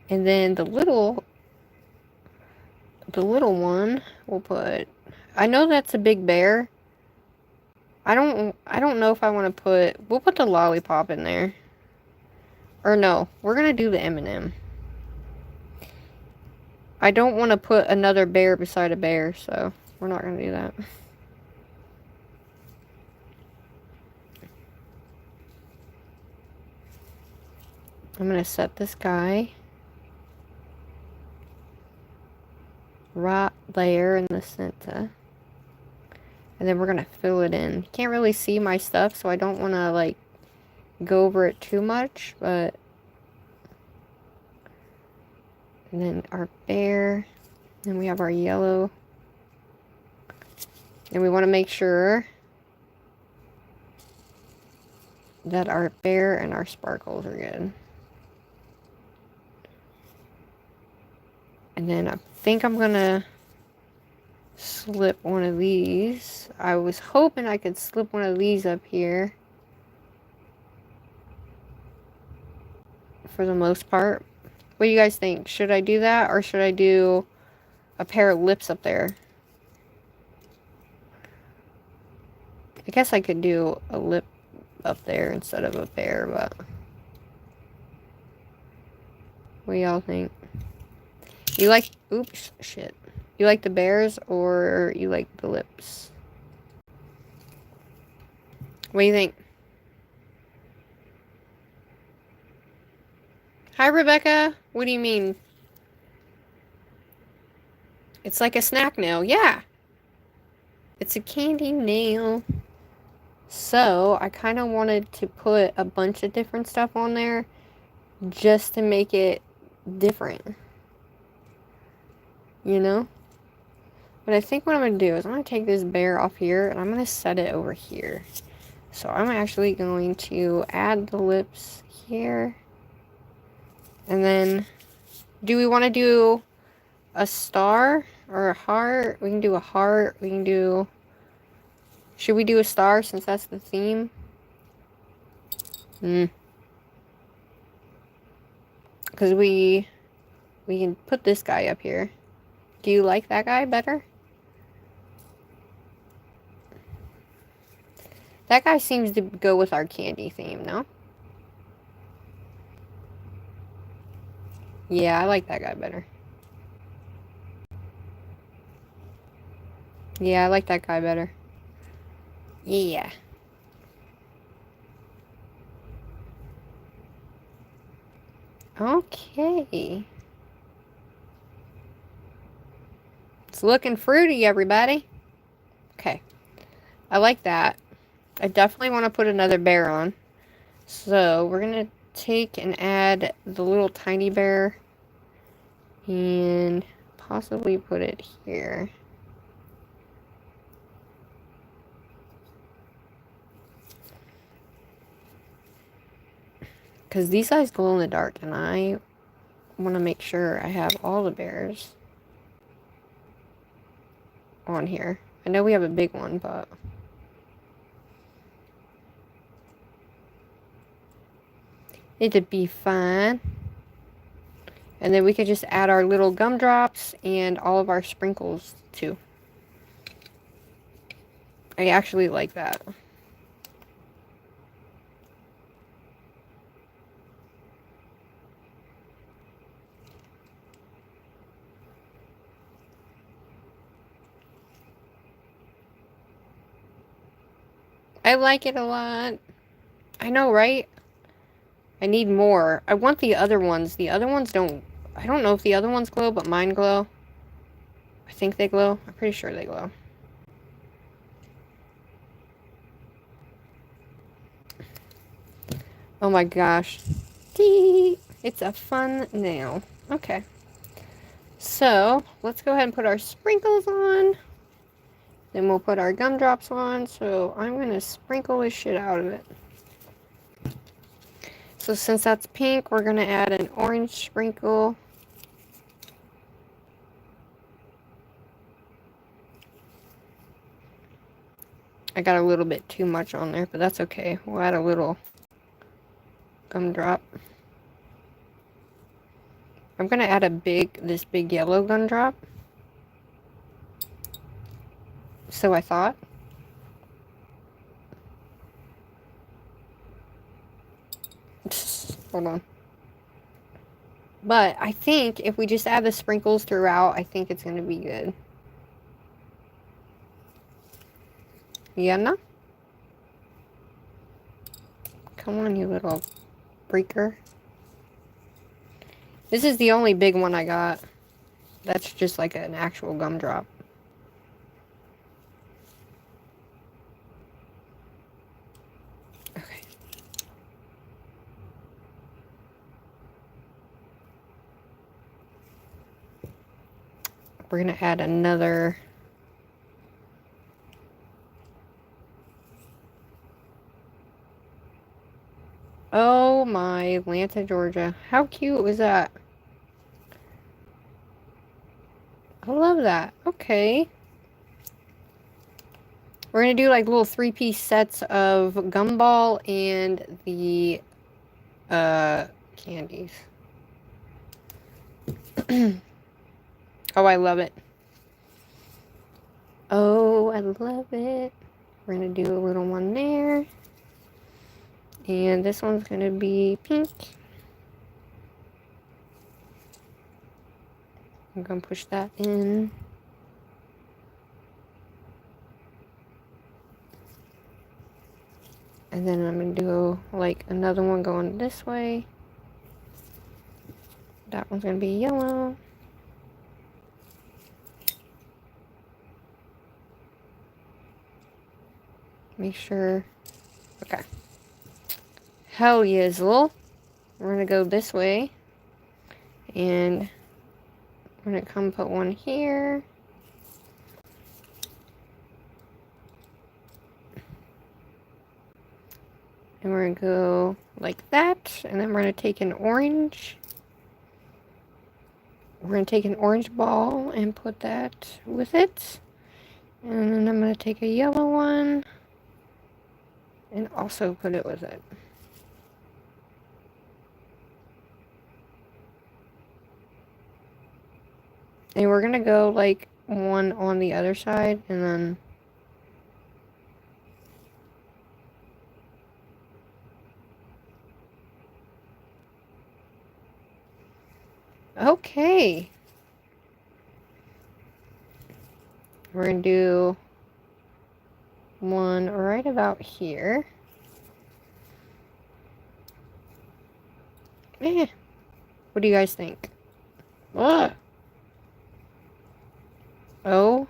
Speaker 1: And then the little one we'll put, I know that's a big bear. I don't know if I want to we'll put the lollipop in there. Or no, we're going to do the M&M. I don't want to put another bear beside a bear, so we're not going to do that. I'm going to set this guy right there in the center. And then we're going to fill it in. You can't really see my stuff, so I don't want to, like, go over it too much, but... And then our bear. And we have our yellow. And we want to make sure that our bear and our sparkles are good. And then I think I'm going to slip one of these. I was hoping I could slip one of these up here. For the most part. What do you guys think? Should I do that, or should I do a pair of lips up there? I guess I could do a lip up there instead of a bear, but... What do y'all think? You like... Oops, shit. You like the bears, or you like the lips? What do you think? Hi, Rebecca. What do you mean? It's like a snack nail. Yeah. It's a candy nail. So, I kind of wanted to put a bunch of different stuff on there just to make it different. You know? But I think what I'm going to do is I'm going to take this bear off here and I'm going to set it over here. So, I'm actually going to add the lips here. And then, do we want to do a star or a heart? We can do a heart. We can do... Should we do a star since that's the theme? Because we can put this guy up here. Do you like that guy better? That guy seems to go with our candy theme, no? Yeah, I like that guy better. Yeah, I like that guy better. Yeah. Okay. It's looking fruity, everybody. Okay. I like that. I definitely want to put another bear on. So, we're going to take and add the little tiny bear. And possibly put it here. Because these guys glow in the dark, and I want to make sure I have all the bears on here. I know we have a big one, but... it'd be fine. And then we could just add our little gumdrops and all of our sprinkles, too. I actually like that. I like it a lot. I know, right? I need more. I want the other ones. The other ones don't... I don't know if the other ones glow, but mine glow. I think they glow. I'm pretty sure they glow. Oh my gosh. It's a fun nail. Okay. So, let's go ahead and put our sprinkles on. Then we'll put our gumdrops on. So, I'm going to sprinkle this shit out of it. So, since that's pink, we're going to add an orange sprinkle. I got a little bit too much on there, but that's okay. We'll add a little gumdrop. I'm gonna add this big yellow gumdrop. So I thought. Hold on. But I think if we just add the sprinkles throughout, I think it's gonna be good. Yeah, no? Come on, you little freaker. This is the only big one I got. That's just like an actual gumdrop. Okay. We're gonna add another. Oh my Atlanta, Georgia. How cute was that? I love that. Okay. We're going to do like little 3-piece sets of gumball and the candies. Oh, I love it. Oh, I love it. We're going to do a little one there. And this one's going to be pink. I'm going to push that in. And then I'm going to do like another one going this way. That one's going to be yellow. Make sure. Okay. Hell yizzle. We're going to go this way. And we're going to come put one here. And we're going to go like that. And then we're going to take an orange. We're going to take an orange ball and put that with it. And then I'm going to take a yellow one. And also put it with it. And we're going to go like one on the other side. And then... Okay. We're going to do one right about here. Eh. What do you guys think? Ugh. Oh.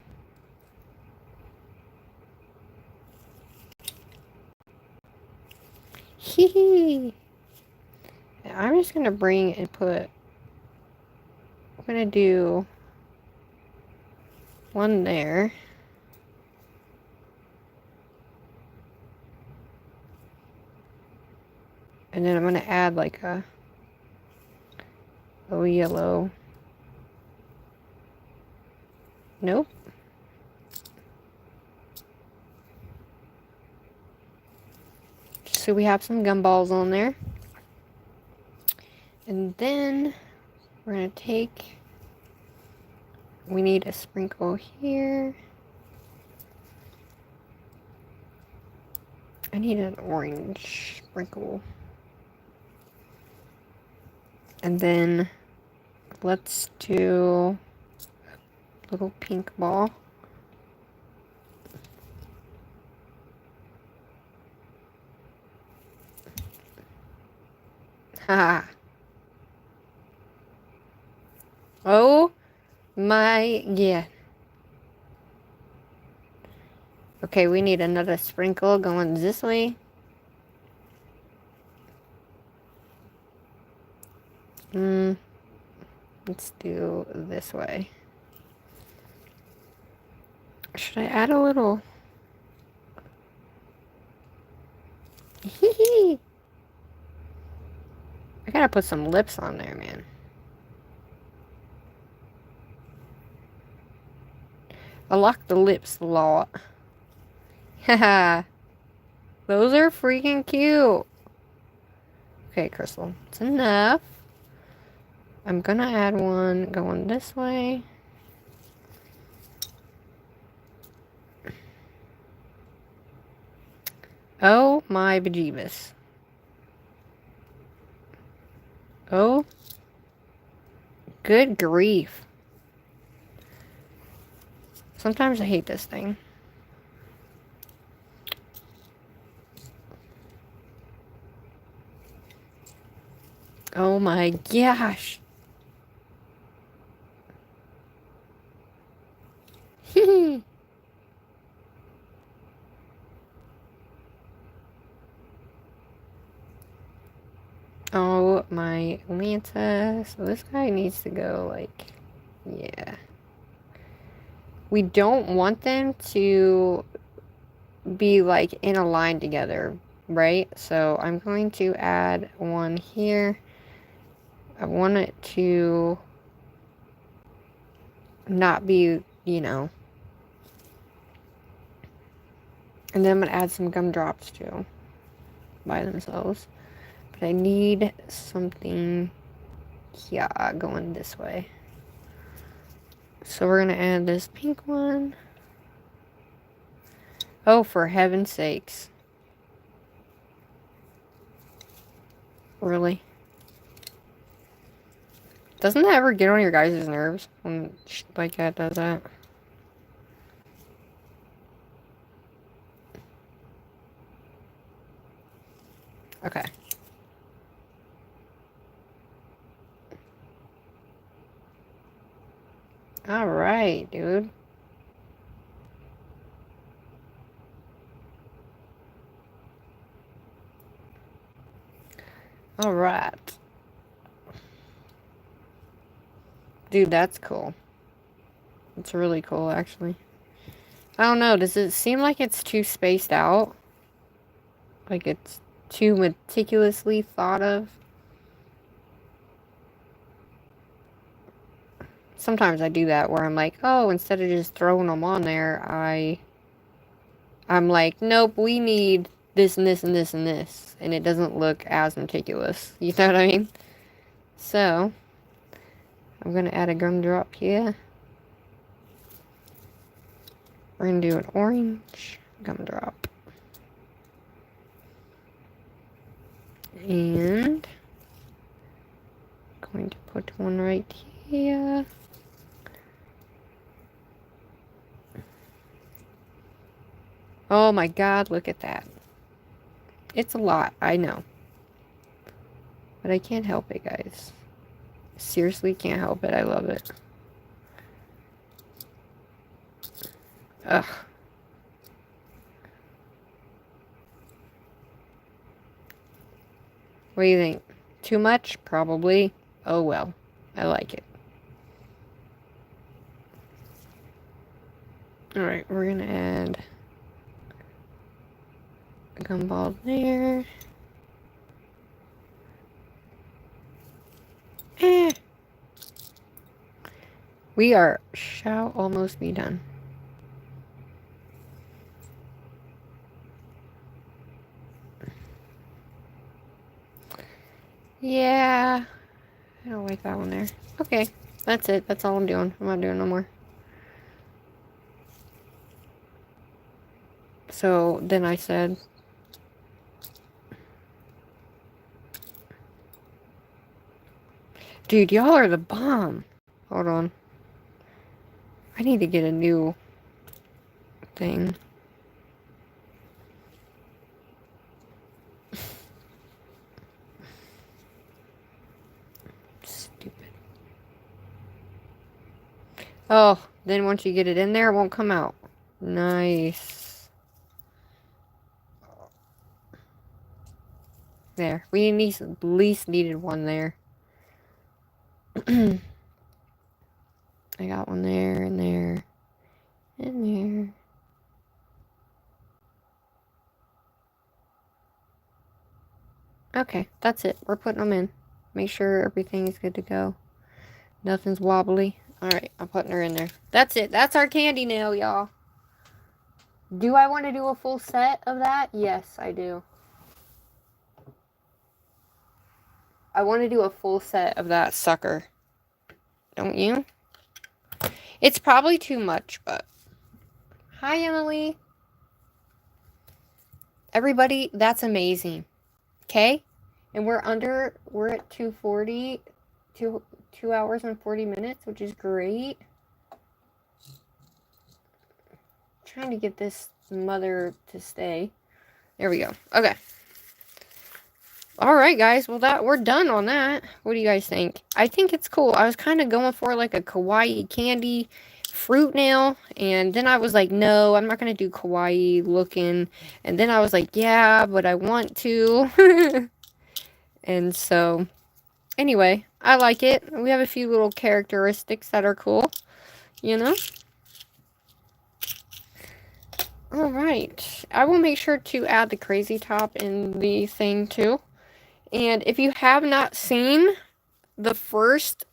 Speaker 1: Hee hee. I'm just going to bring and put... I'm going to do one there. And then I'm going to add like a yellow. Nope. So we have some gumballs on there. And then we're going to take, we need a sprinkle here. I need an orange sprinkle. And then let's do a little pink ball. Ha! Oh my, yeah. Okay, we need another sprinkle going this way. Let's do this way. Should I add a little? Hee. I gotta put some lips on there, man. I like the lips a lot. Haha. Those are freaking cute. Okay, Crystal. It's enough. I'm gonna add one going this way. Oh my bejeebus. Oh. Good grief. Sometimes I hate this thing. Oh my gosh. Oh my Lanta. So this guy needs to go like, yeah. We don't want them to be like in a line together, right? So I'm going to add one here. I want it to not be, you know. And then I'm going to add some gumdrops too by themselves. But I need something, yeah, going this way. So we're going to add this pink one. Oh, for heaven's sakes. Really? Doesn't that ever get on your guys' nerves when like that does that? Okay. Alright, dude. Alright. Dude, that's cool. It's really cool, actually. I don't know, does it seem like it's too spaced out? Like it's too meticulously thought of? Sometimes I do that where I'm like, oh, instead of just throwing them on there, I'm like, nope, we need this and this and this and this. And it doesn't look as meticulous. You know what I mean? So, I'm going to add a gumdrop here. We're going to do an orange gumdrop. And going to put one right here. Oh my god, look at that. It's a lot, I know. But I can't help it, guys. Seriously can't help it. I love it. Ugh. What do you think? Too much? Probably. Oh well. I like it. Alright, we're gonna add a gumball there. We shall almost be done. Yeah. I don't like that one there. Okay. That's it. That's all I'm doing. I'm not doing no more. So then I said, dude, y'all are the bomb. Hold on. I need to get a new thing. Stupid. Oh, then once you get it in there, it won't come out. Nice. There. We at least needed one there. I got one there, and there, and there. Okay, that's it. We're putting them in. Make sure everything is good to go. Nothing's wobbly. Alright, I'm putting her in there. That's it. That's our candy nail, y'all. Do I want to do a full set of that? Yes, I do. I want to do a full set of that sucker. Don't you? It's probably too much, but... Hi, Emily. Everybody, that's amazing. Okay? And we're at 2:40, 2 hours and 40 minutes, which is great. Trying to get this mother to stay. There we go. Okay. Alright, guys. Well, we're done on that. What do you guys think? I think it's cool. I was kind of going for like a kawaii candy fruit nail. And then I was like, no, I'm not going to do kawaii looking. And then I was like, yeah, but I want to. And so, anyway, I like it. We have a few little characteristics that are cool. You know? Alright. I will make sure to add the crazy top in the thing too. And if you have not seen the first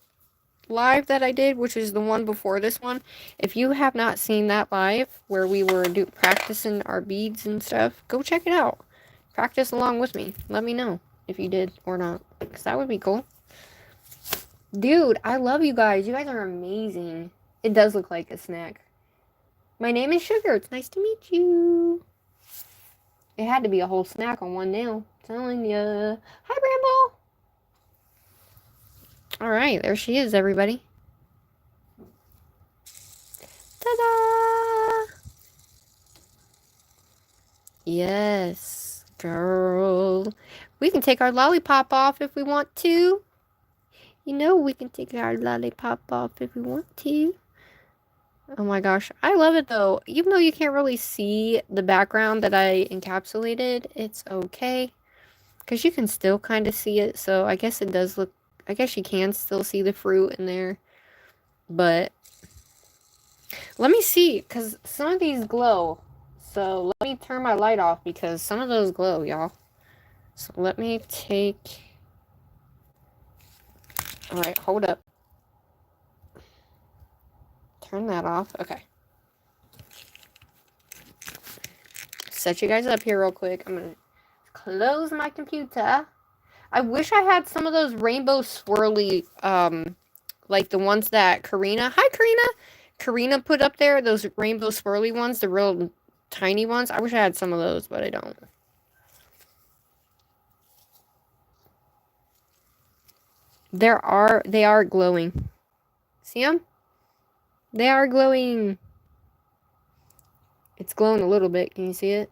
Speaker 1: live that I did, which is the one before this one, if you have not seen that live where we were practicing our beads and stuff, go check it out. Practice along with me. Let me know if you did or not, because that would be cool. Dude, I love you guys. You guys are amazing. It does look like a snack. My name is Sugar. It's nice to meet you. It had to be a whole snack on one nail. Telling ya. Hi, Bramble. Alright, there she is, everybody. Ta-da! Yes, girl. We can take our lollipop off if we want to. You know we can take our lollipop off if we want to. Oh my gosh. I love it, though. Even though you can't really see the background that I encapsulated, it's okay. Because you can still kind of see it, so I guess it does look... I guess you can still see the fruit in there. But... let me see, because some of these glow. So let me turn my light off, because some of those glow, y'all. So let me take... Alright, hold up. Turn that off. Okay. Set you guys up here real quick. I'm going to close my computer. I wish I had some of those rainbow swirly, like the ones that Karina... Hi, Karina! Karina put up there, those rainbow swirly ones, the real tiny ones. I wish I had some of those, but I don't. They are glowing. See them? They are glowing. It's glowing a little bit. Can you see it?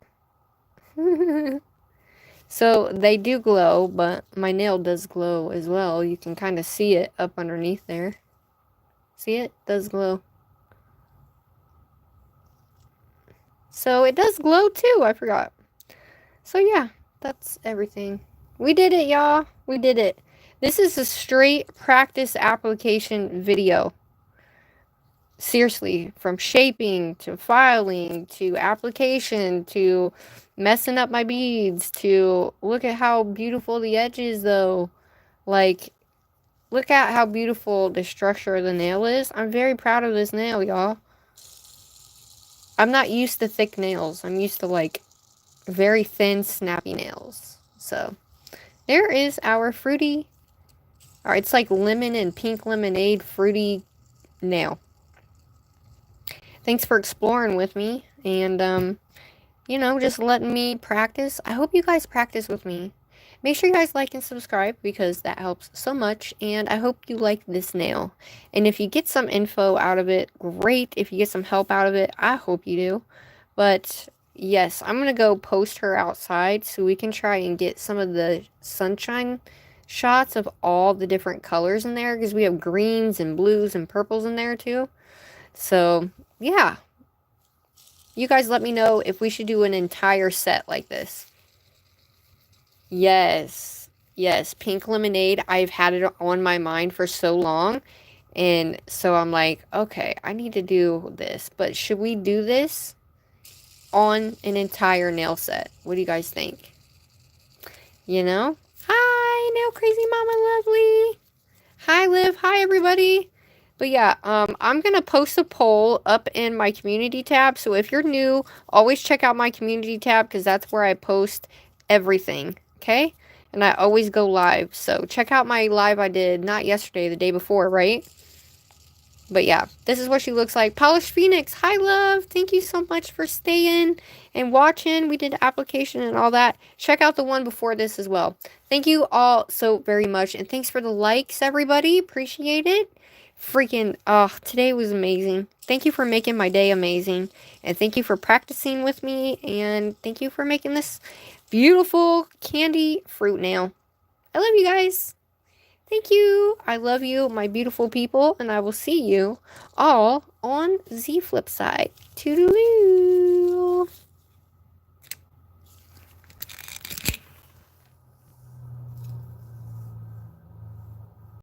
Speaker 1: So, they do glow, but my nail does glow as well. You can kind of see it up underneath there. See it? It does glow. So, it does glow too. I forgot. So, yeah. That's everything. We did it, y'all. We did it. This is a straight practice application video. Seriously, from shaping to filing to application to messing up my beads to look at how beautiful the edge is, though. Like, look at how beautiful the structure of the nail is. I'm very proud of this nail, y'all. I'm not used to thick nails. I'm used to, like, very thin, snappy nails. So, there is our fruity... Alright, it's like lemon and pink lemonade fruity nail. Thanks for exploring with me, and, you know, just letting me practice. I hope you guys practice with me. Make sure you guys like and subscribe, because that helps so much, and I hope you like this nail. And if you get some info out of it, great. If you get some help out of it, I hope you do. But, yes, I'm going to go post her outside, so we can try and get some of the sunshine shots of all the different colors in there, because we have greens and blues and purples in there, too. So... yeah, you guys let me know if we should do an entire set like this. Yes, pink lemonade. I've had it on my mind for so long, and so I'm like, okay, I need to do this, but should we do this on an entire nail set? What do you guys think? You know? Hi, Nail Crazy Mama Lovely. Hi, Liv. Hi, everybody. But yeah, I'm going to post a poll up in my community tab. So if you're new, always check out my community tab, because that's where I post everything. Okay? And I always go live. So check out my live I did, not yesterday, the day before, right? But yeah, this is what she looks like. Polished Phoenix, hi love. Thank you so much for staying and watching. We did the application and all that. Check out the one before this as well. Thank you all so very much. And thanks for the likes, everybody. Appreciate it. Freaking, today was amazing. Thank you for making my day amazing. And thank you for practicing with me. And thank you for making this beautiful candy fruit nail. I love you guys. Thank you. I love you, my beautiful people, and I will see you all on the flip side. Toodaloo.